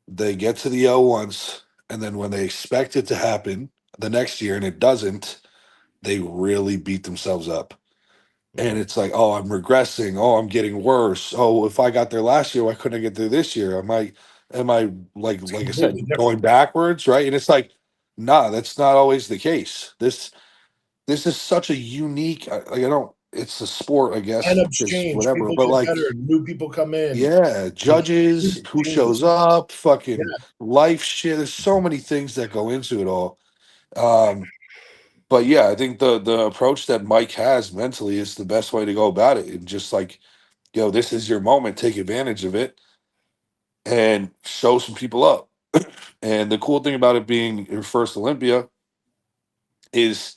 they get to the O once. And then when they expect it to happen the next year and it doesn't, they really beat themselves up. And it's like, oh, I'm regressing. Oh, I'm getting worse. Oh, if I got there last year, why couldn't I get there this year? Am I like I said, going backwards, right? And it's like, nah, that's not always the case. This is such a unique. It's a sport, I guess. And exchange, whatever. But like, better, new people come in. Yeah, judges, who shows up, fucking life shit. There's so many things that go into it all. But yeah, I think the approach that Mike has mentally is the best way to go about it. And just like, this is your moment. Take advantage of it and show some people up. And the cool thing about it being your first Olympia is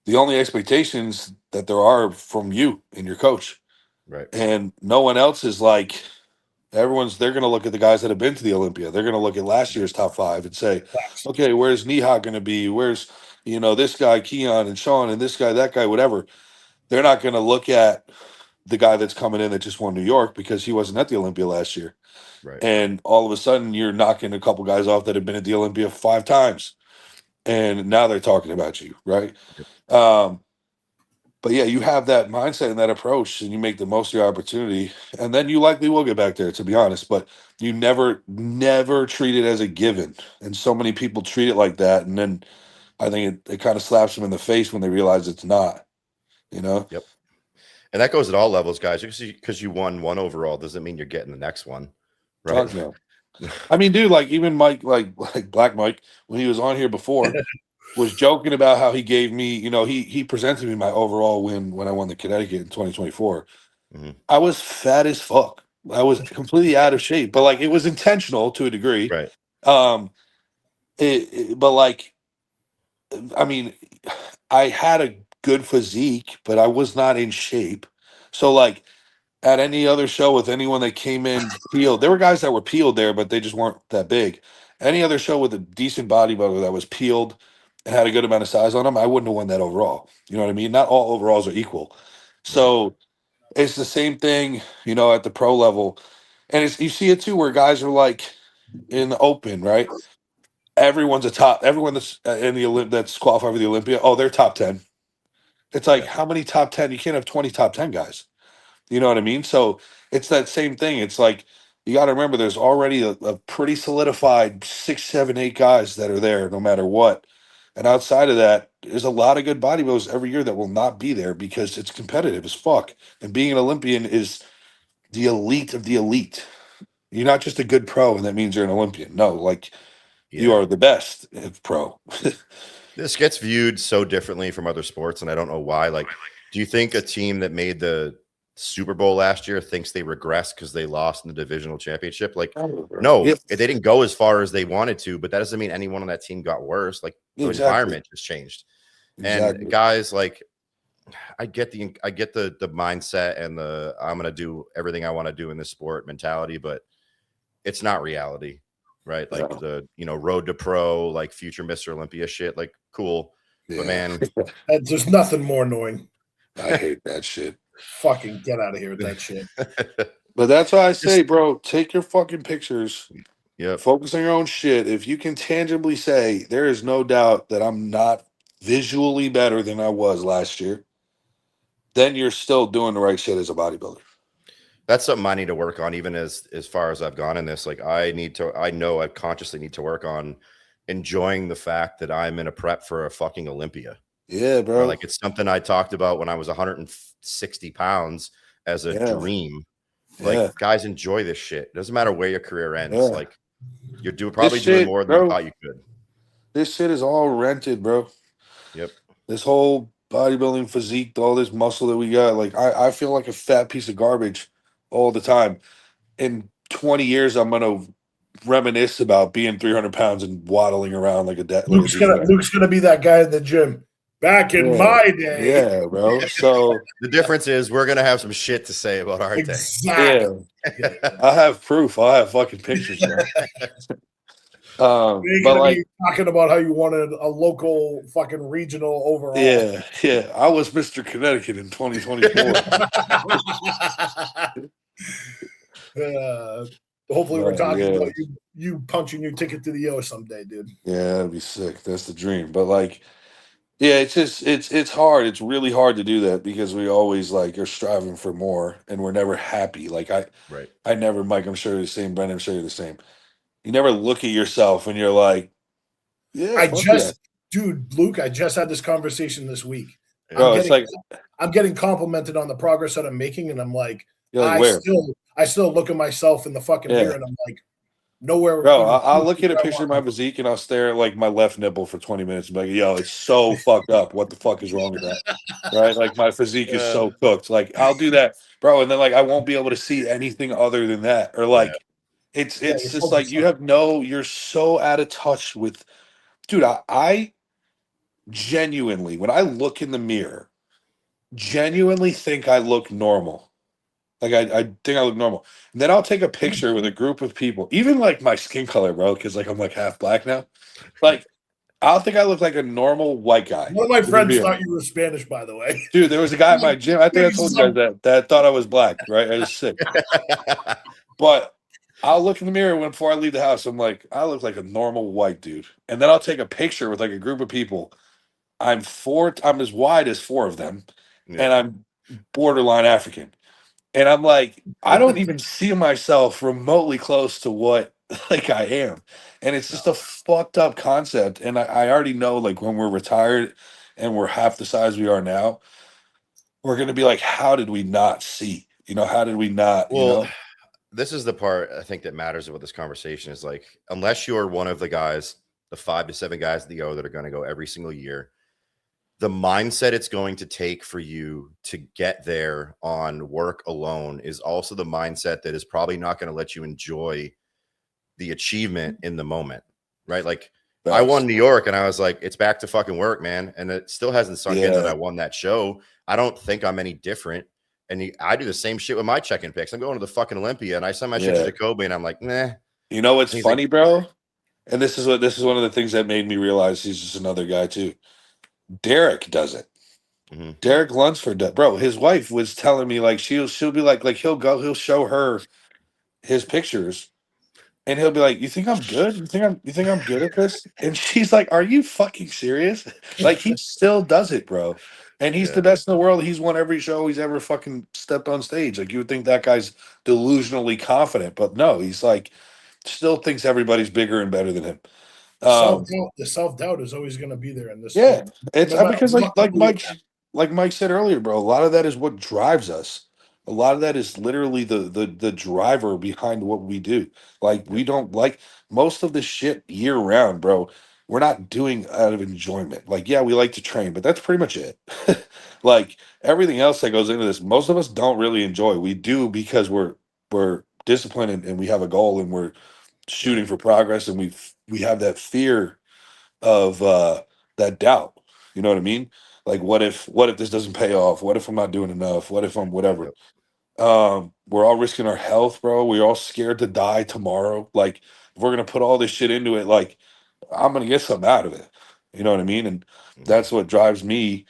the only expectations that there are from you and your coach. Right. And no one else is like, they're going to look at the guys that have been to the Olympia. They're going to look at last year's top 5 and say, okay, where's Nihak going to be? Where's, this guy, Keon and Sean, and this guy, that guy, whatever. They're not going to look at the guy that's coming in that just won New York because he wasn't at the Olympia last year. Right. And all of a sudden you're knocking a couple guys off that have been at the Olympia 5 times. And now they're talking about you. Right. But yeah, you have that mindset and that approach, and you make the most of your opportunity, and then you likely will get back there, to be honest. But you never treat it as a given, and so many people treat it like that, and then I think it kind of slaps them in the face when they realize it's not. You know? Yep. And that goes at all levels, guys. Because you won one overall doesn't mean you're getting the next one, right? Fuck no. I mean, dude, like even Mike, like Black Mike, when he was on here before, was joking about how he gave me, you know, he presented me my overall win when I won the Connecticut in 2024. Mhm. I was fat as fuck. I was completely out of shape, but like it was intentional to a degree. Right. But like, I mean, I had a good physique, but I was not in shape. So like at any other show with anyone that came in peeled, there were guys that were peeled there, but they just weren't that big. Any other show with a decent bodybuilder that was peeled and had a good amount of size on them, I wouldn't have won that overall. You know what I mean? Not all overalls are equal. So it's the same thing, you know, at the pro level. And it's you see it too where guys are like in the open, right? Everyone's a top, everyone that's in the that's qualified for the Olympia, oh, they're top 10. It's like Yeah. how many top 10? You can't have 20 top 10 guys. You know what I mean? So it's that same thing. It's like you got to remember there's already a pretty solidified 6, 7, 8 guys that are there no matter what. And outside of that, there's a lot of good bodybuilders every year that will not be there because it's competitive as fuck. And being an Olympian is the elite of the elite. You're not just a good pro and that means you're an Olympian. No, like you Yeah. are the best at pro. This gets viewed so differently from other sports, and I don't know why. Like, do you think a team that made the Super Bowl last year thinks they regressed because they lost in the divisional championship? Like, no, Yeah, they didn't go as far as they wanted to, but that doesn't mean anyone on that team got worse. Like, the exactly. environment just changed. Exactly. And guys, like, I get the mindset and the I'm gonna do everything I want to do in this sport mentality, but it's not reality, right? Like No. the road to pro, like future Mr. Olympia shit, like cool. Yeah. But man, There's nothing more annoying. I hate that shit. Fucking get out of here with that shit. But that's why I say, bro, take your fucking pictures. Yep. Focus on your own shit. If you can tangibly say there is no doubt that I'm not visually better than I was last year, then you're still doing the right shit as a bodybuilder. That's something I need to work on, even as far as I've gone in this. Like I know I consciously need to work on enjoying the fact that I'm in a prep for a fucking Olympia. Yeah, bro. Like it's something I talked about when I was 160 pounds as a dream. Like guys, enjoy this shit. It doesn't matter where your career ends. Like you're probably doing more than you thought you could. This shit is all rented, bro. Yep. This whole bodybuilding physique, all this muscle that we got, like I feel like a fat piece of garbage all the time. In 20 years, I'm gonna reminisce about being 300 pounds and waddling around like a dead. Luke's gonna be that guy in the gym. Back in my day. Yeah, bro. So the difference is we're gonna have some shit to say about our day. Yeah. I have proof. I have fucking pictures. You're gonna be talking about how you wanted a local fucking regional overall. Yeah. I was Mr. Connecticut in 2024. Hopefully we're talking about you punching your ticket to the O someday, dude. Yeah, that'd be sick. That's the dream. But like, yeah, it's just it's hard. It's really hard to do that because we always like are striving for more and we're never happy. Like I never, Mike, I'm sure you're the same, Brendan, I'm sure you're the same. You never look at yourself and you're like, dude, Luke, I just had this conversation this week. Bro, I'm getting complimented on the progress that I'm making, and I'm like, where? I still look at myself in the fucking mirror and I'm like, nowhere. Bro, I'll look at a picture of my physique and I'll stare at like my left nipple for 20 minutes and be like, yo, it's so fucked up. What the fuck is wrong with that? Right? Like my physique is so cooked. Like I'll do that, bro, and then like I won't be able to see anything other than that. Or like it's just like you're so out of touch with, dude. I genuinely, when I look in the mirror, genuinely think I look normal. Like I think I look normal. And then I'll take a picture with a group of people, even like my skin color, bro, because like I'm like half black now. Like I'll think I look like a normal white guy. One of my friends thought you were Spanish, by the way. Dude, there was a guy at my gym. I think I told you guys that thought I was black, right? I was sick. But I'll look in the mirror before I leave the house. I'm like, I look like a normal white dude. And then I'll take a picture with like a group of people. I'm as wide as 4 of them. and I'm borderline African. And I'm like, I don't even see myself remotely close to what like I am. And it's just a fucked up concept. And I already know, like, when we're retired and we're half the size we are now, we're gonna be like, how did we not see? You know, how did we not, you Well, know? this is the part I think that matters about this conversation is like, unless you're one of the guys, the 5 to 7 guys at the O that are going to go every single year, the mindset it's going to take for you to get there on work alone is also the mindset that is probably not going to let you enjoy the achievement in the moment, right? Like I won New York and I was like, it's back to fucking work, man. And it still hasn't sunk in that I won that show. I don't think I'm any different. And I do the same shit with my check-in picks. I'm going to the fucking Olympia and I send my shit to Jacoby and I'm like, nah. You know what's funny, like, bro? And this is one of the things that made me realize he's just another guy too. Derek does it. Derek Lunsford does. Bro, his wife was telling me, like, she'll be like he'll show her his pictures and he'll be like, you think I'm good? You think I'm good at this? And she's like, are you fucking serious? Like, he still does it, bro. And he's the best in the world. He's won every show he's ever fucking stepped on stage. Like, you would think that guy's delusionally confident, but no, he's like still thinks everybody's bigger and better than him. The self-doubt is always going to be there in this. It's because like Mike said earlier, bro, a lot of that is what drives us. A lot of that is literally the driver behind what we do. Like, we don't like most of the shit year round, bro. We're not doing out of enjoyment. Like, yeah, we like to train, but that's pretty much it. Like, everything else that goes into this, most of us don't really enjoy. We do because we're disciplined and we have a goal and we're shooting for progress, and we have that fear of that doubt. You know what I mean? Like, what if this doesn't pay off? What if I'm not doing enough? What if I'm whatever? We're all risking our health, bro. We're all scared to die tomorrow. Like, if we're gonna put all this shit into it, like, I'm gonna get something out of it. You know what I mean? And that's what drives me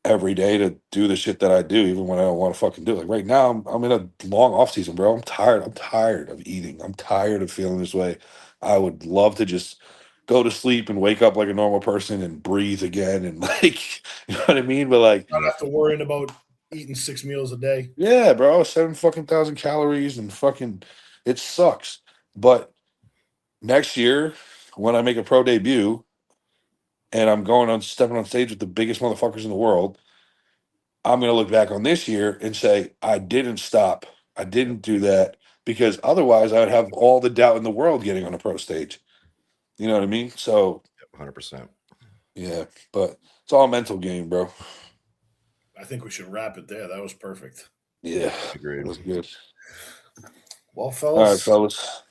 every day to do the shit that I do, even when I don't want to fucking do it. Like, right now, I'm in a long off season, bro. I'm tired. I'm tired of eating. I'm tired of feeling this way. I would love to just go to sleep and wake up like a normal person and breathe again, and, like, you know what I mean? But, like, not have to worry about eating 6 meals a day. Yeah, bro, 7,000 calories and fucking, it sucks. But next year, when I make a pro debut and I'm stepping on stage with the biggest motherfuckers in the world, I'm gonna look back on this year and say, I didn't stop. I didn't do that, because otherwise I would have all the doubt in the world getting on a pro stage. You know what I mean? So 100%. Yeah, but it's all a mental game, bro. I think we should wrap it there. That was perfect. Yeah, agreed. It was good. Well, All fellas, right, fellas.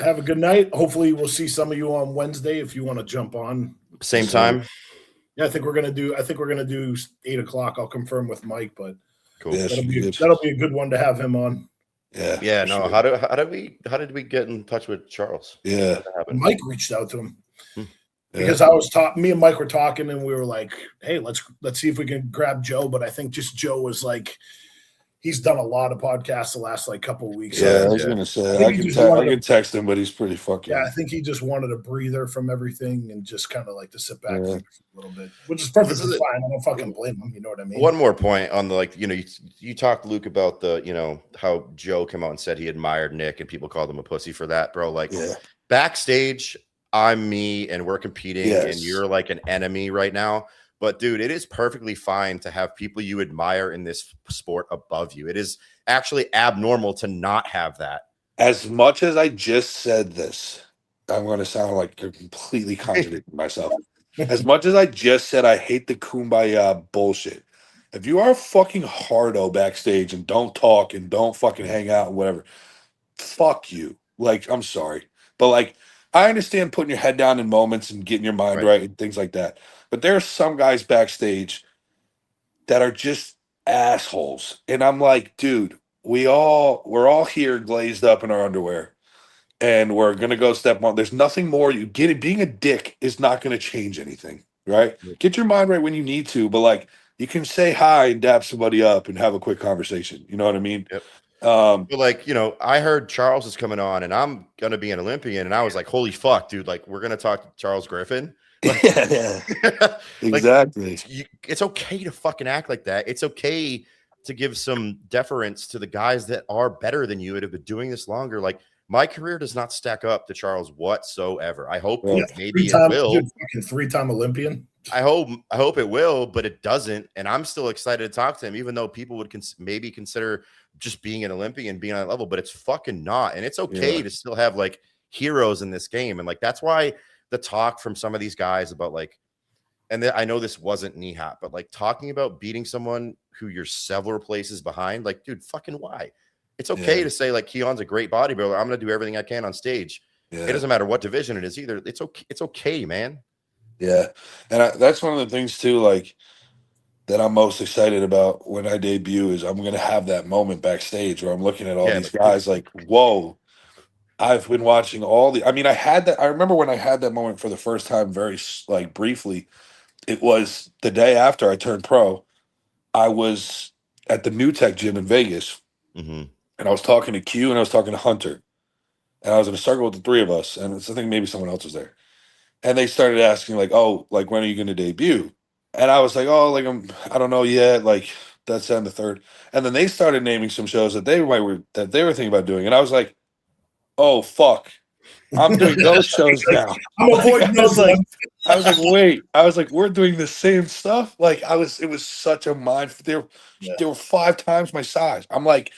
have a good night. Hopefully, we'll see some of you on Wednesday if you want to jump on. Same time. Yeah, I think we're gonna do 8 o'clock. I'll confirm with Mike, but cool. Yeah, that'll be a good one to have him on. Yeah. Yeah. No. Sure. How did we get in touch with Charles? Yeah. Mike reached out to him. Because I was me and Mike were talking, and we were like, "Hey, let's see if we can grab Joe." But I think just Joe was like, he's done a lot of podcasts the last couple of weeks. Yeah, I was gonna say I can text him, but he's pretty fucking. Yeah, I think he just wanted a breather from everything and just kind of like to sit back for a little bit, which is perfectly fine. I don't fucking blame him. You know what I mean? One more point on the you talked, Luke, about the how Joe came out and said he admired Nick and people called him a pussy for that, bro. Like backstage, I'm me and we're competing and you're like an enemy right now. But dude, it is perfectly fine to have people you admire in this sport above you. It is actually abnormal to not have that. As much as I just said this, I'm going to sound like you're completely contradicting myself. As much as I just said I hate the kumbaya bullshit. If you are a fucking hardo backstage and don't talk and don't fucking hang out and whatever, fuck you. Like, I'm sorry. But like, I understand putting your head down in moments and getting your mind right and things like that. But there are some guys backstage that are just assholes. And I'm like, dude, we're all here glazed up in our underwear. And we're gonna go step on. There's nothing more being a dick is not gonna change anything, right? Get your mind right when you need to, but like you can say hi and dap somebody up and have a quick conversation. You know what I mean? Yep. But like, I heard Charles is coming on and I'm gonna be an Olympian, and I was like, holy fuck, dude, like we're gonna talk to Charles Griffin. Yeah, Like, exactly. it's okay to fucking act like that. It's okay to give some deference to the guys that are better than you and have been doing this longer. Like, my career does not stack up to Charles whatsoever. I hope Yeah. maybe it will. Fucking 3-time Olympian. I hope it will, but it doesn't. And I'm still excited to talk to him, even though people would maybe consider just being an Olympian, being on that level, but it's fucking not. And it's okay to still have like heroes in this game. And like, that's why the talk from some of these guys about like, and I know this wasn't Nihat, but like talking about beating someone who you're several places behind, like, dude, fucking why? It's okay to say like Keon's a great bodybuilder. I'm going to do everything I can on stage. It doesn't matter what division it is either. It's okay. It's okay, man. Yeah, and that's one of the things too, like that I'm most excited about when I debut is I'm gonna have that moment backstage where I'm looking at all these guys like, whoa, I've been watching all the. I mean, I had that. I remember when I had that moment for the first time, very like briefly. It was the day after I turned pro. I was at the New Tech gym in Vegas, and I was talking to Q and I was talking to Hunter, and I was in a circle with the three of us, and I think maybe someone else was there. And they started asking like, "Oh, like when are you going to debut?" And I was like, "Oh, like I don't know yet. Like that's on the third." And then they started naming some shows that they were thinking about doing, and I was like, "Oh fuck, I'm doing those shows now." I'm avoiding those. I was like, wait. I was like, we're doing the same stuff. Like it was such a mind. They were 5 times my size. I'm like,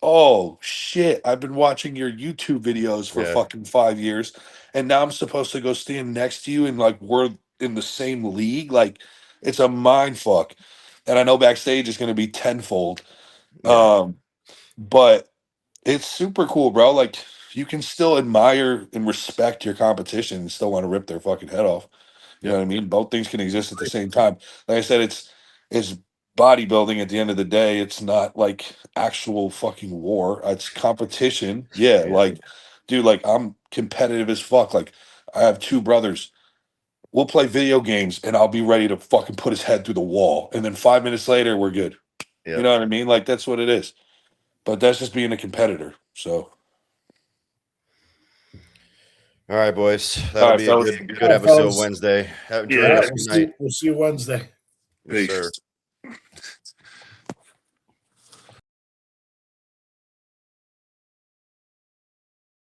oh shit, I've been watching your YouTube videos for fucking 5 years, and now I'm supposed to go stand next to you and like we're in the same league. Like it's a mind fuck. And I know backstage is gonna be tenfold. But it's super cool, bro. Like you can still admire and respect your competition and still want to rip their fucking head off. You know what I mean? Both things can exist at the same time. Like I said, it's bodybuilding at the end of the day. It's not like actual fucking war. It's competition. Yeah, like, dude, like I'm competitive as fuck. Like I have 2 brothers. We'll play video games and I'll be ready to fucking put his head through the wall. And then 5 minutes later, we're good. You know what I mean? Like that's what it is. But that's just being a competitor. So all right, boys. That'll be a good episode Wednesday. Enjoy the rest of your night. We'll see you Wednesday. Yes, sir.